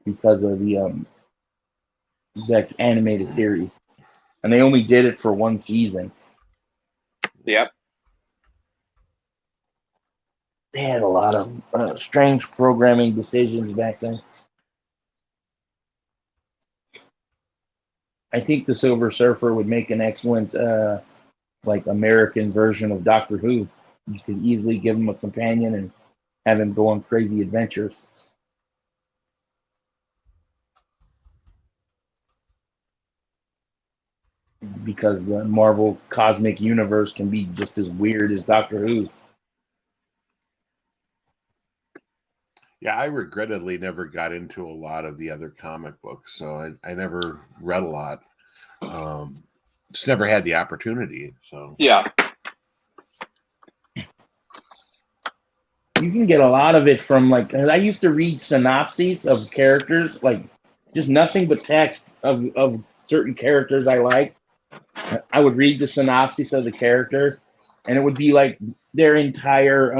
because of the that animated series. And they only did it for one season. Yep. They had a lot of strange programming decisions back then. I think the Silver Surfer would make an excellent like American version of Doctor Who. You could easily give him a companion and have him go on crazy adventures. Because the Marvel cosmic universe can be just as weird as Doctor Who. Yeah, I regrettably never got into a lot of the other comic books, so I never read a lot. Just never had the opportunity. So yeah, You can get a lot of it from like I used to read synopses of characters, like just nothing but text of certain characters I liked. I would read the synopsis of the characters, and it would be like their entire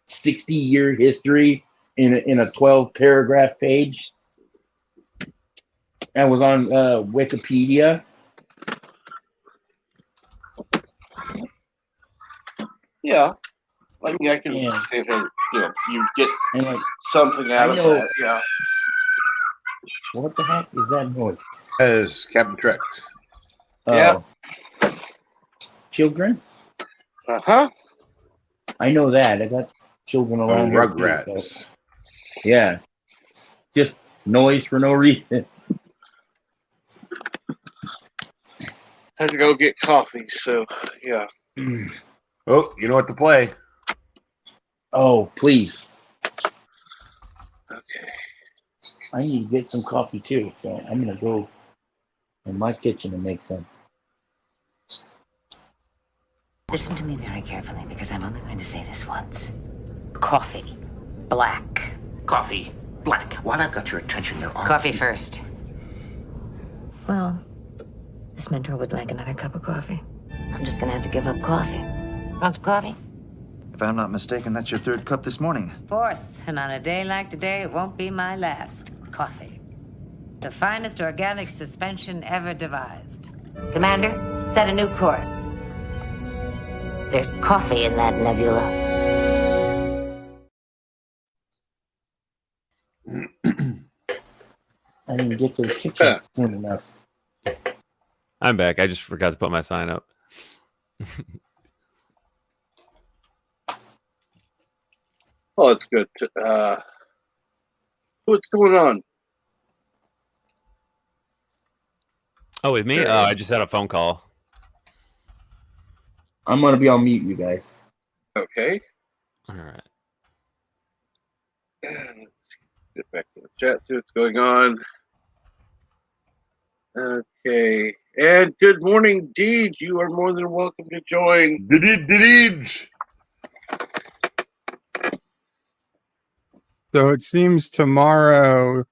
60-year history in a 12-paragraph page. That was on Wikipedia. yeah. I mean, I can understand how you get and something out of that. Yeah. What the heck is that noise? That is Captain Trek. Yeah. Children? Uh-huh. I know that. I got children around here. Rugrats. So. Yeah. Just noise for no reason. Had to go get coffee, so yeah. Oh, you know what to play. Oh, please. Okay. I need to get some coffee too, so I'm gonna go in my kitchen and make some. Listen to me very carefully, because I'm only going to say this once. Coffee. Black. Coffee. Black. While I've got your attention, there are... Coffee first. Well, this mentor would like another cup of coffee. I'm just gonna have to give up coffee. Want some coffee? If I'm not mistaken, that's your third cup this morning. Fourth, and on a day like today, it won't be my last. Coffee. The finest organic suspension ever devised. Commander, set a new course. There's coffee in that nebula. I didn't get to the kitchen soon enough. I'm back. I just forgot to put my sign up. Oh, it's good. What's going on? Oh, with me? I just had a phone call. I'm gonna be on mute, you guys. Okay. All right. Let's get back to the chat, see what's going on. Okay. And good morning, Deej. You are more than welcome to join. Deej. So it seems tomorrow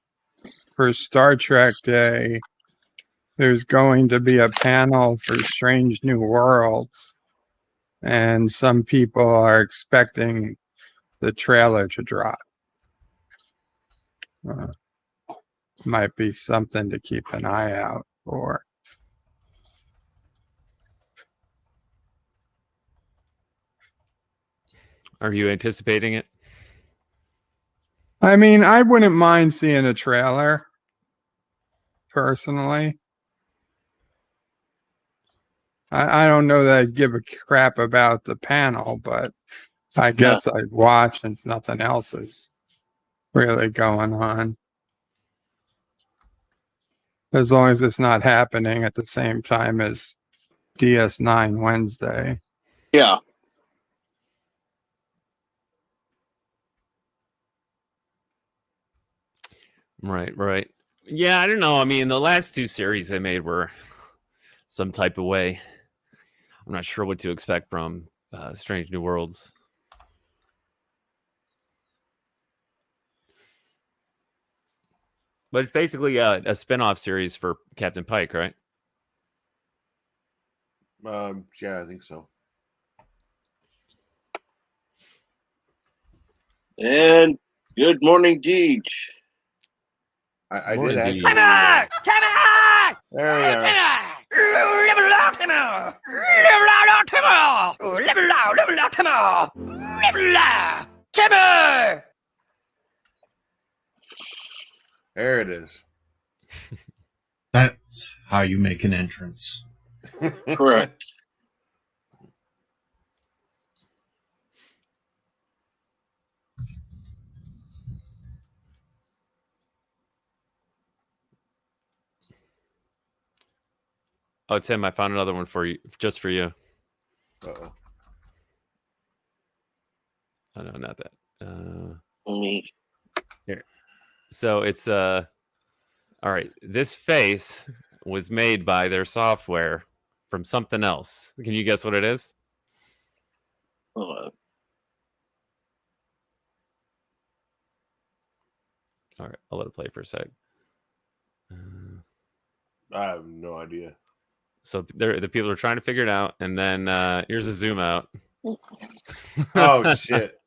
for Star Trek Day, there's going to be a panel for Strange New Worlds. And some people are expecting the trailer to drop. Might be something to keep an eye out for. Are you anticipating it? I mean, I wouldn't mind seeing a trailer, personally. I don't know that I'd give a crap about the panel, but I guess I'd watch since nothing else is really going on. As long as it's not happening at the same time as DS9 Wednesday. Yeah. Right. Yeah, I don't know. I mean, the last two series they made were some type of way. I'm not sure what to expect from Strange New Worlds. But it's basically a spin-off series for Captain Pike, right? Yeah, I think so. And good morning, Deej. I did actually. Timmy! There we are. There it is. That's how you make an entrance. Correct. Oh, Tim, I found another one for you, just for you. Uh-oh. Oh, no, not that. Me. Here. So it's all right. This face was made by their software from something else. Can you guess what it is? Hold on. All right, I'll let it play for a sec. I have no idea. So the people are trying to figure it out, and then here's a zoom out. Oh shit!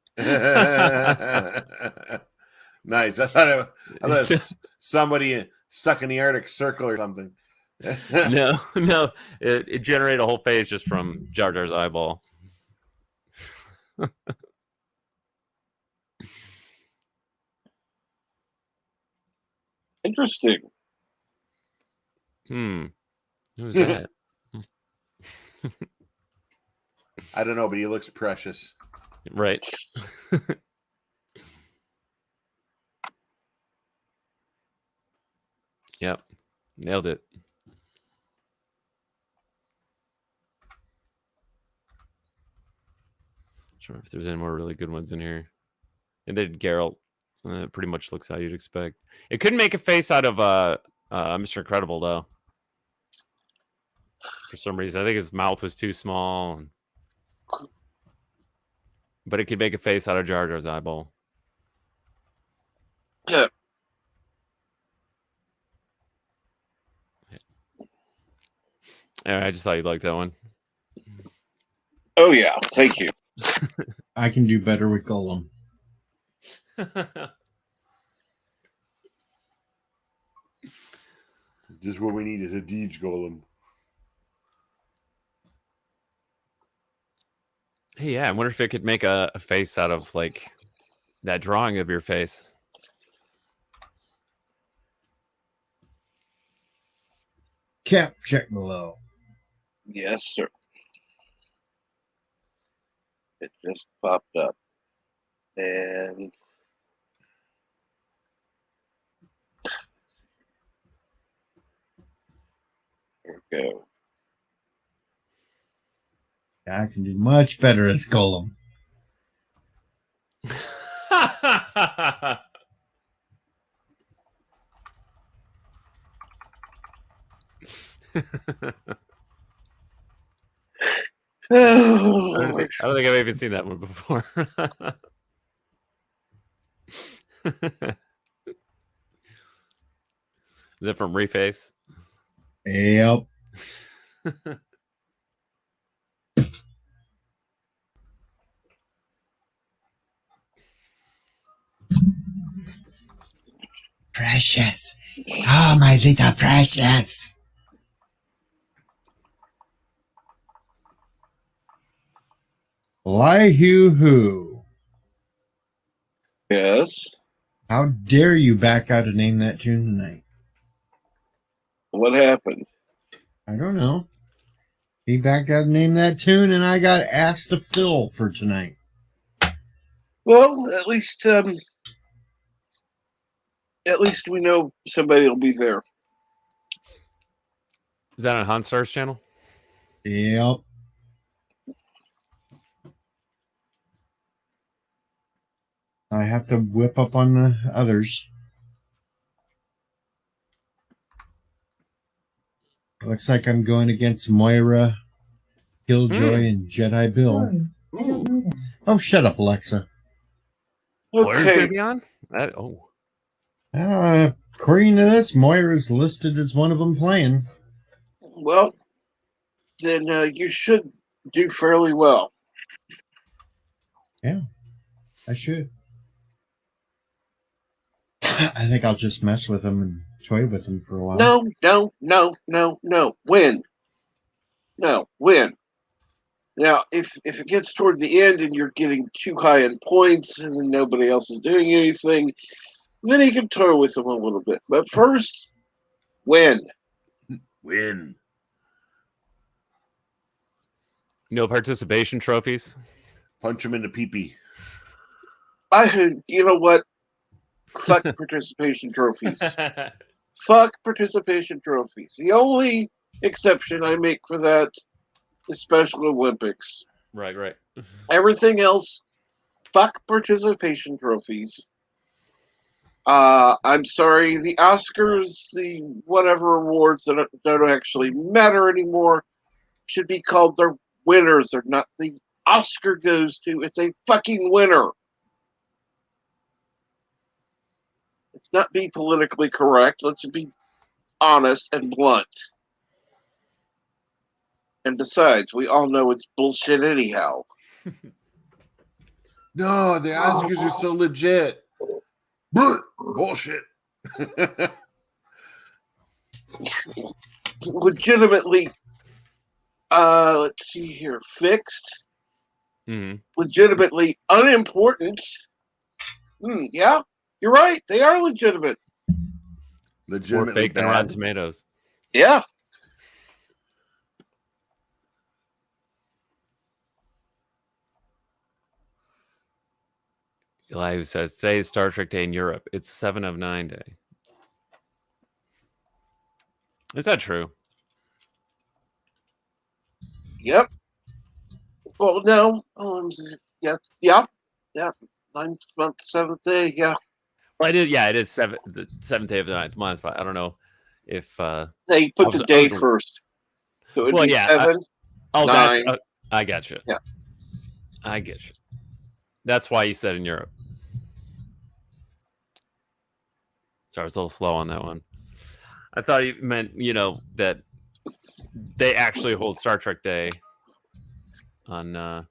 Nice. I thought it was somebody stuck in the Arctic Circle or something. No, it generated a whole face just from Jar Jar's eyeball. Interesting. Who's that? I don't know, but he looks precious. Right. Yep. Nailed it. Sure if there's any more really good ones in here. And then Geralt pretty much looks how you'd expect. It couldn't make a face out of Mr. Incredible though. For some reason, I think his mouth was too small. But it could make a face out of Jar Jar's eyeball. Yeah. I just thought you'd like that one. Oh yeah, thank you. I can do better with Golem. Just what we need is a Deej Golem. Hey, yeah, I wonder if it could make a face out of like that drawing of your face. Cap, check below. Yes, sir. It just popped up. And there we go. I can do much better as Golem. I don't think I've even seen that one before. Is it from Reface? Yep. Precious. Oh, my little precious. Lie-hoo-hoo. Yes. How dare you back out and name that tune tonight? What happened? I don't know. He backed out and named that tune, and I got asked to fill for tonight. Well, at least we know somebody will be there. Is that on Hanstar's channel? Yep. I have to whip up on the others. Looks like I'm going against Moira, Killjoy, and Jedi Bill. Ooh. Oh, shut up, Alexa. Moira's going to be on? According to this, Moira's listed as one of them playing. Well, then you should do fairly well. Yeah, I should. I think I'll just mess with him and toy with him for a while. No. Win. No, win. Now, if it gets toward the end and you're getting too high in points and then nobody else is doing anything, then you can toy with them a little bit. But first, win. Win. No participation trophies? Punch him into pee-pee. You know what? Fuck participation trophies. Fuck participation trophies. The only exception I make for that is Special Olympics. Right. Everything else, fuck participation trophies. I'm sorry, the Oscars, the whatever awards that don't actually matter anymore, should be called the winners. They're not the Oscar goes to. It's a fucking winner. Let's not be politically correct. Let's be honest and blunt. And besides, we all know it's bullshit anyhow. No, the Oscars are so legit. Bullshit. Legitimately, let's see here, fixed. Mm-hmm. Legitimately unimportant. Yeah, you're right. They are legitimate. More fake than Rotten Tomatoes. Yeah. Eli says today is Star Trek Day in Europe. It's 7 of 9 day. Is that true? Yep. Well, no. Yeah. 9th month, 7th day. Yeah. Well, it is. Yeah, it is the 7th day of the 9th month. But I don't know if they put the day first. So it would be 7. That's. I got you. Yeah. I get you. That's why you said in Europe. Sorry, I was a little slow on that one. I thought you meant, that they actually hold Star Trek Day on.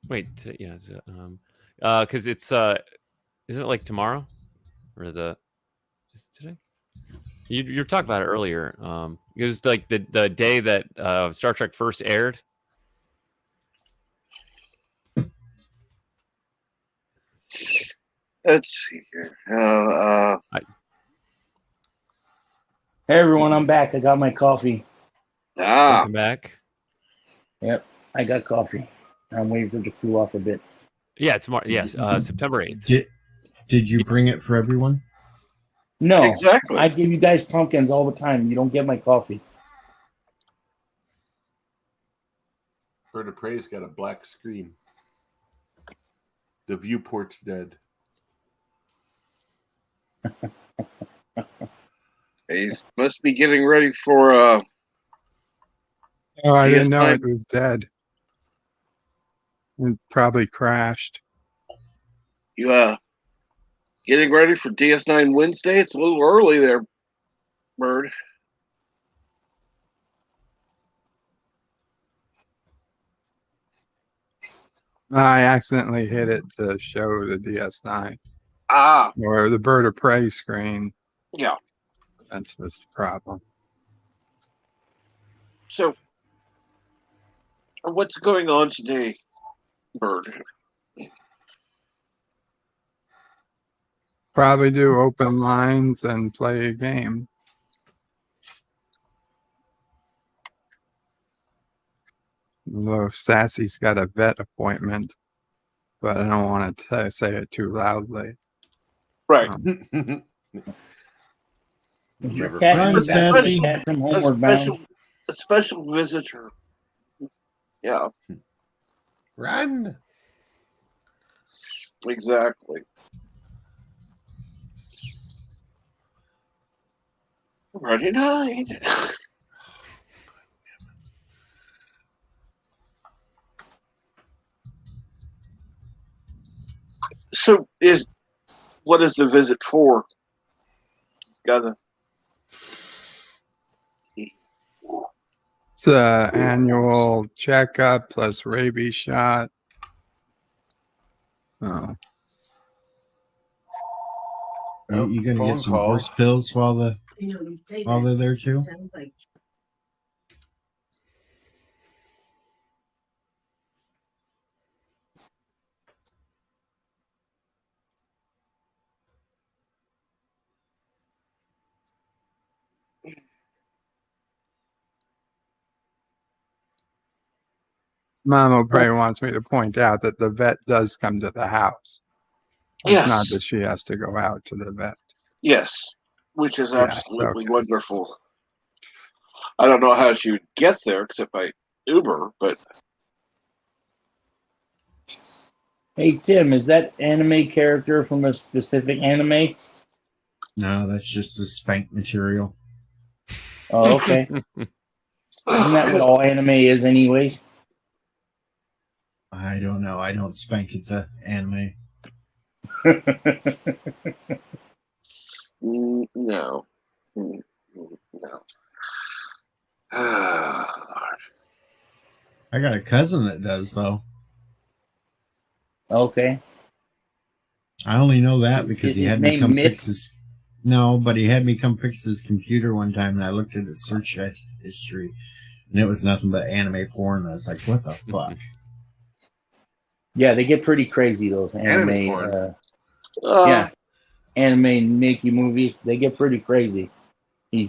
Wait, because it's isn't it like tomorrow, or is it today? You were talking about it earlier. It was like the day that Star Trek first aired. Let's see here. Hey everyone, I'm back. I got my coffee. Welcome back. Yep, I got coffee. I'm waiting for it to cool off a bit. Yeah, tomorrow. Yes, September 8th. Did you bring it for everyone? No, exactly. I give you guys pumpkins all the time. You don't get my coffee. Bird of Prey's got a black screen. The viewport's dead. He must be getting ready for Oh, I didn't know it was dead. It probably crashed. You getting ready for DS9 Wednesday? It's a little early there, Bird. I accidentally hit it to show the DS9. Or the Bird of Prey screen. Yeah. That's what's the problem. So, what's going on today, Bird? Probably do open lines and play a game. Although Sassy's got a vet appointment, but I don't want to say it too loudly. Right. Sassy. A special visitor. Yeah. Run. Exactly. Friday night. So what is the visit for? Gotta. It's an annual checkup plus rabies shot. Oh. You gonna get some horse pills while they're there too? Mama probably wants me to point out that the vet does come to the house. It's not that she has to go out to the vet. Yes, which is absolutely wonderful. I don't know how she would get there except by Uber, but. Hey Tim, is that anime character from a specific anime? No, that's just the spank material. Oh, okay. Isn't that what all anime is, anyways? I don't know. I don't spank it to anime. No. No. I got a cousin that does, though. Okay. I only know that because Is he his had me name come Myth? fix his. No, but he had me come fix his computer one time, and I looked at his search history, and it was nothing but anime porn. I was like, "What the fuck?" Yeah, they get pretty crazy. Those Anime porn. Yeah, anime Mickey movies. They get pretty crazy. He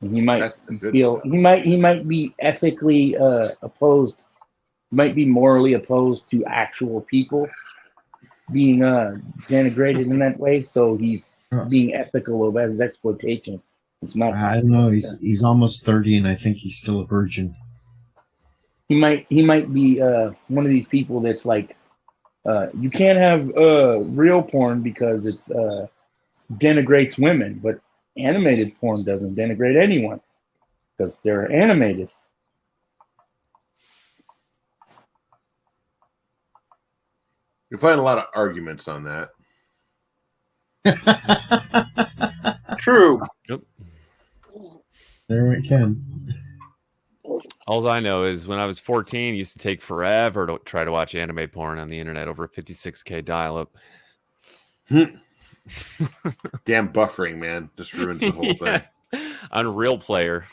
might feel he might be ethically opposed. Might be morally opposed to actual people being denigrated in that way. So he's being ethical about his exploitation. It's not. I don't know. He's almost 30, and I think he's still a virgin. He might be one of these people that's like, you can't have real porn because it denigrates women, but animated porn doesn't denigrate anyone because they're animated. You find a lot of arguments on that. True. Yep. There we can. All I know is when I was 14, it used to take forever to try to watch anime porn on the internet over 56K dial-up. Damn buffering, man. Just ruins the whole thing. On Real Player.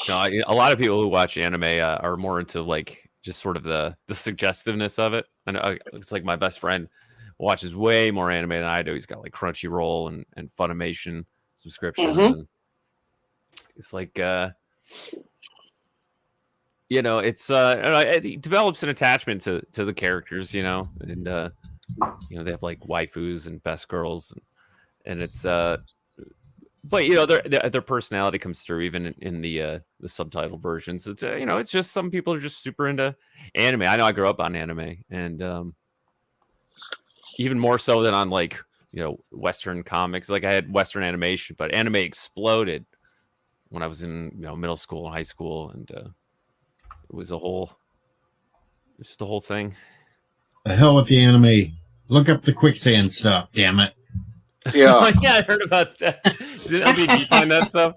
No, a lot of people who watch anime are more into like just sort of the suggestiveness of it. And it's like my best friend watches way more anime than I do. He's got like Crunchyroll and Funimation subscriptions. And it's like, you know, it's it develops an attachment to the characters, you know, and you know, they have like waifus and best girls, and it's but you know, their personality comes through even in the subtitle versions. It's you know, it's just some people are just super into anime. I know I grew up on anime, and even more so than on like, you know, Western comics. Like I had Western animation, but anime exploded when I was in, you know, middle school and high school, and it was just the whole thing. The hell with the anime. Look up the quicksand stuff, damn it. Yeah. Yeah, I heard about that. Did LBD find that stuff?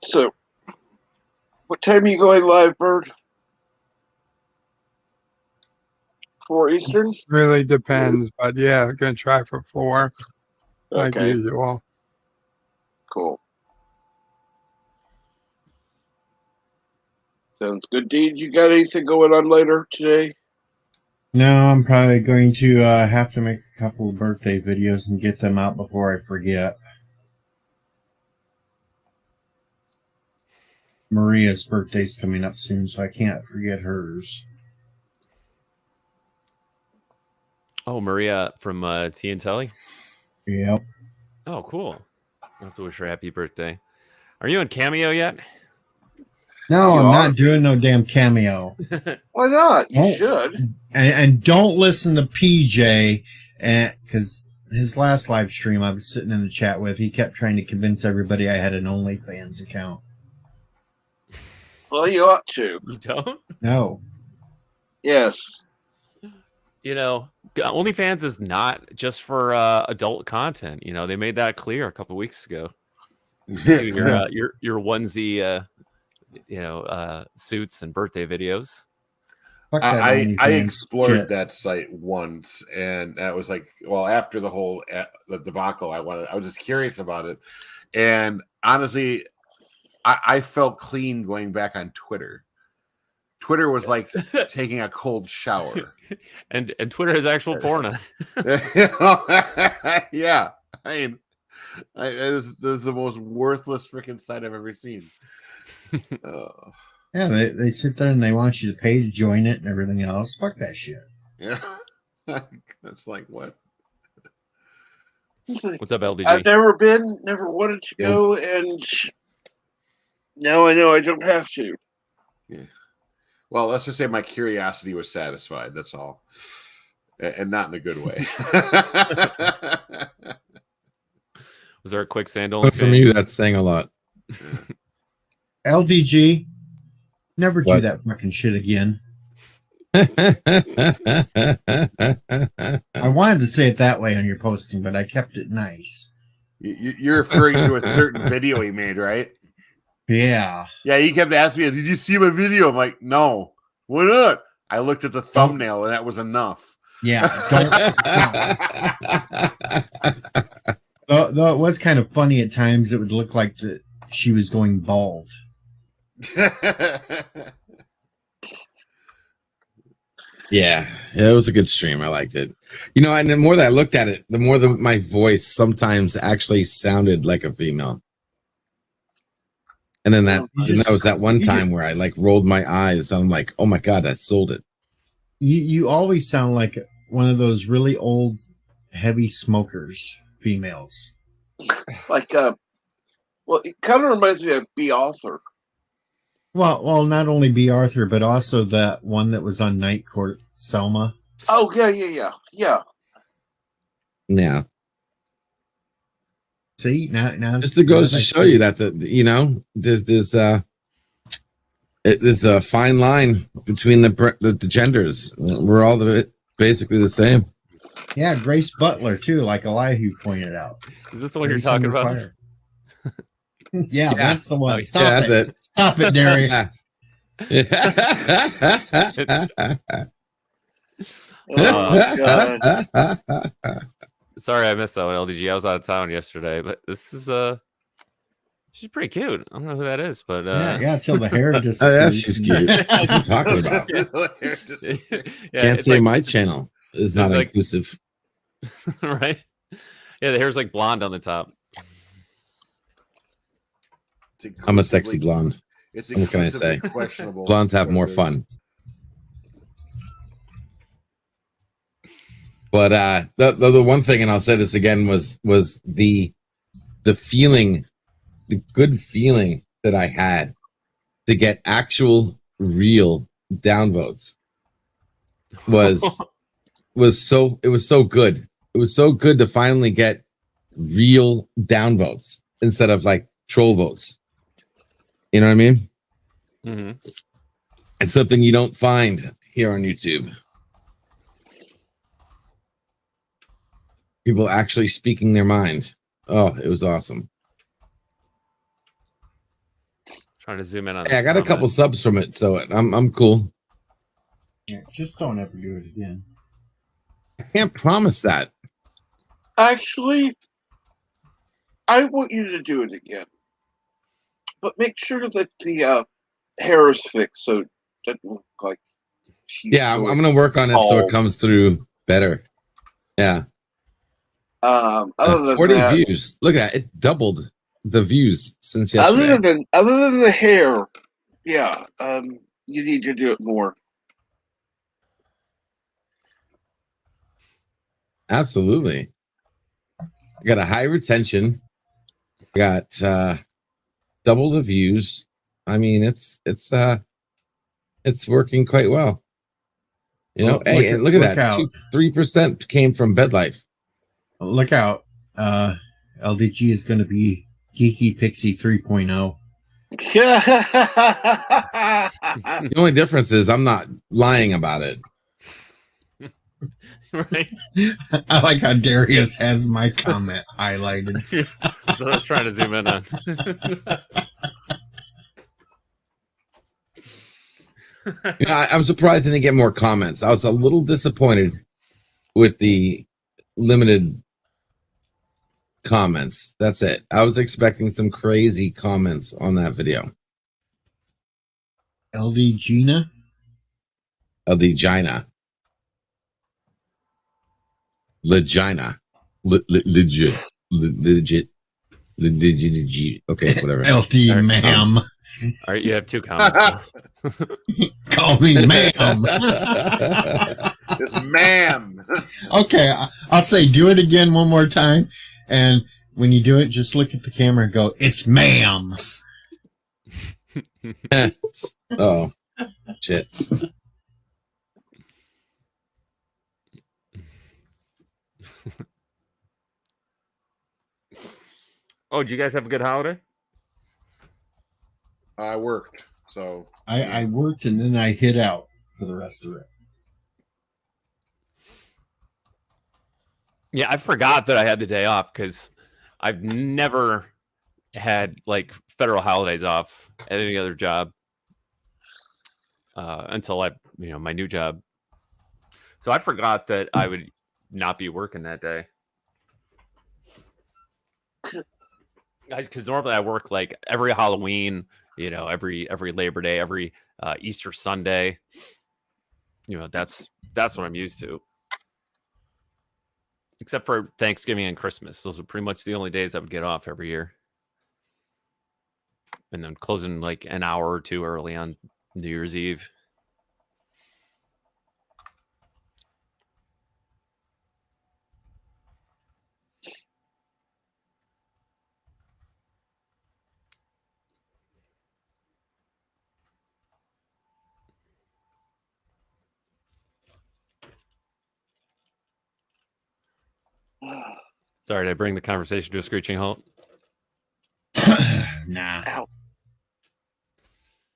So, what time are you going live, Bird? 4 Eastern? Really depends, but yeah, I'm gonna try for 4, like usual. Cool. Sounds good, Dean. You got anything going on later today? No, I'm probably going to have to make a couple of birthday videos and get them out before I forget. Maria's birthday's coming up soon, so I can't forget hers. Oh, Maria from T and Telly? Yep. Oh, cool. I'll have to wish her happy birthday. Are you on Cameo yet? No, I'm not doing no damn Cameo. Why not? You should. And don't listen to PJ, because his last live stream I was sitting in the chat with, he kept trying to convince everybody I had an OnlyFans account. Well, you ought to. You don't? No. Yes. You know, OnlyFans is not just for adult content. You know, they made that clear a couple weeks ago. Your onesie, you know, suits and birthday videos. I explored that site once, and that was like, well, after the whole the debacle, I was just curious about it, and honestly, I felt clean going back on Twitter. Twitter was like taking a cold shower, and Twitter has actual porn on. Yeah, I mean, this is the most worthless freaking site I've ever seen. Yeah, they sit there and they want you to pay to join it and everything else. Fuck that shit. Yeah, that's like what? What's up, LDG? I've never wanted to go, and now I know I don't have to. Yeah. Well, let's just say my curiosity was satisfied. That's all, and not in a good way. Was there a quicksand on? But from you, that's saying a lot. LDG, never do that fucking shit again. I wanted to say it that way on your posting, but I kept it nice. You're referring to a certain video he made, right? Yeah. Yeah, he kept asking me, did you see my video? I'm like, no. Why not? I looked at the thumbnail, and that was enough. Yeah. Though it was kind of funny at times, it would look like she was going bald. Yeah, it was a good stream. I liked it. You know, and the more that I looked at it, the more my voice sometimes actually sounded like a female. And then that was that one time where I like rolled my eyes. I'm like, oh my God, I sold it. You always sound like one of those really old, heavy smokers, females. Like, well, it kind of reminds me of B. Arthur. Well, not only B. Arthur, but also that one that was on Night Court, Selma. Oh, yeah. Yeah. See, now just to goes to show you that there's a fine line between the genders. We're all basically the same. Yeah, Grace Butler too, like Elihu pointed out. Is this the one you're talking about? Yeah, that's the one. Stop it. Stop it, Darius. Oh, God. Sorry, I missed that one, LDG. I was out of town yesterday, but this is she's pretty cute. I don't know who that is, but yeah, till the hair just. Oh, yeah, she's cute. What's he talking about? Can't say like, my channel is not like, inclusive, right? Yeah, the hair's like blonde on the top. I'm a sexy blonde. What can I say? Blondes have more fun. But the one thing, and I'll say this again, was the feeling, the good feeling that I had to get actual real downvotes was so good. It was so good to finally get real downvotes instead of like troll votes. You know what I mean? Mm-hmm. It's something you don't find here on YouTube. People actually speaking their mind. Oh, it was awesome. Trying to zoom in on. Yeah, I got a couple subs from it, so I'm cool. Yeah, just don't ever do it again. I can't promise that. Actually, I want you to do it again, but make sure that the hair is fixed so it doesn't look like. Yeah, I'm going to work on it so it comes through better. Yeah. Other than 40 that, views. Look at that. It doubled the views since yesterday. Other than the hair, yeah, you need to do it more. Absolutely. I got a high retention. I got double the views. I mean, it's working quite well. You know, hey, and look at that. 3% came from Bed Life. Look out. LDG is going to be Geeky Pixie 3.0. The only difference is I'm not lying about it. Right. I like how Darius has my comment highlighted. So I was trying to zoom in on. I'm surprised I didn't get more comments. I was a little disappointed with the limited comments. That's it. I was expecting some crazy comments on that video. LD Gina? LD Gina. Legina. Legit. Legit. Okay, whatever. LD ma'am. All right, you have 2 comments. Call me ma'am. It's ma'am. Okay, I'll say do it again one more time. And when you do it, just look at the camera and go, it's ma'am. Oh, shit. Oh, did you guys have a good holiday? I worked, so I worked and then I hid out for the rest of it. Yeah, I forgot that I had the day off because I've never had like federal holidays off at any other job until my new job. So I forgot that I would not be working that day. Because normally I work like every Halloween, every Labor Day, every Easter Sunday. That's what I'm used to. Except for Thanksgiving and Christmas. Those are pretty much the only days I would get off every year. And then closing like an hour or 2 early on New Year's Eve. Sorry, did I bring the conversation to a screeching halt? Nah. Ow.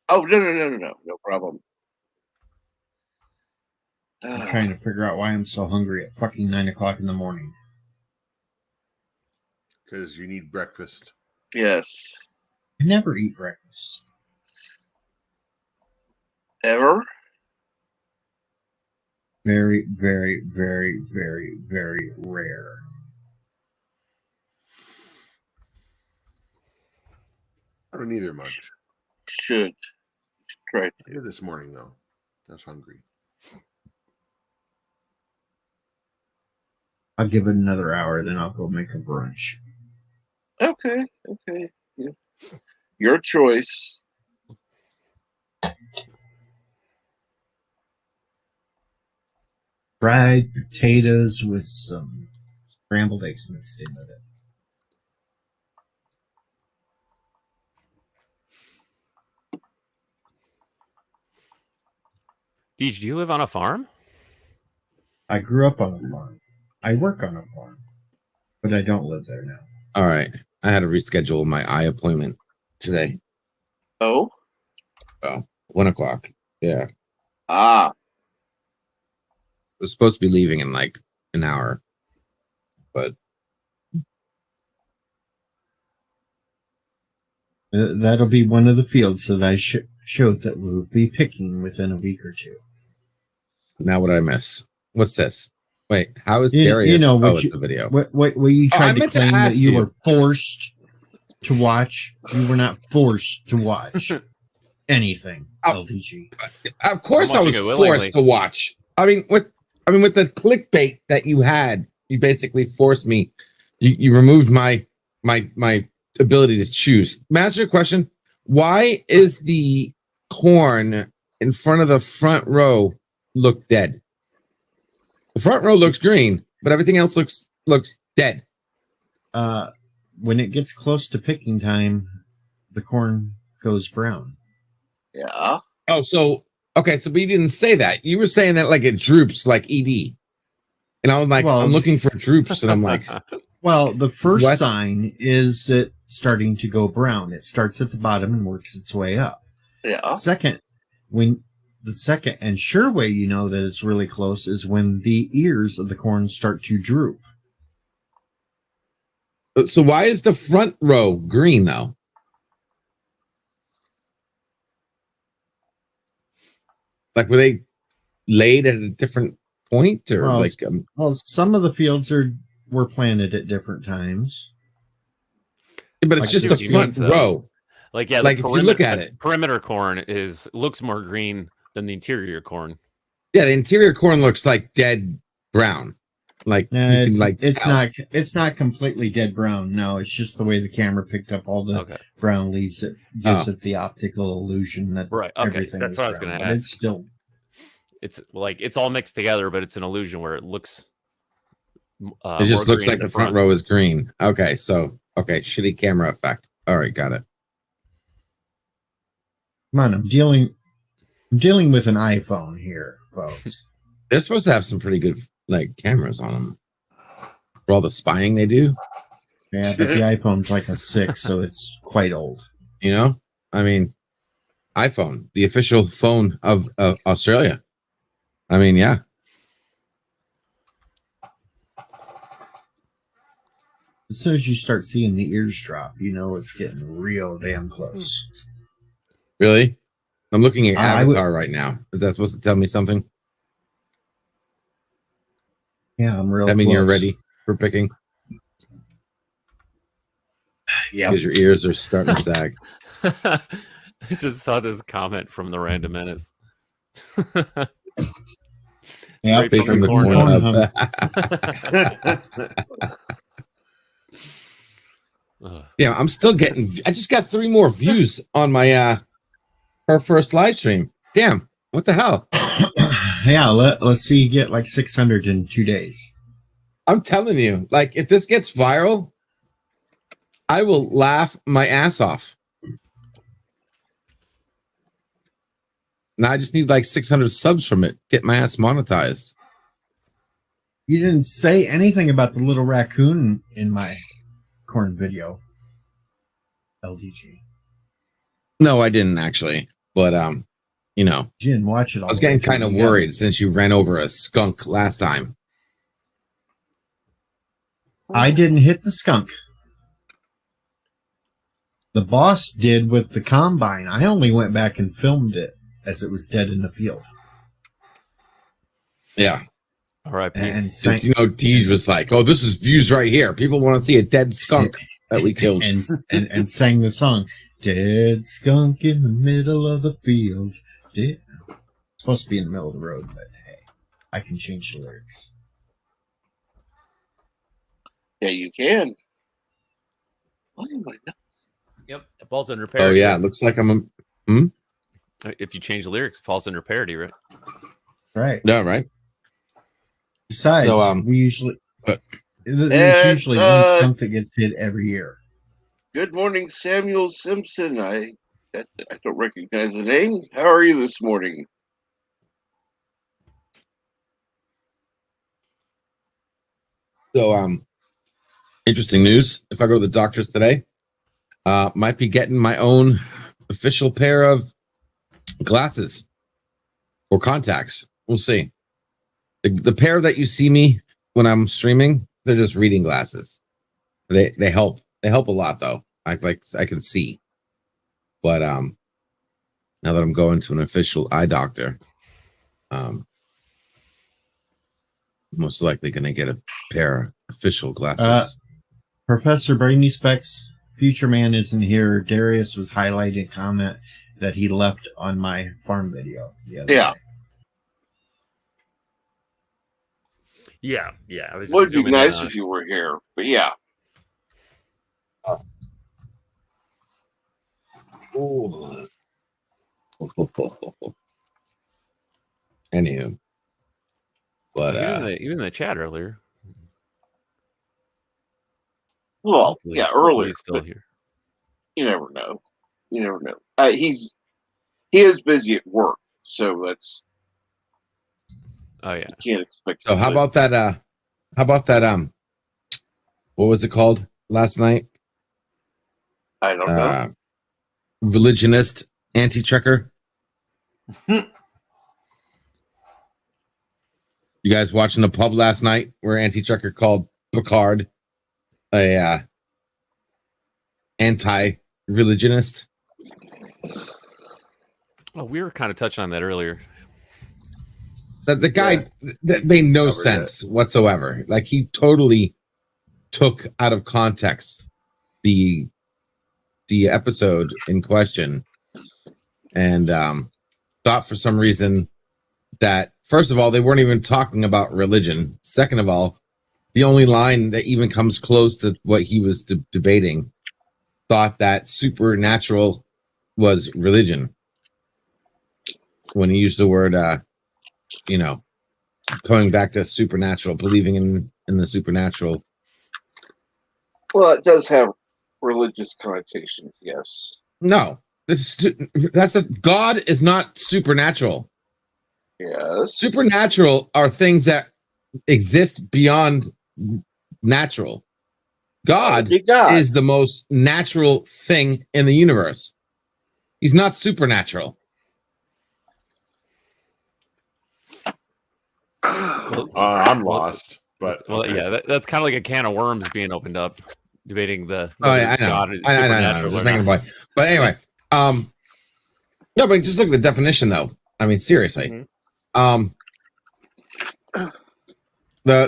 Oh, no problem. I'm trying to figure out why I'm so hungry at fucking 9 o'clock in the morning. Because you need breakfast. Yes. I never eat breakfast. Ever? Very, very, very, very, very rare. I don't either much. Should try to. I did this morning though. I was hungry. I'll give it another hour, then I'll go make a brunch. Okay. Yeah. Your choice. Fried potatoes with some scrambled eggs mixed in with it. Deej, do you live on a farm? I grew up on a farm. I work on a farm, but I don't live there now. All right. I had to reschedule my eye appointment today. Oh? Oh, 1 o'clock. Yeah. Ah. I was supposed to be leaving in like an hour, but that'll be one of the fields that I showed that we'll be picking within a week or two. Now what did I miss? What's this? Wait, how is Darius? It's a video. What you tried to claim that you were forced to watch. You were not forced to watch anything. LDG. Of course, I was forced to watch. I mean, with the clickbait that you had, you basically forced me. You removed my ability to choose. Master your question: why is the corn in front of the front row look dead? The front row looks green, but everything else looks dead. When it gets close to picking time, the corn goes brown. Yeah. Oh, so okay, but you didn't say that. You were saying that like it droops like ED. And I was like, I'm looking for droops, and I'm like, well, the first sign is it starting to go brown. It starts at the bottom and works its way up. Yeah. The second and sure way you know that it's really close is when the ears of the corn start to droop. So why is the front row green though? Like, were they laid at a different point, or Well, like? Well, some of the fields were planted at different times. But it's just the front row. Like, yeah, like if you look at it, perimeter corn looks more green than the interior corn. Yeah, the interior corn looks like dead brown. Like, No, you can, like, it's not completely dead brown. No, it's just the way the camera picked up all the brown leaves. It gives it the optical illusion that everything That's is what I was brown. going to But ask. it's still, it's like it's all mixed together, but it's an illusion where it looks. It just looks like the front row is green. Okay, so shitty camera effect. All right, got it. come on, I'm dealing with an iPhone here, folks. They're supposed to have some pretty good like cameras on them for all the spying they do. Yeah, but the iPhone's like a 6, so it's quite old. You know, I mean, iPhone, the official phone of Australia. I mean, yeah. As soon as you start seeing the ears drop, you know it's getting real damn close. Really? I'm looking at Avatar right now. Is that supposed to tell me something? Yeah, I'm real. I mean, close. you're ready for picking. Yeah, because your ears are starting to sag. I just saw this comment from the Random Menace. Yeah, Straight from the corn hub. Yeah, I'm still getting. I just got 3 more views on my her first live stream. Damn, what the hell? Yeah, let's see you get like 600 in 2 days. I'm telling you, like, if this gets viral, I will laugh my ass off. Now I just need like 600 subs from it. Get my ass monetized. You didn't say anything about the little raccoon in my corn video. LDG. No, I didn't actually. But you know, you didn't watch it all. I was getting kind of worried since you ran over a skunk last time. I didn't hit the skunk. The boss did with the combine. I only went back and filmed it as it was dead in the field. Yeah. All right. And since, you know, Deej was like, "Oh, this is views right here. People want to see a dead skunk that we killed," and sang the song, "Dead skunk in the middle of the field." It's supposed to be in the middle of the road, but hey, I can change the lyrics. Yeah, you can. Why am I not? Yep, it falls under parody. Oh yeah, it looks like I'm. If you change the lyrics, it falls under parody, right? Right. Yeah, right. Besides, So, we usually there's usually one skunk that gets hit every year. Good morning, Samuel Simpson. I don't recognize the name. How are you this morning? So, interesting news. If I go to the doctor's today, might be getting my own official pair of glasses or contacts. We'll see. The pair that you see me when I'm streaming, they're just reading glasses. They help. They help a lot though. I can see. But now that I'm going to an official eye doctor, most likely going to get a pair of official glasses. Professor Brainy Specs, Future Man isn't here. Darius was highlighting a comment that he left on my farm video the other day. Yeah. I was Would be nice if you were here, but yeah. Ooh. Anywho, but even in the chat earlier. Well, Hopefully- yeah, hopefully earlier. he's still here. You never know. You never know. He is busy at work, so that's. Oh yeah. You can't expect. So how about that? What was it called last night? I don't know. Religionist anti-trucker. You guys watching the pub last night where anti-trucker called Picard a anti-religionist? Oh, we were kind of touching on that earlier. The guy that made no sense whatsoever. Like he totally took out of context the episode in question, and thought for some reason that first of all they weren't even talking about religion. Second of all, the only line that even comes close to what he was debating thought that supernatural was religion when he used the word going back to supernatural, believing in the supernatural. Well, it does have religious connotations, yes. No, that's God is not supernatural. Yes. Supernatural are things that exist beyond natural. God is the most natural thing in the universe. He's not supernatural. I'm lost, but yeah, that's kind of like a can of worms being opened up, debating the I know. God is I supernatural. Just making a point. But anyway, no, but just look at the definition, though. I mean, seriously. The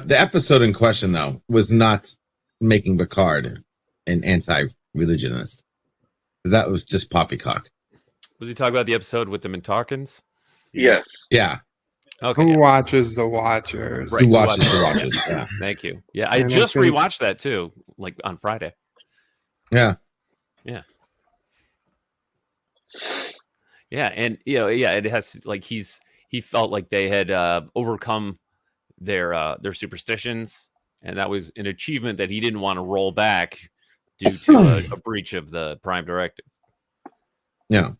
episode in question, though, was not making Picard an anti-religionist. That was just poppycock. Was he talking about the episode with the Mintarkans? Yes. Yeah. Okay. Who watches the Watchers? Right. Who watches the Watchers? Yeah. Thank you. Yeah, I just rewatched that too, like on Friday. Yeah. Yeah. Yeah, and it has like he felt like they had overcome their superstitions, and that was an achievement that he didn't want to roll back due to a breach of the Prime Directive. Yeah.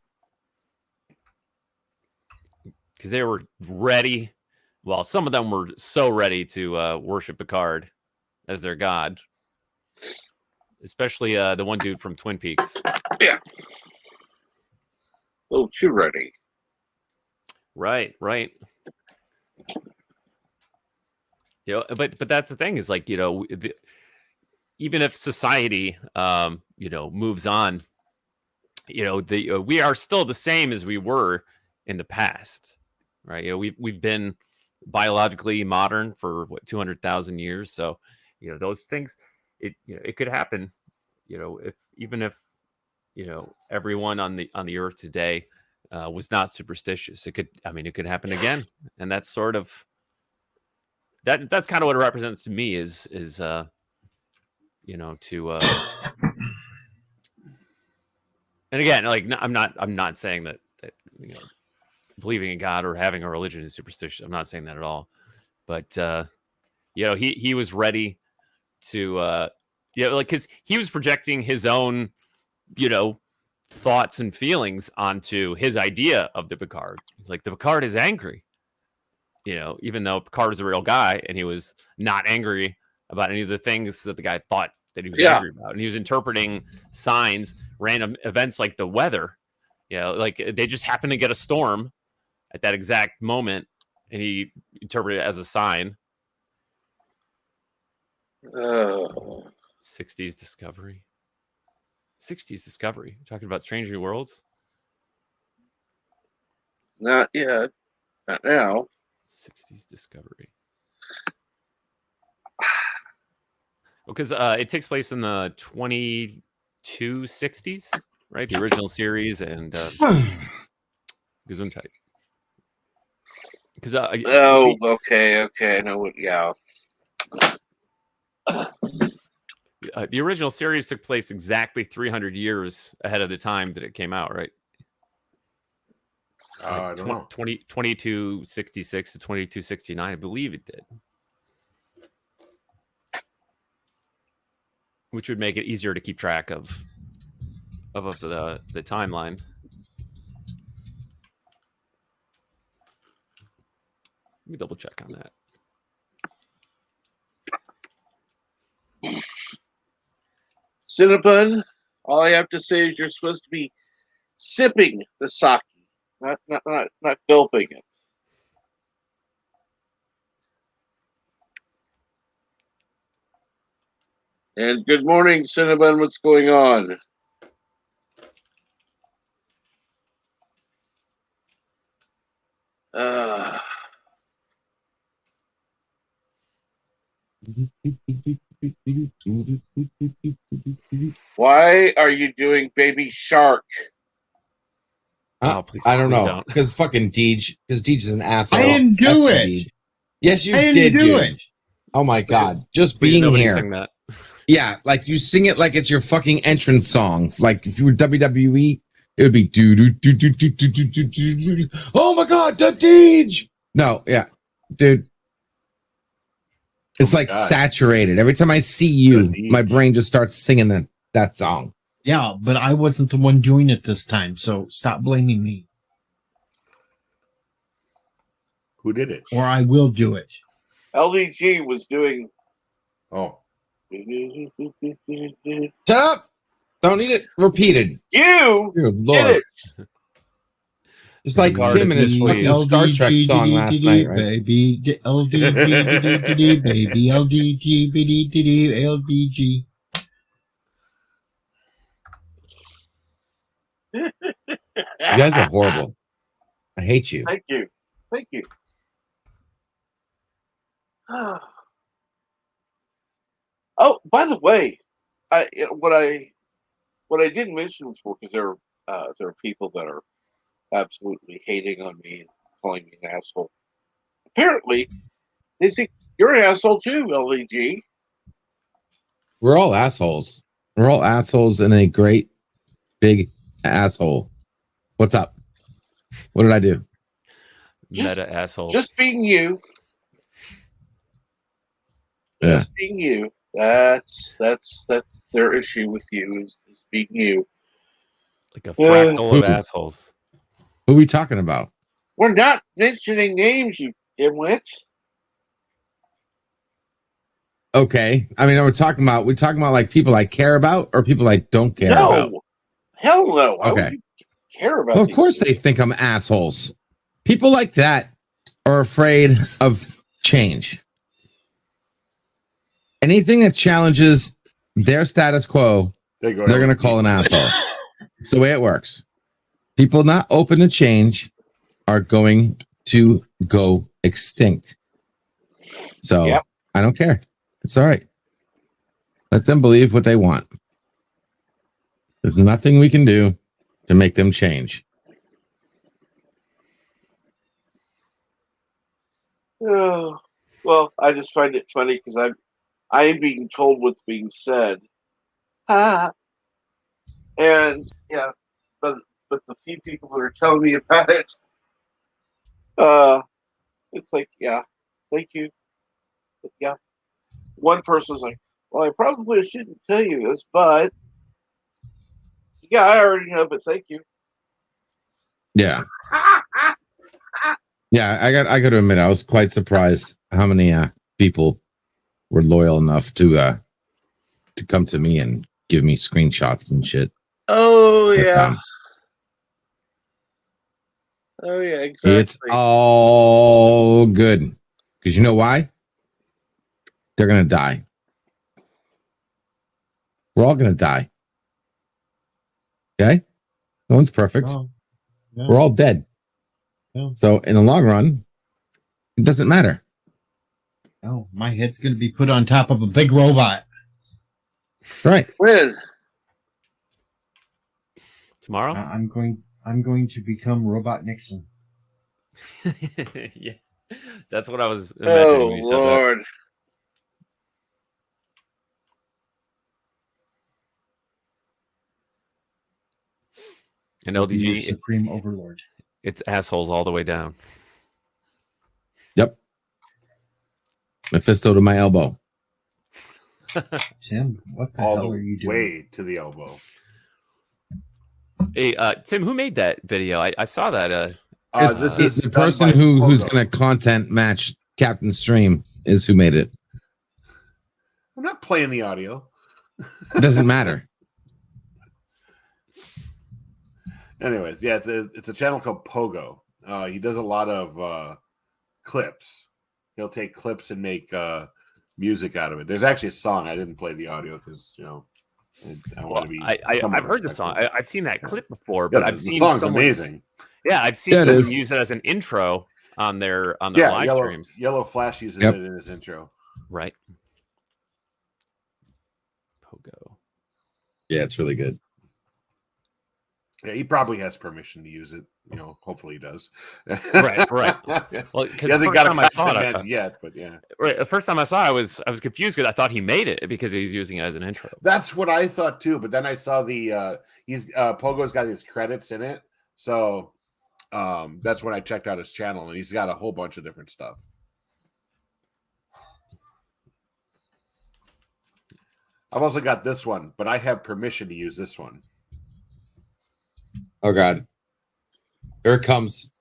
Because they were ready. Well, some of them were so ready to worship Picard as their god. Especially the one dude from Twin Peaks. Yeah. Oh, too ready. Right. But that's the thing is like, even if society, moves on, we are still the same as we were in the past, right? We've been biologically modern for 200,000 years. So, those things, it could happen, if everyone on the earth today was not superstitious. It could happen again. And that's sort of, that's kind of what it represents to me is and again, like, I'm not saying that believing in God or having a religion is superstitious. I'm not saying that at all. But he was ready to because he was projecting his own thoughts and feelings onto his idea of the Picard. He's like, the Picard is angry, even though Picard is a real guy, and he was not angry about any of the things that the guy thought that he was angry about. And he was interpreting signs, random events like the weather, like they just happened to get a storm at that exact moment, and he interpreted it as a sign. 60s Discovery. Talking about Strange New Worlds? Not yet. Not now. 60s Discovery. Because it takes place in the 2260s, right? The original series and Gesundheit. Because okay. I know what. Yeah. The original series took place exactly 300 years ahead of the time that it came out, right? I don't know. 2266 to 2269, I believe it did. Which would make it easier to keep track of the timeline. Let me double check on that. Cinnabon, all I have to say is you're supposed to be sipping the sake, not gulping it. And good morning, Cinnabon. What's going on? Why are you doing Baby Shark? I don't know. Because fucking Deej. Because Deej is an asshole. I didn't do it. Deej. Yes, you I did, didn't do dude. it. Oh my god. Just Please being nobody here. sing that. Yeah, like you sing it like it's your fucking entrance song. Like if you were WWE, it would be do do do do do do do do do. Oh my god, the Deej. No, yeah, dude. It's like saturated. Every time I see you, my brain just starts singing that song. Yeah, but I wasn't the one doing it this time, so stop blaming me. Who did it? Or I will do it. LDG was doing. Oh. Shut up! Don't need it repeated. You Dear Lord. did it. Just like Tim and his fucking Star Trek song last night, right? Baby, LDG, baby, LDG, LDG. You guys are horrible. I hate you. Thank you. Thank you. Oh, by the way, what I didn't mention before, because there are people that are absolutely hating on me and calling me an asshole. Apparently, they think you're an asshole too, LEG. We're all assholes. We're all assholes in a great big asshole. What's up? What did I do? Meta asshole. Just being you. Yeah. Just being you. That's their issue with you is being you. Like a fractal of assholes. Who are we talking about? We're not mentioning names, you dimwit. Okay. I mean, we're talking about like people I care about or people I don't care about. Hell no. Okay. Why would you care about Well, of these course they think I'm assholes. People like that are afraid of change. Anything that challenges their status quo, they're going to call an asshole. It's the way it works. People not open to change are going to go extinct. So Yep. I don't care. It's all right. Let them believe what they want. There's nothing we can do to make them change. Oh, well, I just find it funny because I am being told what's being said. And yeah, but the few people that are telling me about it, it's like, yeah, thank you. But yeah. One person's like, well, I probably shouldn't tell you this, but yeah, I already know, but thank you. Yeah. Yeah, I got to admit, I was quite surprised how many people were loyal enough to come to me and give me screenshots and shit. Oh yeah. Oh yeah, exactly. It's all good. Because you know why? They're gonna die. We're all gonna die. Okay? No one's perfect. Oh, no. We're all dead. No. So in the long run, it doesn't matter. Oh, my head's going to be put on top of a big robot. That's right. When? Tomorrow? I'm going to become Robot Nixon. Yeah. That's what I was imagining when you said Lord. that. And LDG, Supreme Overlord. It's assholes all the way down. Yep. Mephisto to my elbow. Tim, what the all hell the are you doing? way to the elbow. Hey, Tim, who made that video? I saw that. This is the person who's going to content match Captain Stream is who made it. I'm not playing the audio. It doesn't matter. Anyways, yeah, it's a channel called Pogo. He does a lot of clips. He'll take clips and make music out of it. There's actually a song. I didn't play the audio because I want to be. I've heard the song. I've seen that clip before, but I've seen the song's amazing. Yeah, I've seen someone use it as an intro on their live streams. Yellow Flash uses it in his intro. Right. Pogo. Yeah, it's really good. Yeah, he probably has permission to use it. You know, hopefully he does. Right. Well, because he hasn't got a content yet, but yeah. Right. The first time I saw it, I was confused because I thought he made it because he's using it as an intro. That's what I thought too. But then I saw the Pogo's got his credits in it, so that's when I checked out his channel, and he's got a whole bunch of different stuff. I've also got this one, but I have permission to use this one. Oh God. Here it comes.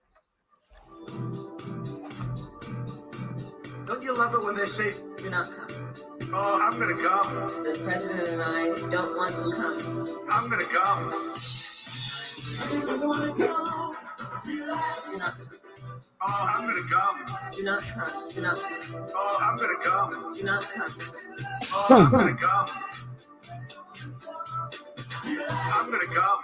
Don't you love it when they say, Do not come. oh, I'm going to come. The president and I don't want to come. I'm going to come. Do not come. Oh, I'm going to come. Do not come. Do not come. Oh, I'm going to come. Do not come. Oh, I'm going to come. I'm going to come.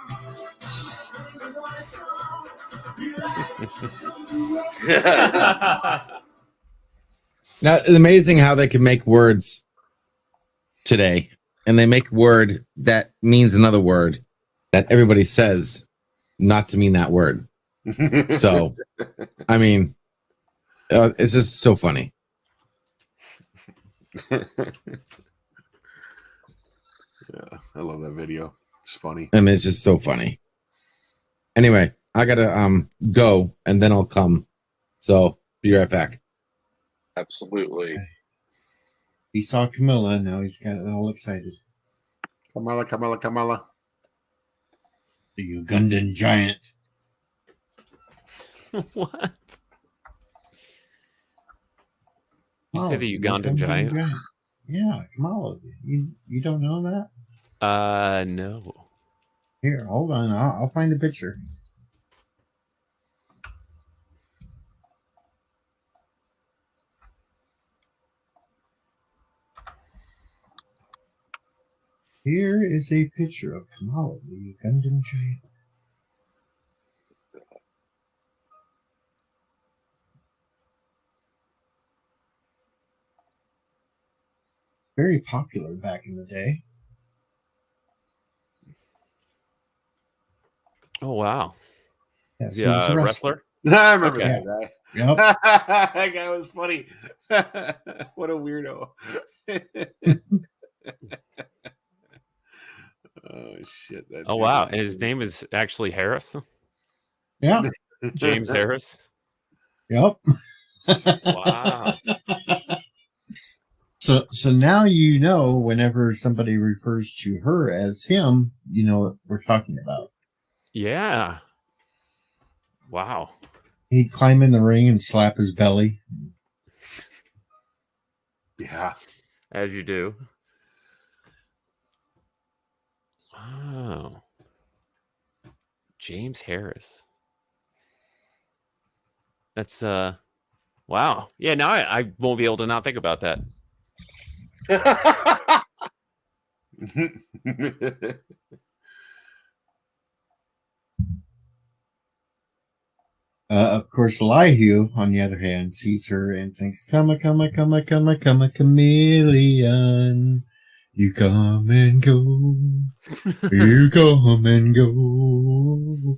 Now, it's amazing how they can make words today, and they make word that means another word that everybody says not to mean that word. So, I mean, it's just so funny. Yeah, I love that video. It's funny. I mean, it's just so funny. Anyway, I gotta go, and then I'll come. So, be right back. Absolutely. He saw Camilla, now he's got all excited. Kamala. The Ugandan giant. What? You say the Ugandan giant? Yeah, Kamala. You don't know that? No. Here, hold on. I'll find a picture. Here is a picture of Kamala, the Ugandan giant. Very popular back in the day. Oh wow! Yes, he was a wrestler. I remember that guy. Yep. That guy was funny. What a weirdo. Oh shit! Oh wow! And his name is actually Harris. Yeah. James Harris. Yep. Wow. So now you know whenever somebody refers to her as him, you know what we're talking about. Yeah. Wow. He'd climb in the ring and slap his belly. Yeah. As you do. Wow. James Harris. That's wow. Yeah, now I won't be able to not think about that. Of course, Elihu, on the other hand, sees her and thinks, come a chameleon. You come and go. You come and go.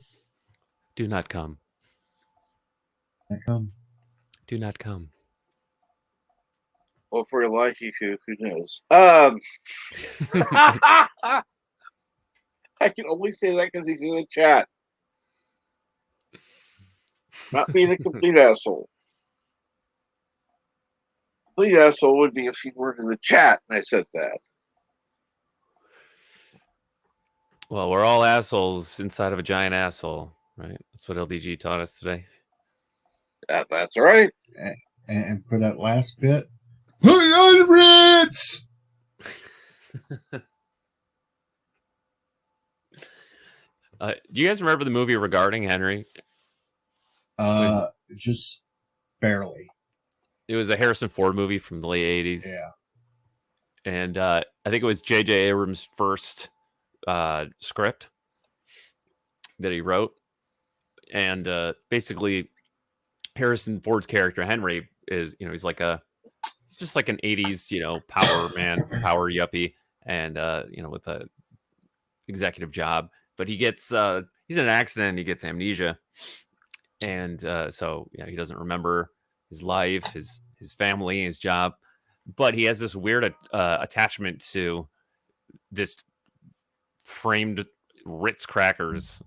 Do not come. I come. Do not come. Well, for Elihu, who knows? I can only say that because he's in the chat. Not being a complete asshole. Complete asshole would be if he were in the chat and I said that. Well, we're all assholes inside of a giant asshole, right? That's what LDG taught us today. That's right. And for that last bit, Brits! Do you guys remember the movie Regarding Henry? Just barely. It was a Harrison Ford movie from the late 80s. Yeah. And I think it was J.J. Abrams' first script that he wrote. And basically, Harrison Ford's character, Henry, is, he's just like an 80s, power man, power yuppie. and with a executive job, but he gets he's in an accident and he gets amnesia, and so he doesn't remember his life, his family, his job, but he has this weird attachment to this framed Ritz crackers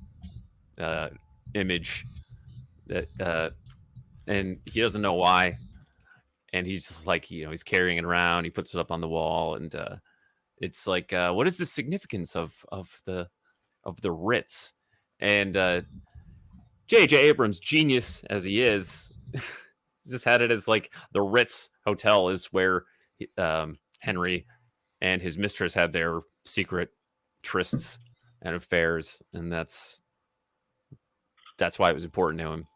image that and he doesn't know why, and he's just like he's carrying it around. He puts it up on the wall, and it's like what is the significance of the Ritz? And J.J. Abrams, genius as he is, just had it as like the Ritz Hotel is where Henry and his mistress had their secret trysts and affairs, and that's why it was important to him.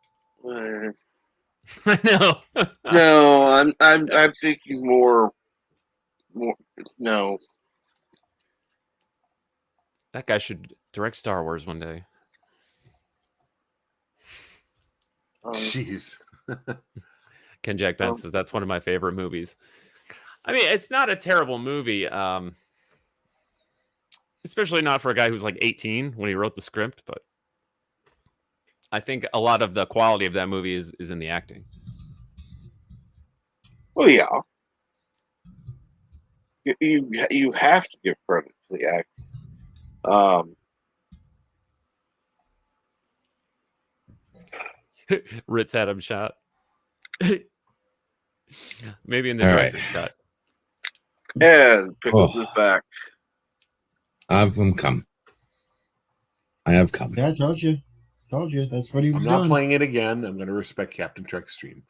I know. No, I'm thinking more. No. That guy should direct Star Wars one day. Jeez. Ken Jack Pence says that's one of my favorite movies. I mean, it's not a terrible movie, especially not for a guy who's like 18 when he wrote the script. But I think a lot of the quality of that movie is in the acting. Well, yeah. You have to give credit to the acting. Ritz had him shot. Maybe in the director's cut. And Pickles is back. I've come. I have come. Yeah, I told you. That's what he was I'm doing. not playing it again. I'm going to respect Captain Trek's stream.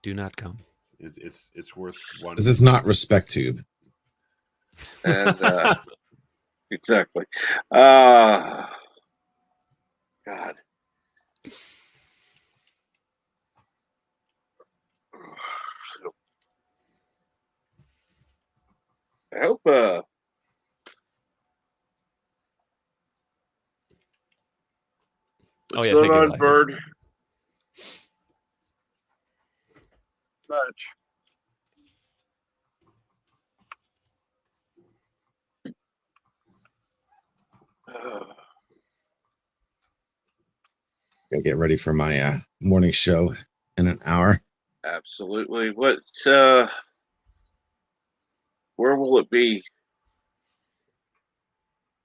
Do not come. It's worth one. This is not respect tube. And exactly. God. I hope what's going on, Bird? Much. Gotta get ready for my morning show in an hour. Absolutely. What? Where will it be?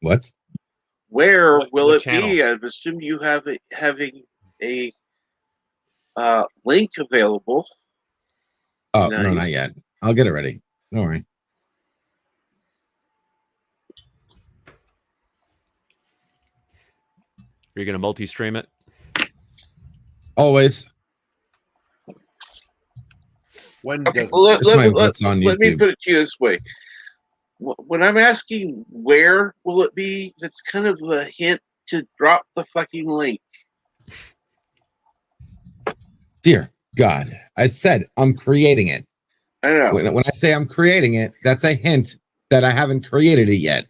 What? Where will what it channel? be? I assume you have having a link available. Oh, no, not yet. I'll get it ready. Don't worry. Are you going to multi-stream it? Always. When Okay, does let me put YouTube. it to you this way. When I'm asking where will it be, that's kind of a hint to drop the fucking link. Dear God, I said I'm creating it. I know. When I say I'm creating it, that's a hint that I haven't created it yet.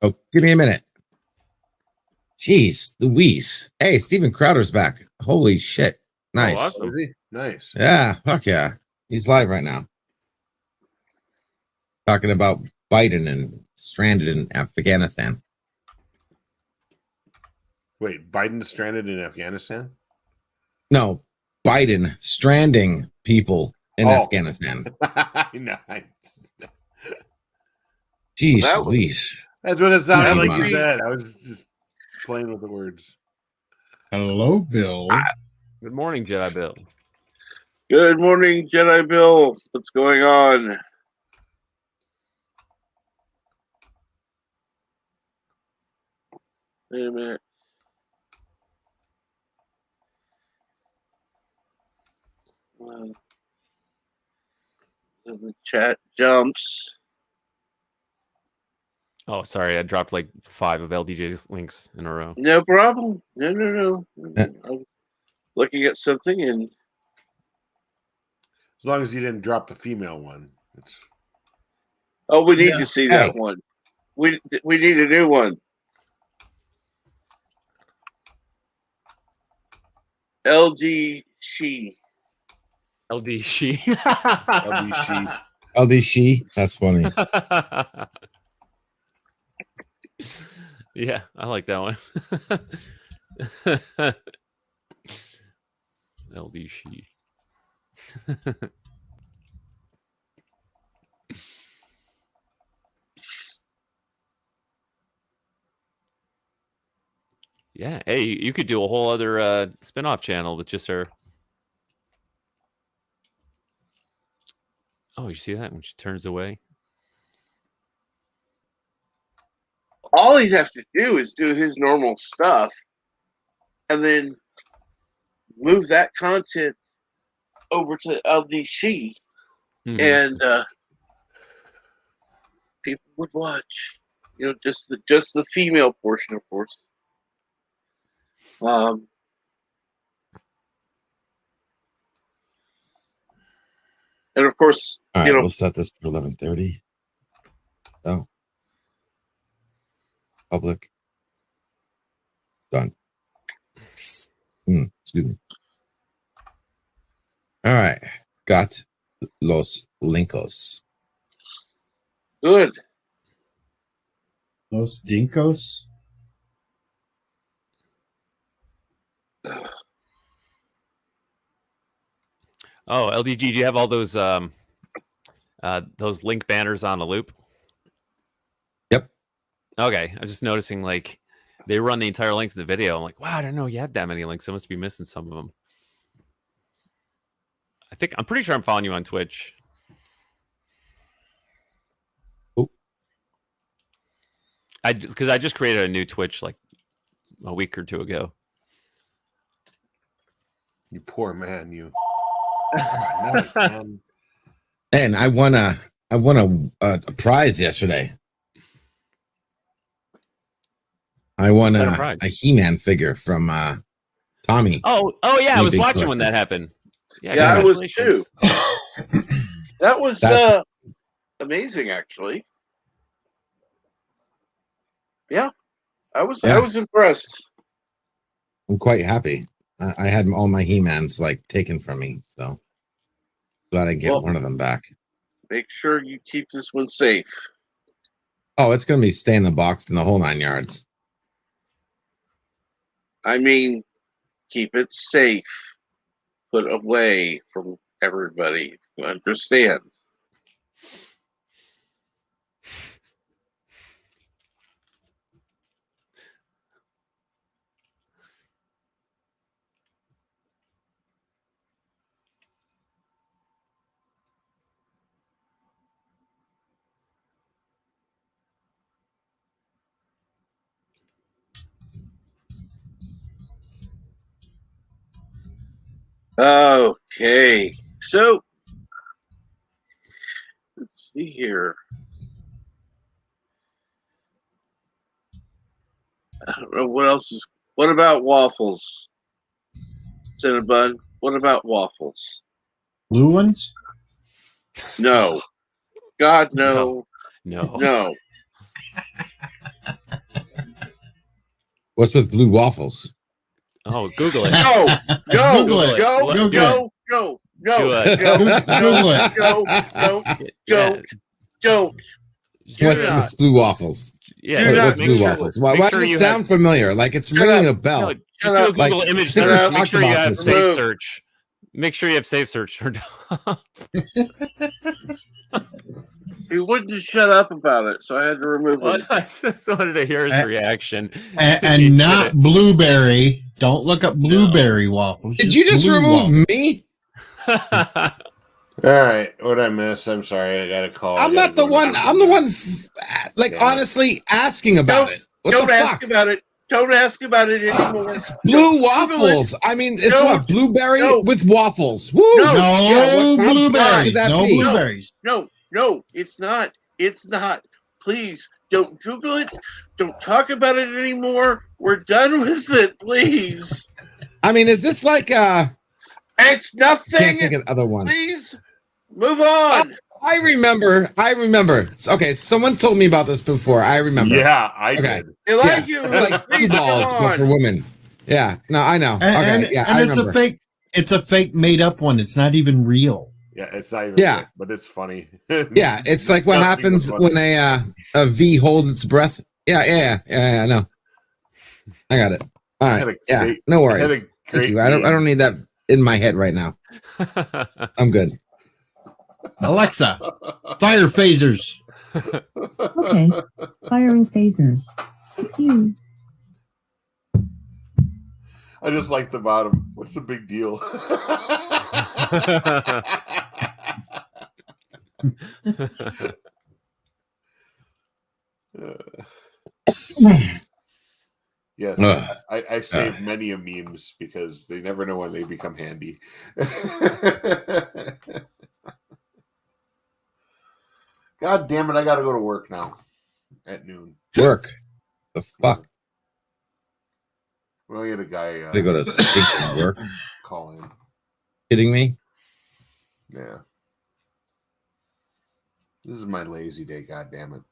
Oh, give me a minute. Jeez, Louise. Hey, Steven Crowder's back. Holy shit. Nice. Oh, awesome. Nice. Yeah, fuck yeah. He's live right now. Talking about Biden and stranded in Afghanistan. Wait, Biden's stranded in Afghanistan? No, Biden stranding people in Afghanistan. Jeez, Well, Louise. That's what it sounded like Money. you said. I was just playing with the words. Hello, Bill. Good morning, Jedi Bill. Good morning, Jedi Bill. What's going on? Wait a minute. The chat jumps. Oh, sorry. I dropped like 5 of LDJ's links in a row. No problem. No. I'm looking at something and As long as you didn't drop the female one. we need to see that one. We need a new one. LG She. LD she. LD she. LD she. That's funny. Yeah, I like that one. LD she. Yeah, hey, you could do a whole other spin-off channel with just her. Oh, you see that when she turns away? All he'd have to do is do his normal stuff and then move that content over to LDC, and people would watch. You know, just the female portion, of course. And of course, all right, we'll set this for 11:30. Oh, public done. Excuse me. All right, got los linkos. Good. Los dinkos. Oh, LDG, do you have all those link banners on a loop? Yep. Okay, I was just noticing like they run the entire length of the video. I'm like, wow, I didn't know you had that many links. I must be missing some of them. I'm pretty sure I'm following you on Twitch. Oh. Because I just created a new Twitch like a week or two ago. You poor man, you. And I won a prize yesterday. I won a He-Man figure from Tommy. Oh yeah, I was watching when that happened. Yeah, I was too. That was amazing, actually. Yeah, I was impressed. I'm quite happy. I had all my He-Mans like taken from me, so glad I get one of them back. Make sure you keep this one safe. Oh, it's gonna be stay in the box in the whole 9 yards. I mean, keep it safe. Put away from everybody. You understand? Okay, so let's see here. I don't know what else is. What about waffles, Cinnabon? What about waffles? Blue ones? No. God, no. No. What's with blue waffles? Oh, Google it. Go. Google it. Go. Don't. What's blue waffles? Yeah, what's blue waffles? Why does it sound familiar? Like it's ringing a bell. No, just do a Google image search. Make sure you have safe search. Make sure you have safe search turned off. He wouldn't shut up about it, so I had to remove him. I just wanted to hear his reaction. And not blueberry. Don't look up blueberry waffles. Did you just remove me? All right, what'd I miss? I'm sorry, I got a call. I'm not the one. I'm the one, honestly asking about it. What Don't the ask fuck? about it. Don't ask about it anymore. It's blue waffles. I mean, it's what blueberry with waffles. Woo! No blueberries. No blueberries. No, it's not. It's not. Please don't Google it. Don't talk about it anymore. We're done with it, please. I mean, is this like It's nothing. Can't think of the other one. Please move on. I remember. Okay, someone told me about this before. I remember. Yeah, I did. They like you. It's like blue Please balls, go but on. for women. Yeah, no, I know. And I it's remember. a fake. It's a fake made up one. It's not even real. Yeah, it's not even. Yeah, real, but it's funny. Yeah, it's like what happens when a V holds its breath. Yeah. I know. I got it. All right. Yeah, no worries. Thank you. I don't need that in my head right now. I'm good. Alexa, fire phasers. Okay, firing phasers. Phew. I just like the bottom. What's the big deal? Yes, I save many a memes because they never know when they become handy. God damn it! I got to go to work now at noon. Work? The fuck? Well, you had a guy. They go to stinking work. Call in. Kidding me? Yeah. This is my lazy day. God damn it.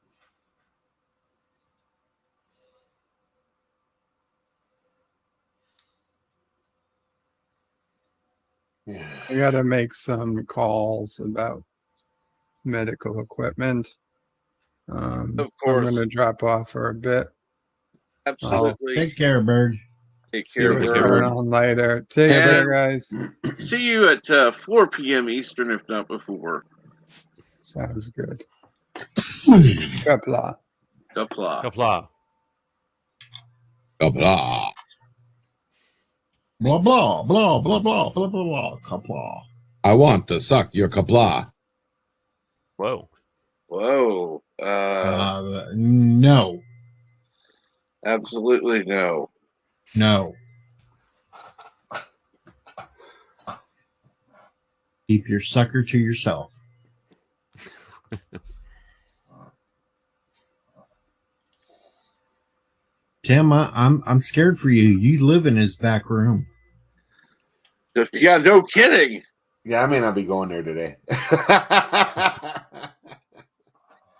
Yeah. I got to make some calls about medical equipment. Of course. I'm going to drop off for a bit. Absolutely. Take care, Bird. Take See care, what's Bird. going on later. Take care, guys. See you at 4 p.m. Eastern, if not before. Sounds good. Kapla. Kapla. Kapla. Kapla. Blah blah blah blah blah blah blah blah. Kapla. I want to suck your kapla. Whoa. Whoa. No. Absolutely no. No. Keep your sucker to yourself. Tim, I'm scared for you. You live in his back room. Yeah, no kidding. Yeah, I may not be going there today.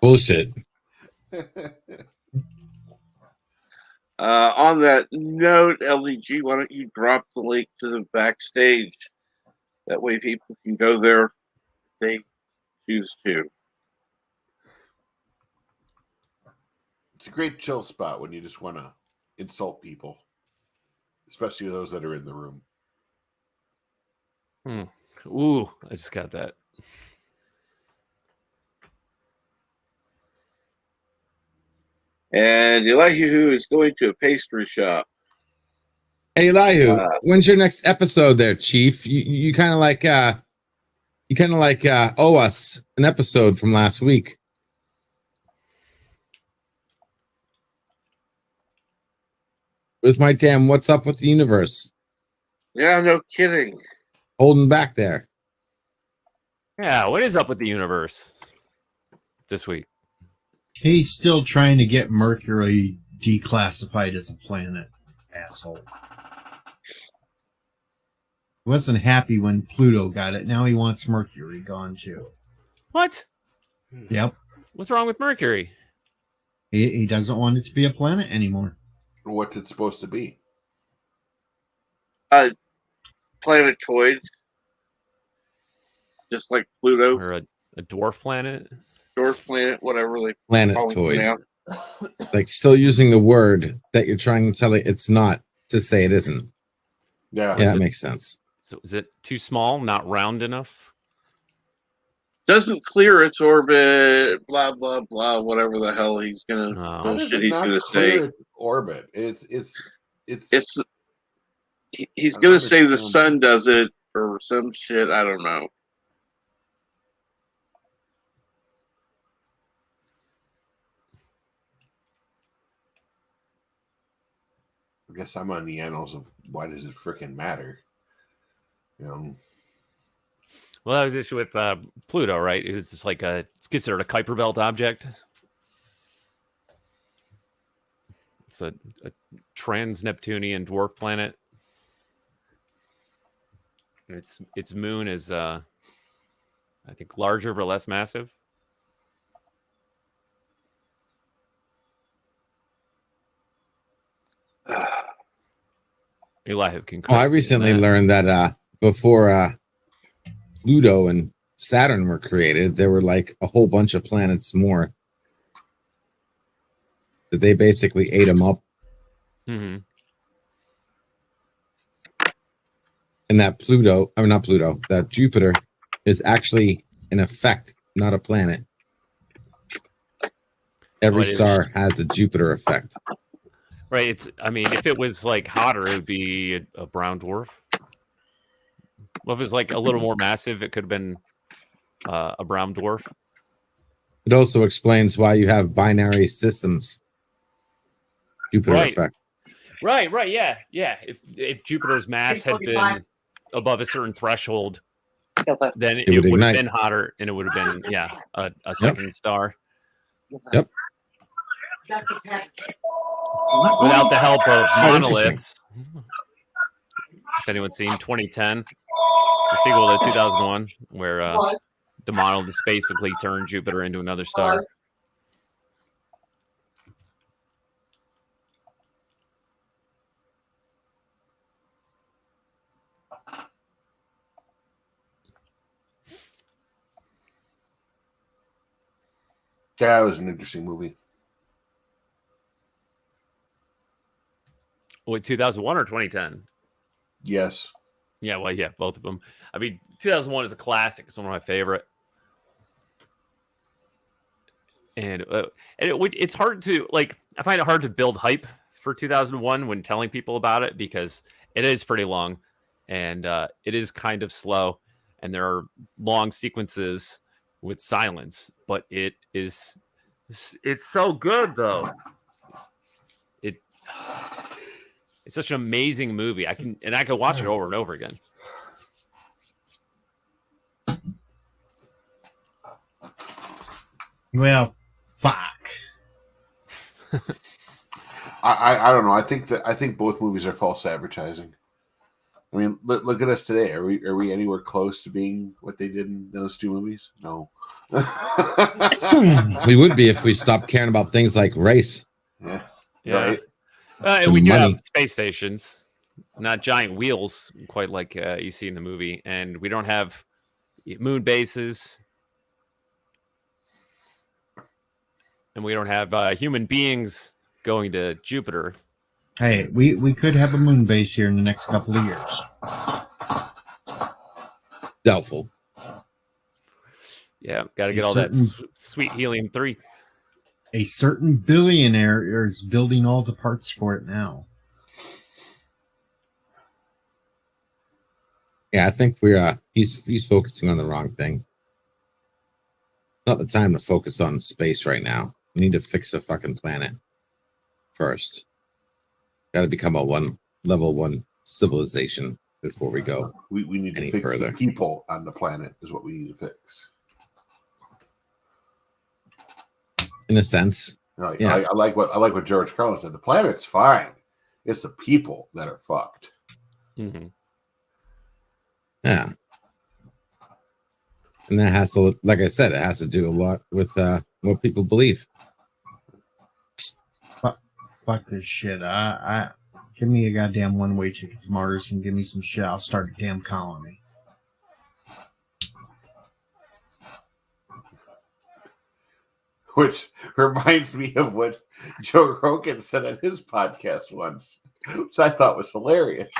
Bullshit. On that note, LDG, why don't you drop the link to the backstage? That way people can go there if they choose to. It's a great chill spot when you just want to insult people, especially those that are in the room. Ooh, I just got that. And Elihu is going to a pastry shop. Hey Elihu, when's your next episode there, Chief? You kind of like owe us an episode from last week. Where's my damn what's up with the universe? Yeah, no kidding. Holding back there. Yeah, what is up with the universe this week? He's still trying to get Mercury declassified as a planet, asshole. He wasn't happy when Pluto got it. Now he wants Mercury gone too. What? Yep. What's wrong with Mercury? He doesn't want it to be a planet anymore. What's it supposed to be? Planetoid. Just like Pluto. Or a dwarf planet? Dwarf planet, whatever they Planetoid. Like still using the word that you're trying to tell it it's not to say it isn't. Yeah, that makes sense. So is it too small, not round enough? Doesn't clear its orbit, blah blah blah, whatever the hell he's gonna bullshit he's gonna say. Orbit. It's he's gonna say the sun does it or some shit. I don't know. I guess I'm on the annals of why does it freaking matter? You know. Well, that was the issue with Pluto, right? It was just like it's considered a Kuiper Belt object. It's a trans-Neptunian dwarf planet. And its moon is, I think, larger but less massive. Elihu can. I recently learned that before Pluto and Saturn were created, there were like a whole bunch of planets more that they basically ate them up. Mm-hmm. And that that Jupiter is actually an effect, not a planet. Every star has a Jupiter effect. Right. If it was like hotter, it would be a brown dwarf. Well, if it was like a little more massive, it could have been a brown dwarf. It also explains why you have binary systems. Jupiter effect. Right. Yeah. If Jupiter's mass had been above a certain threshold, then it would have been hotter, and it would have been a second star. Yep. Without the help of monoliths. If anyone's seen 2010, the sequel to 2001, where the monoliths basically turned Jupiter into another star. That was an interesting movie. Wait, 2001 or 2010? Yes. Yeah, well, yeah, both of them. 2001 is a classic. It's one of my favorite. And it's hard to, I find it hard to build hype for 2001 when telling people about it, because it is pretty long and it is kind of slow. And there are long sequences with silence, but it's so good, though. It's such an amazing movie. I can watch it over and over again. Well, fuck. I don't know. I think both movies are false advertising. I mean, look at us today. Are we anywhere close to being what they did in those two movies? No. We would be if we stopped caring about things like race. Yeah. Right. And we do have space stations, not giant wheels, quite like you see in the movie. And we don't have moon bases. And we don't have human beings going to Jupiter. Hey, we could have a moon base here in the next couple of years. Doubtful. Yeah, got to get all that sweet helium-3. A certain billionaire is building all the parts for it now. Yeah, I think he's focusing on the wrong thing. Not the time to focus on space right now. We need to fix the fucking planet first. Got to become a level 1 civilization before we go. We need to fix further. The people on the planet is what we need to fix. In a sense, yeah. I like what George Carlin said. The planet's fine. It's the people that are fucked. Mm-hmm. Yeah, and that has to, like I said, it has to do a lot with what people believe. Fuck this shit. I give me a goddamn one-way ticket to Mars and give me some shit. I'll start a damn colony. Which reminds me of what Joe Rogan said on his podcast once, which I thought was hilarious.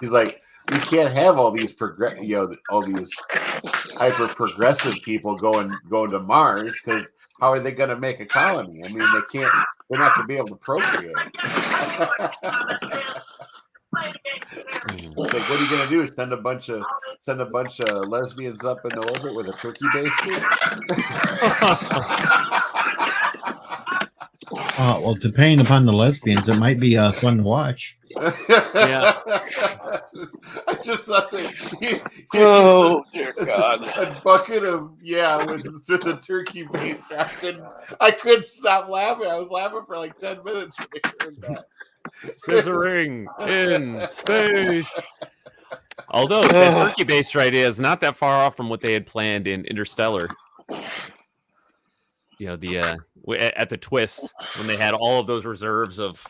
He's like, we can't have all these all these hyper progressive people going to Mars, because how are they going to make a colony? I mean, they're not going to be able to procreate. Like, what are you going to do? Send a bunch of lesbians up into orbit with a turkey baster? Well, depending upon the lesbians, it might be fun to watch. Yeah. I just thought that. Oh dear God! A bucket of with the turkey baster. I couldn't stop laughing. I was laughing for like 10 minutes when they heard that. Scissoring in space. Although the turkey baster idea is not that far off from what they had planned in Interstellar. You know, the at the twist when they had all of those reserves of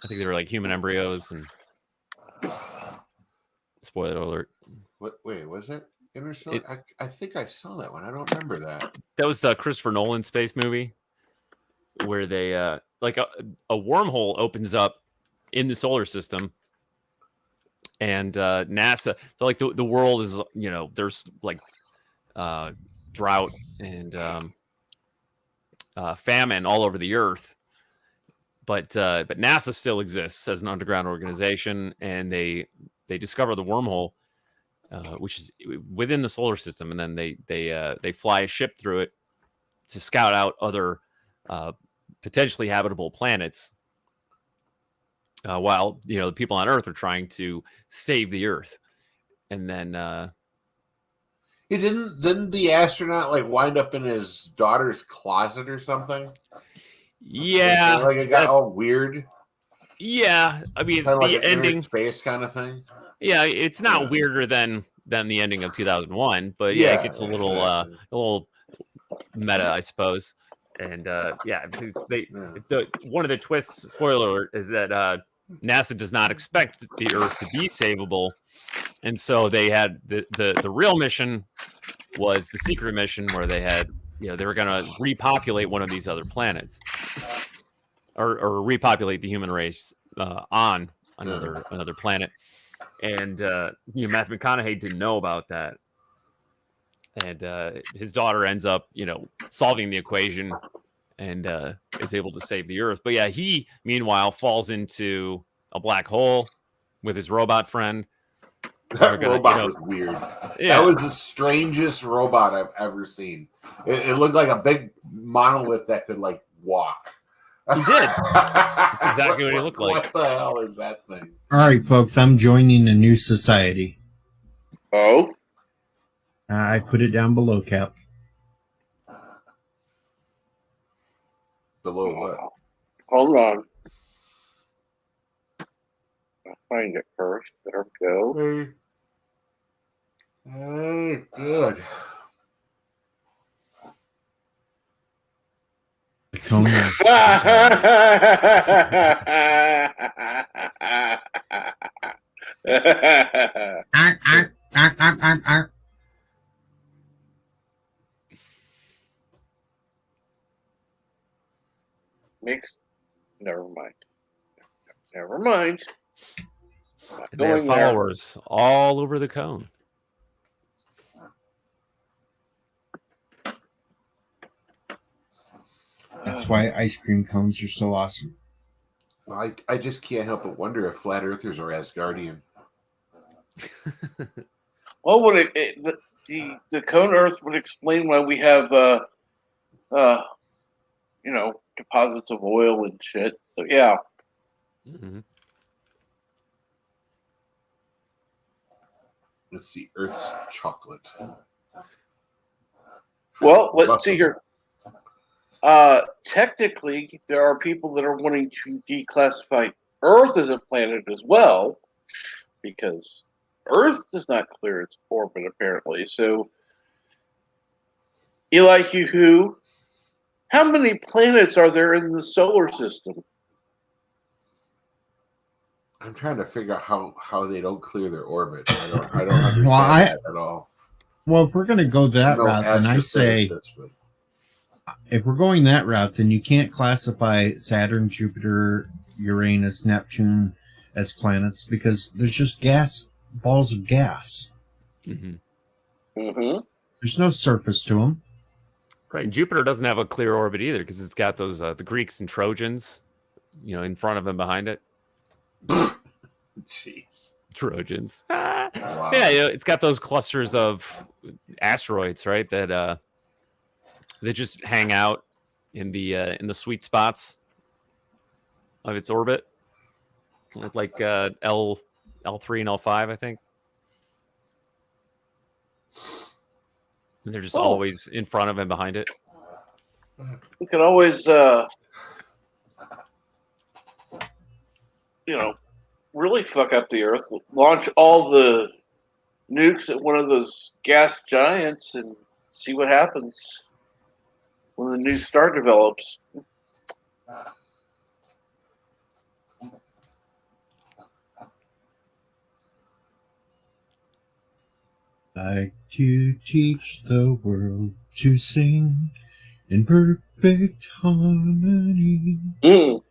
I think they were like human embryos, and Spoiler alert. Wait, was it Interstellar? I think I saw that one. I don't remember that. That was the Christopher Nolan space movie where they like a wormhole opens up in the solar system, and NASA. So like the world is, there's like drought and famine all over the earth, but NASA still exists as an underground organization, and they discover the wormhole, which is within the solar system, and then they fly a ship through it to scout out other potentially habitable planets, while the people on Earth are trying to save the Earth. And then didn't the astronaut like wind up in his daughter's closet or something? Yeah, like it got all weird. Yeah, I mean, kind of the like an ending, inner space kind of thing. Yeah, it's not weirder than the ending of 2001, but yeah, it gets a little meta, I suppose. And because one of the twists, spoiler alert, is that NASA does not expect the Earth to be savable, and so they had the real mission was the secret mission where they had they were going to repopulate one of these other planets, or repopulate the human race on another planet. And Matthew McConaughey didn't know about that, and his daughter ends up solving the equation and is able to save the Earth. But yeah, he meanwhile falls into a black hole with his robot friend. That robot was weird. Yeah. That was the strangest robot I've ever seen. It looked like a big monolith that could like walk. He did. That's exactly what he looked like. What the hell is that thing? All right, folks, I'm joining a new society. Oh? I put it down below, Cap. Below what? Hold on. I'll find it first. There we go. Hey, good. The cone Mixed. Never mind. Never mind. They have followers all over the cone. That's why ice cream cones are so awesome. I just can't help but wonder if flat earthers are Asgardian. Well, would the cone Earth would explain why we have deposits of oil and shit. So yeah. Mm-hmm. Let's see, Earth's chocolate. Well, let's see here. Technically, there are people that are wanting to declassify Earth as a planet as well, because Earth does not clear its orbit, apparently. So, Eli Hugh, how many planets are there in the solar system? I'm trying to figure out how they don't clear their orbit. I don't understand that at all. Well, if we're going to go that route, then I say, if we're going that route, then you can't classify Saturn, Jupiter, Uranus, Neptune as planets because there's just balls of gas. Mm-hmm. Mm-hmm. There's no surface to them. Right. Jupiter doesn't have a clear orbit either because it's got those the Greeks and Trojans, in front of and behind it. Jeez. Trojans. Wow. Yeah, it's got those clusters of asteroids, right? That just hang out in the sweet spots of its orbit, like L3 and L5, I think. And they're just always in front of and behind it. We can always, really fuck up the Earth. Launch all the nukes at one of those gas giants and see what happens when the new star develops. like to teach the world to sing in perfect harmony. Mm.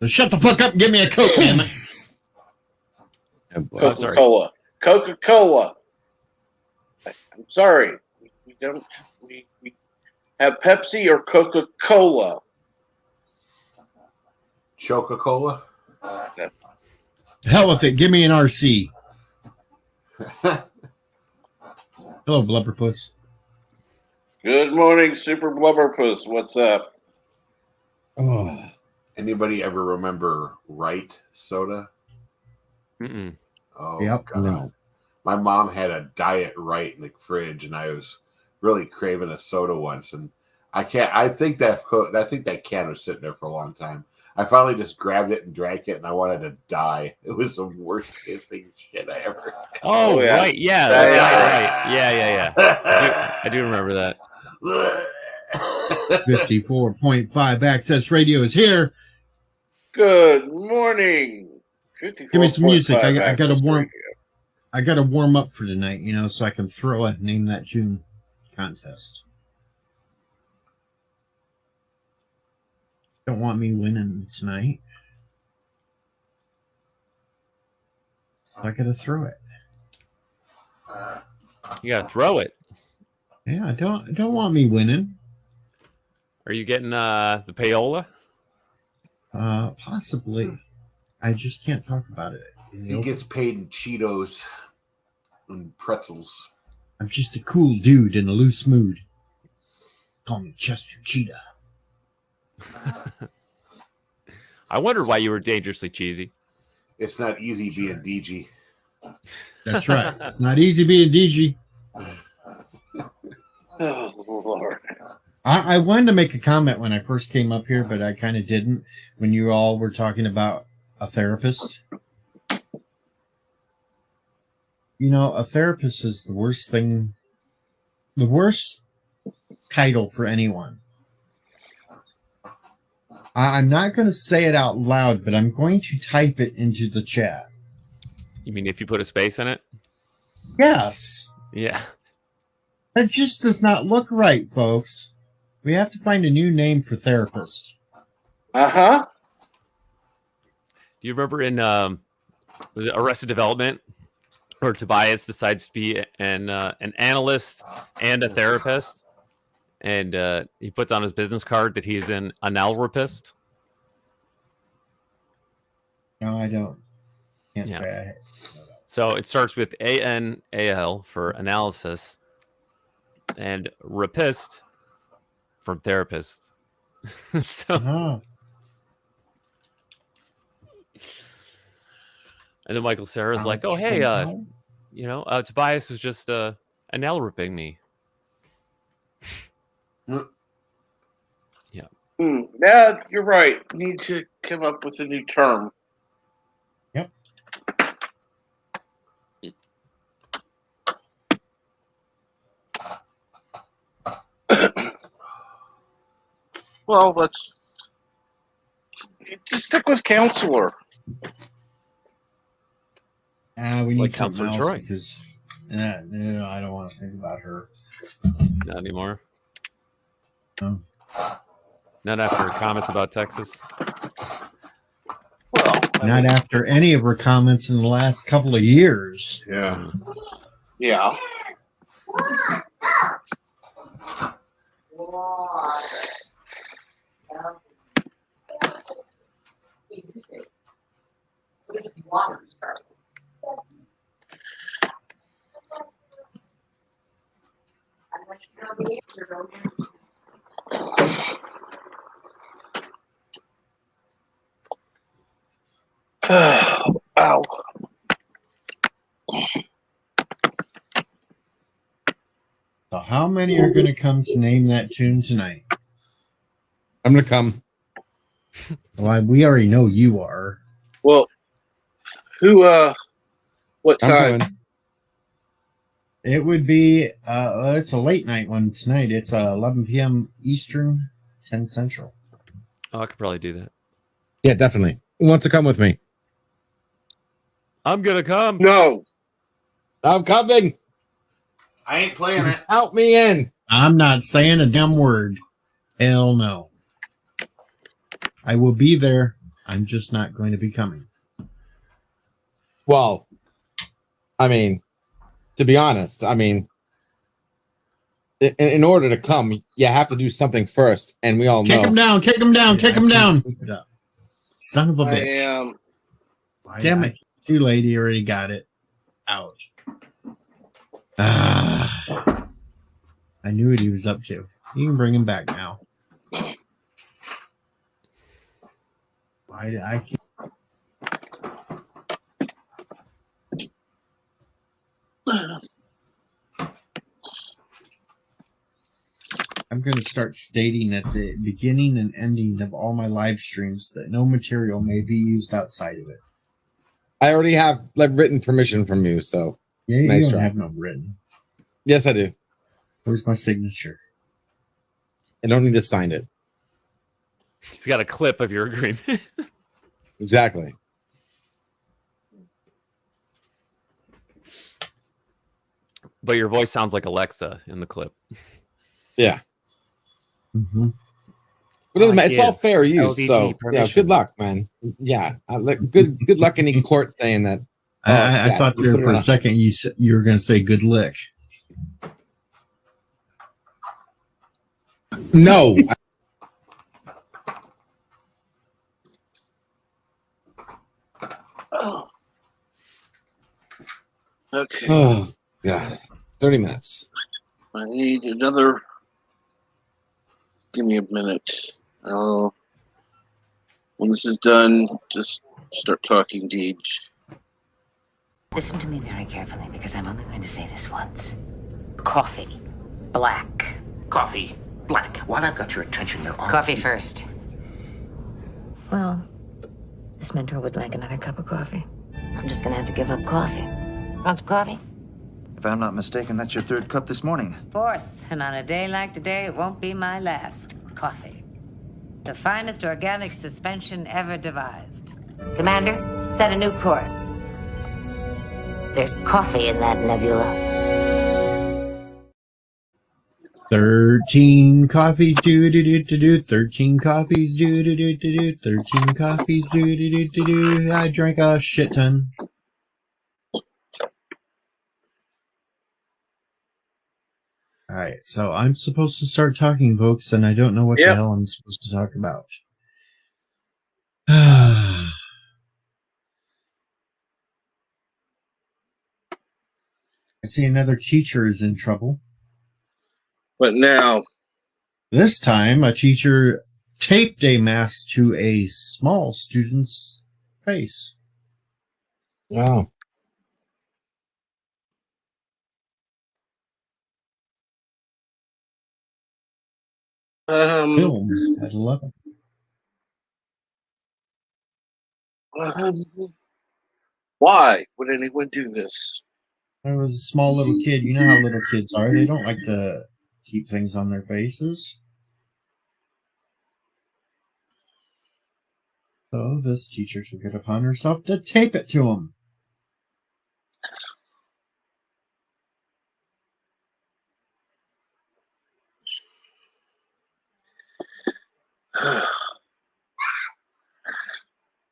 So shut the fuck up and give me a Coke, damn it. Coca-Cola. Coca-Cola. I'm sorry. We don't. We have Pepsi or Coca-Cola. Coca-Cola. Hell with it. Give me an RC. Hello, Blubberpuss. Good morning, Super Blubberpuss. What's up? Oh. Anybody ever remember Right soda? Mm-mm. Oh, yep. God. No. My mom had a Diet Right in the fridge, and I was really craving a soda once, and I think that can was sitting there for a long time. I finally just grabbed it and drank it, and I wanted to die. It was the worst tasting shit I ever had. Oh, yeah. right. Yeah. Right. Yeah. I do remember that. 54.5 Access Radio is here. Good morning. Give me some music. I gotta Access warm. Radio. I gotta warm up for tonight, so I can throw a Name That Tune contest. Don't want me winning tonight. I gotta throw it. You gotta throw it. Yeah, don't want me winning. Are you getting the payola? Possibly. I just can't talk about it. He gets paid in Cheetos and pretzels. I'm just a cool dude in a loose mood. Call me Chester Cheetah. I wondered why you were dangerously cheesy. It's not easy being DG. That's right. It's not easy being DG. Oh, Lord. I wanted to make a comment when I first came up here, but I kind of didn't when you all were talking about a therapist. A therapist is the worst thing, the worst title for anyone. I'm not going to say it out loud, but I'm going to type it into the chat. You mean if you put a space in it? Yes. Yeah. That just does not look right, folks. We have to find a new name for therapist. Uh-huh. Do you remember in was it Arrested Development, where Tobias decides to be an analyst and a therapist, and he puts on his business card that he's an analrapist? No, I don't. Can't say I. So it starts with ANAL for analysis, and rapist from therapist. So. And then Michael Cera's like, "Oh, hey, Tobias was just anal ripping me." Yeah. Yeah, you're right. Need to come up with a new term. Yep. Well, let's just stick with counselor. We need Like something Counselor else Troy. because no, I don't want to think about her. Not anymore. No. Not after her comments about Texas. Well, Not after any of her comments in the last couple of years. Yeah. Yeah. Ow. So how many are going to come to Name That Tune tonight? I'm going to come. Well, we already know you are. Well, who, what time? Coming. It would be, it's a late night one tonight. It's 11 p.m. Eastern, 10 Central. Oh, I could probably do that. Yeah, definitely. Who wants to come with me? I'm gonna come. No. I'm coming. I ain't playing it. Count me in. I'm not saying a dumb word. Hell no. I will be there. I'm just not going to be coming. Well, I mean, to be honest, I mean, in order to come, you have to do something first, and we all know. Kick him down, kick him down, kick him down. Son of a bitch. I am. Damn it. Too late. He already got it. Ouch. I knew what he was up to. You can bring him back now. I can't. I'm going to start stating at the beginning and ending of all my live streams that no material may be used outside of it. I already have written permission from you, so Yeah, nice you don't try. have no written. Yes, I do. Where's my signature? I don't need to sign it. He's got a clip of your agreement. Exactly. But your voice sounds like Alexa in the clip. Yeah. Mm-hmm. But it's all fair use, so yeah, good luck, man. Yeah, good luck in court saying that. I thought there for a second you were going to say good lick. No. Oh. Okay. Oh God, 30 minutes. I need another. Give me a minute. When this is done, just start talking, Deej. Listen to me very carefully, because I'm only going to say this once. Coffee. Black. Coffee. Black. While I've got your attention, there are... Coffee first. Well, this mentor would like another cup of coffee. I'm just gonna have to give up coffee. Want some coffee? If I'm not mistaken, that's your third cup this morning. Fourth, and on a day like today, it won't be my last. Coffee. The finest organic suspension ever devised. Commander, set a new course. There's coffee in that nebula. 13 coffees, do. 13 coffees, do. 13 coffees, do. I drank a shit ton. All right, so I'm supposed to start talking, folks, and I don't know what the hell I'm supposed to talk about. I see another teacher is in trouble. But now, this time, a teacher taped a mask to a small student's face. Wow. Film at 11. Why would anyone do this? It was a small little kid. You know how little kids are. They don't like to keep things on their faces. So this teacher took it upon herself to tape it to him.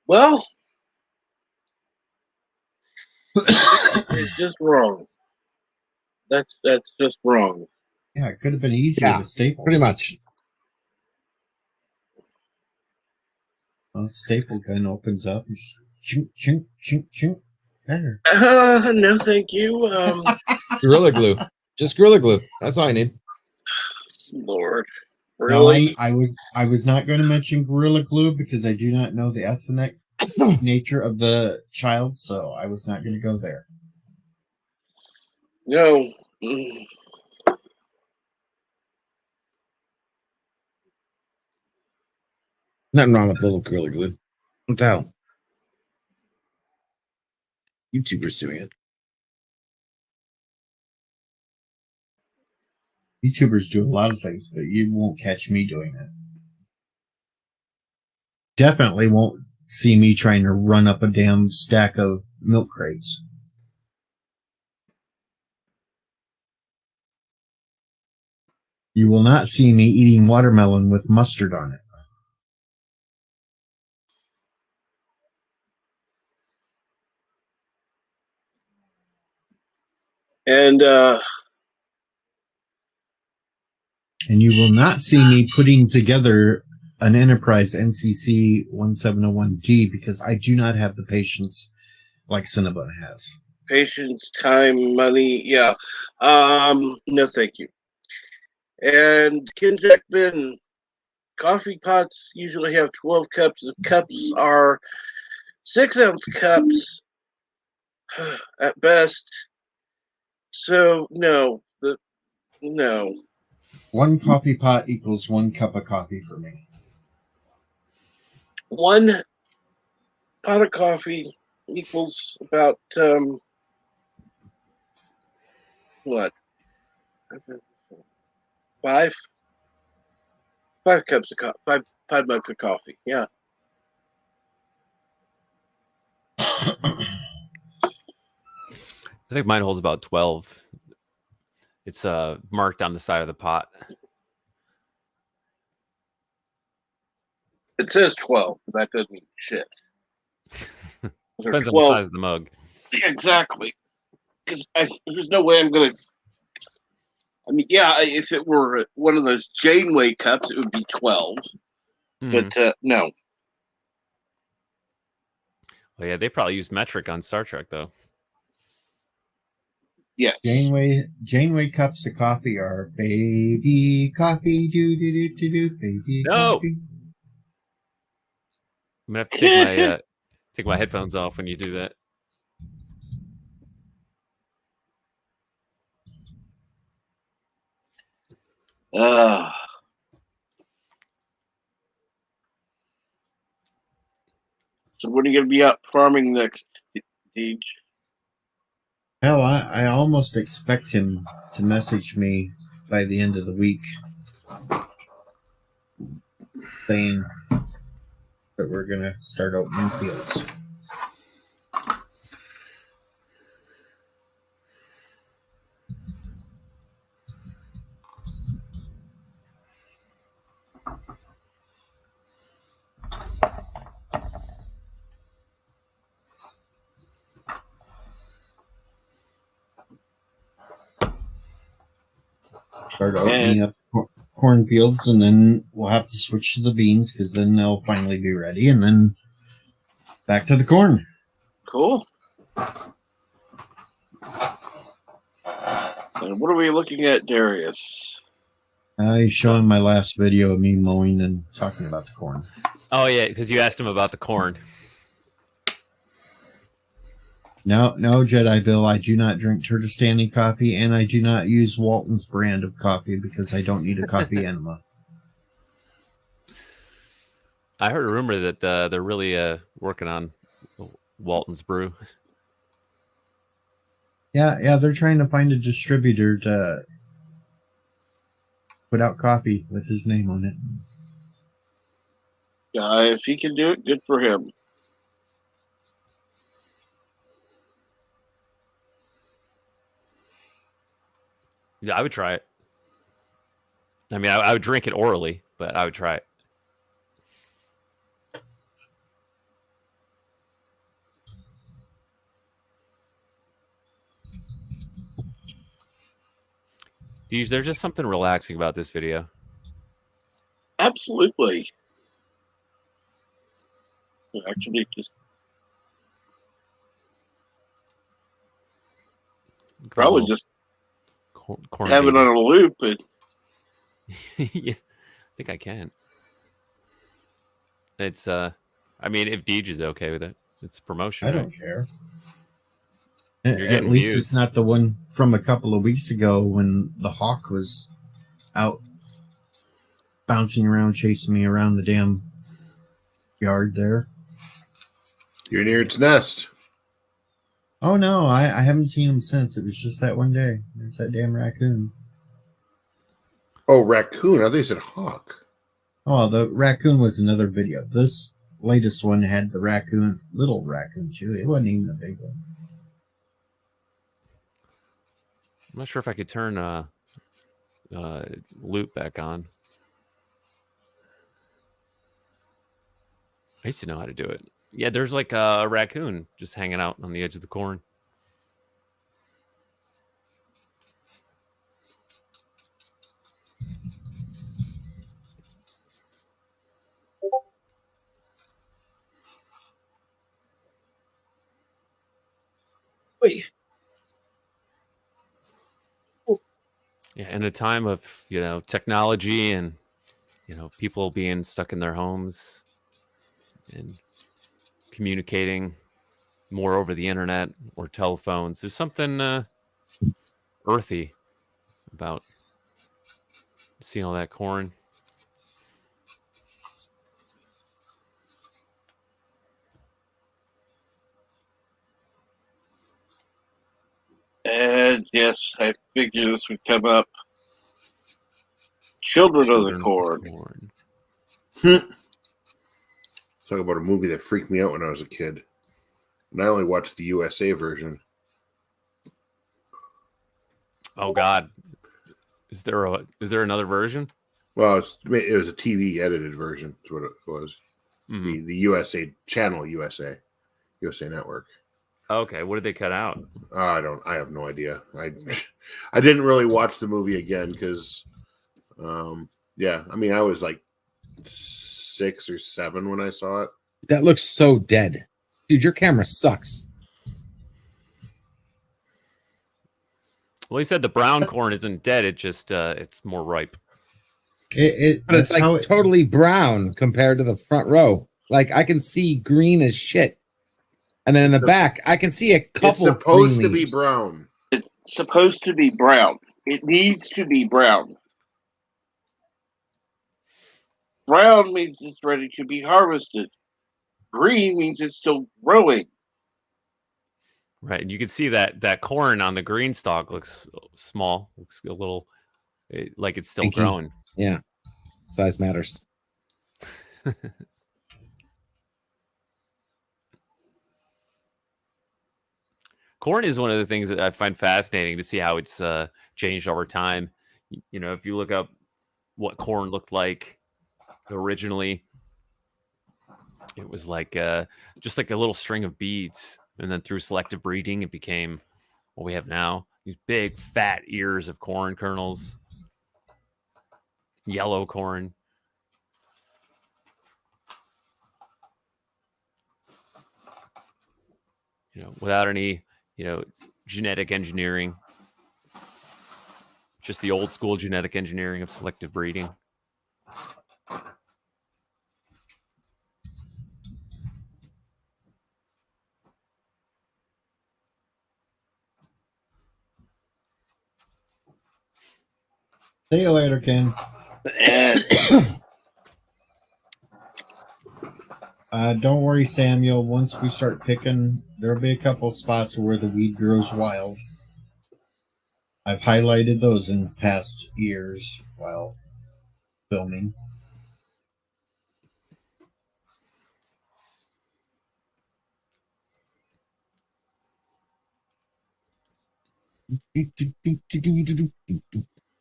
Well, it's just wrong. That's just wrong. Yeah, it could have been easier to staple. Pretty much. Well, the staple gun opens up and just chink, chink, chink, chink. There. No, thank you. Gorilla glue. Just Gorilla glue. That's all I need. Lord. Really? No, I was not going to mention Gorilla Glue because I do not know the ethnic nature of the child, so I was not going to go there. No. Nothing wrong with little Gorilla Glue. What the hell? YouTubers doing it. YouTubers do a lot of things, but you won't catch me doing it. Definitely won't see me trying to run up a damn stack of milk crates. You will not see me eating watermelon with mustard on it. And you will not see me putting together an Enterprise NCC 1701D because I do not have the patience like Cinnabon has. Patience, time, money, yeah. No, thank you. And Kinjack Ben, coffee pots usually have 12 cups. The cups are 6-ounce cups at best. So no. One coffee pot equals 1 cup of coffee for me. 1 pot of coffee equals about what? 5 cups of coffee. 5 mugs of coffee. Yeah. I think mine holds about 12. It's marked on the side of the pot. It says 12, but that doesn't mean shit. Depends on the size of the mug. Exactly. Because there's no way I'm going to... I mean, yeah, if it were one of those Janeway cups, it would be 12. But no. Well, yeah, they probably used metric on Star Trek, though. Yes. Janeway cups of coffee are baby coffee, baby coffee. I'm gonna have to take my headphones off when you do that. So when are you going to be out farming next, Deej? Hell, I almost expect him to message me by the end of the week saying that we're going to start opening fields. Start opening up cornfields, and then we'll have to switch to the beans because then they'll finally be ready, and then back to the corn. Cool. And what are we looking at, Darius? I showing my last video of me mowing and talking about the corn. Oh yeah, because you asked him about the corn. No, Jedi Bill, I do not drink Turtistani coffee, and I do not use Walton's brand of coffee because I don't need a coffee enema. I heard a rumor that they're really working on Walton's brew. Yeah, they're trying to find a distributor to put out coffee with his name on it. Yeah, if he can do it, good for him. Yeah, I would try it. I mean, I would drink it orally, but I would try it. There's just something relaxing about this video. Absolutely. Actually, just probably just corn have baby. it on a loop. But yeah, I think I can. It's I mean, if Deej is okay with it, it's promotion. I don't care. At least it's not the one from a couple of weeks ago when the hawk was out bouncing around, chasing me around the damn yard there. You're near its nest. Oh no, I haven't seen him since. It was just that one day. It's that damn raccoon. Oh, raccoon. I thought you said hawk. Oh, the raccoon was another video. This latest one had the raccoon, little raccoon too. It wasn't even a big one. I'm not sure if I could turn loop back on. I used to know how to do it. Yeah, there's like a raccoon just hanging out on the edge of the corn. Wait. Yeah, in a time of, technology and, people being stuck in their homes and communicating more over the internet or telephones, there's something earthy about seeing all that corn. And yes, I figured this would come up. Children of the Corn. Talk about a movie that freaked me out when I was a kid. And I only watched the USA version. Oh God, is there another version? Well, it was a TV edited version. Is what it was. Mm-hmm. The USA channel, USA Network. Okay, what did they cut out? I have no idea. I didn't really watch the movie again because, I was like 6 or 7 when I saw it. That looks so dead, dude. Your camera sucks. Well, he said the brown corn isn't dead. It just it's more ripe. But it's like totally brown compared to the front row. Like I can see green as shit. And then in the back, I can see a couple. It's supposed to be brown. It's supposed to be brown. It needs to be brown. Brown means it's ready to be harvested. Green means it's still growing. Right, and you can see that corn on the green stalk looks small. Looks a little like it's still growing. Yeah, size matters. Corn is one of the things that I find fascinating to see how it's changed over time. If you look up what corn looked like originally, it was like just like a little string of beads, and then through selective breeding, it became what we have now. These big, fat ears of corn kernels, yellow corn. Without any genetic engineering, just the old school genetic engineering of selective breeding. See you later, Ken. Don't worry, Samuel. Once we start picking, there'll be a couple spots where the weed grows wild. I've highlighted those in past years while filming.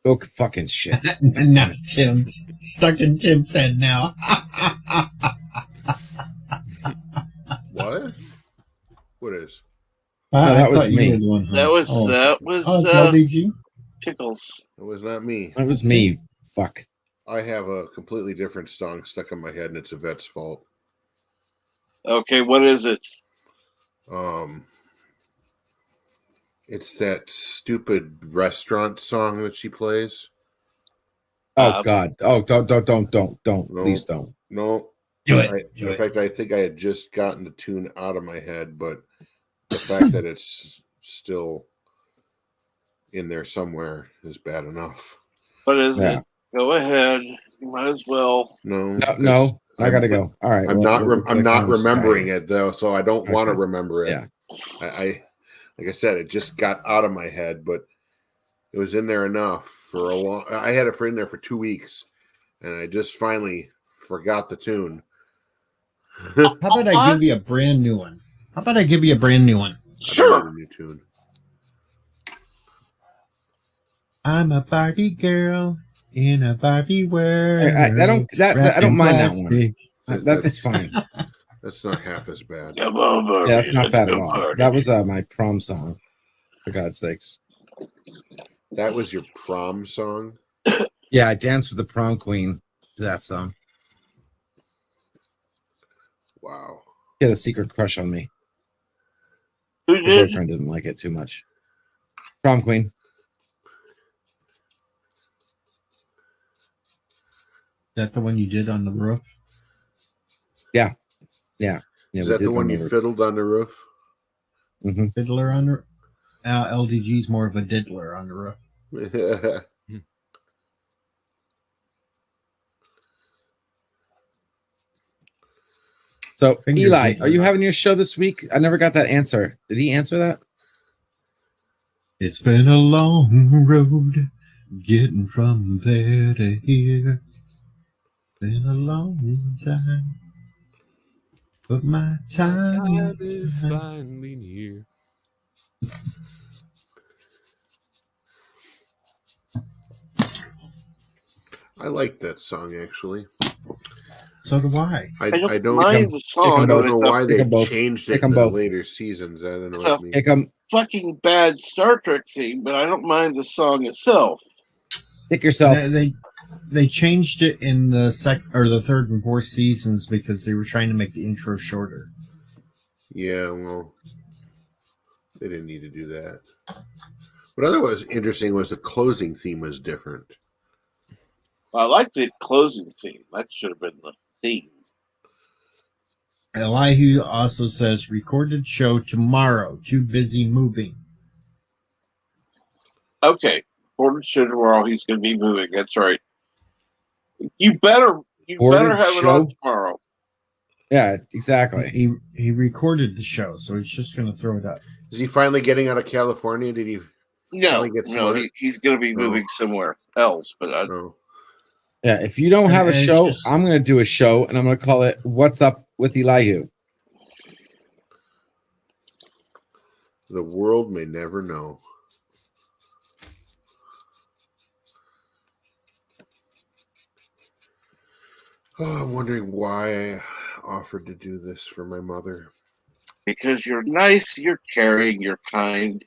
Oh, fucking shit. Not Tim's. Stuck in Tim's head now. What? What is? No, that was me. That was LDG? Tickles. It was not me. That was me. Fuck. I have a completely different song stuck in my head, and it's Yvette's fault. Okay, what is it? It's that stupid restaurant song that she plays. Oh God! Oh, don't! No, Please don't. No. Do it. In fact, I think I had just gotten the tune out of my head, but the fact that it's still in there somewhere is bad enough. What is it? Go ahead. You might as well. No. I gotta go. All right. I'm not remembering it though, so I don't want to remember it. Yeah. I like I said, it just got out of my head, but it was in there enough for a long. I had it in there for 2 weeks, and I just finally forgot the tune. How about I give you a brand new one? Sure. A new tune. I'm a Barbie girl in a Barbie world. I don't mind that one. That's fine. That's not half as bad. Come on, Barbie. Yeah, that's not bad at go all. party. That was my prom song, for God's sakes. That was your prom song? Yeah, I danced with the prom queen to that song. Wow. She had a secret crush on me. Who Her did? boyfriend didn't like it too much. Prom queen. Is that the one you did on the roof? Yeah. Yeah. Is that the one you fiddled on the roof? Mm-hmm. Fiddler on the LDG's more of a diddler on the roof. So, Finger Eli, diddler. are you having your show this week? I never got that answer. Did he answer that? It's been a long road getting from there to here. Been a long time, but my time is finally near. I like that song, actually. So do I. I don't don't mind the song. I don't know why they both. changed Pick it in 'em the both. later seasons. I don't know It's what a it means. Pick 'em. fucking bad Star Trek theme, but I don't mind the song itself. Pick yourself. They changed it in the second or the third and fourth seasons because they were trying to make the intro shorter. Yeah, well, they didn't need to do that. What otherwise interesting was the closing theme was different. I like the closing theme. That should have been the theme. Elihu also says recorded show tomorrow. Too busy moving. Okay, Gordon show tomorrow. He's going to be moving. That's right. You better have it on tomorrow. Yeah, exactly. He recorded the show, so he's just going to throw it up. Is he finally getting out of California? Did he finally get smart? He's going to be moving somewhere else. But Yeah, if you don't have a show, I'm going to do a show, and I'm going to call it "What's Up with Elihu." The world may never know. Oh, I'm wondering why I offered to do this for my mother. because you're nice, you're caring, you're kind,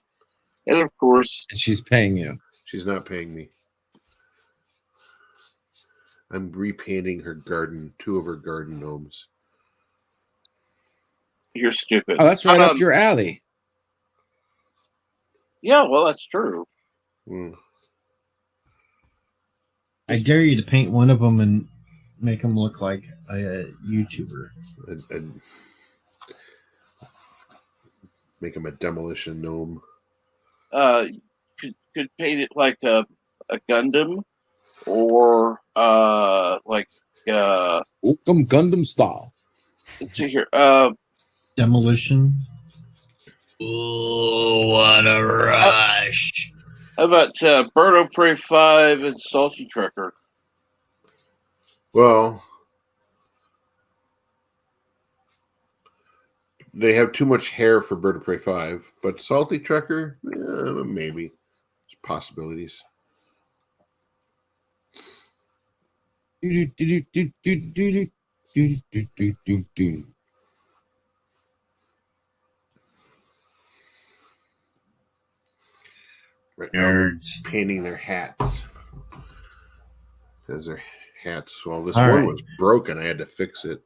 and of course, she's paying you. She's not paying me. I'm repainting her garden, 2 of her garden gnomes. You're stupid. Oh, that's right up your alley. Yeah, well, that's true. I dare you to paint one of them and make them look like a YouTuber. And make him a demolition gnome. Could paint it like a Gundam, or Gundam style. Let's see here. Demolition. Oh, what a rush! How about Bird of Prey 5 and Salty Trucker? Well, they have too much hair for Bird of Prey 5, but Salty Trucker, maybe. There's possibilities. Right now, nerds painting their hats as their hats. Well, this All one right. was broken. I had to fix it.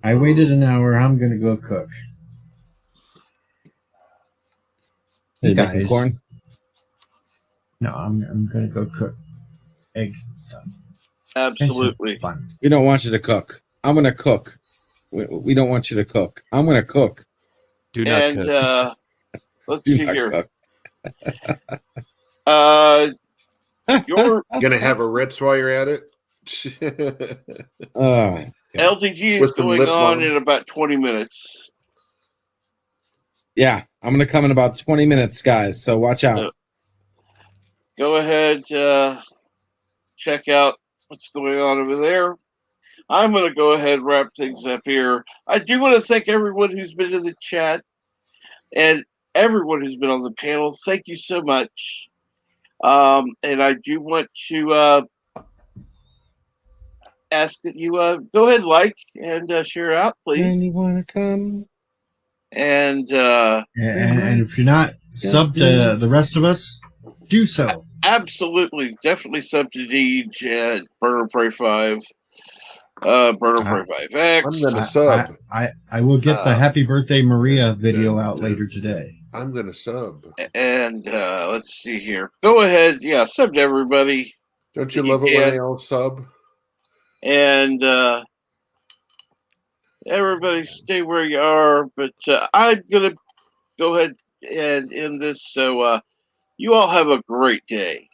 I waited an hour. I'm going to go cook. You making corn? No, I'm going to go cook eggs and stuff. Absolutely. Fun. We don't want you to cook. I'm going to cook. We don't want you to cook. I'm going to cook. Do not cook. Let's Do see not here. cook. You're gonna have a Ritz while you're at it. LTG is With the going lip on balm. in about 20 minutes. Yeah, I'm going to come in about 20 minutes, guys. So watch out. Go ahead, check out what's going on over there. I'm going to go ahead and wrap things up here. I do want to thank everyone who's been in the chat and everyone who's been on the panel. Thank you so much. And I do want to ask that you go ahead, like, and share out, please. When you want to come. And if you're not sub to the rest of us, do so. Absolutely, definitely sub to Deej at Burner Prey 5. Burner Prey 5X. I'm gonna sub. I will get the Happy Birthday Maria video out later today. I'm gonna sub. And let's see here. Go ahead, yeah, sub to everybody. Don't you love it when they all sub? And everybody stay where you are. But I'm gonna go ahead and end this. So you all have a great day.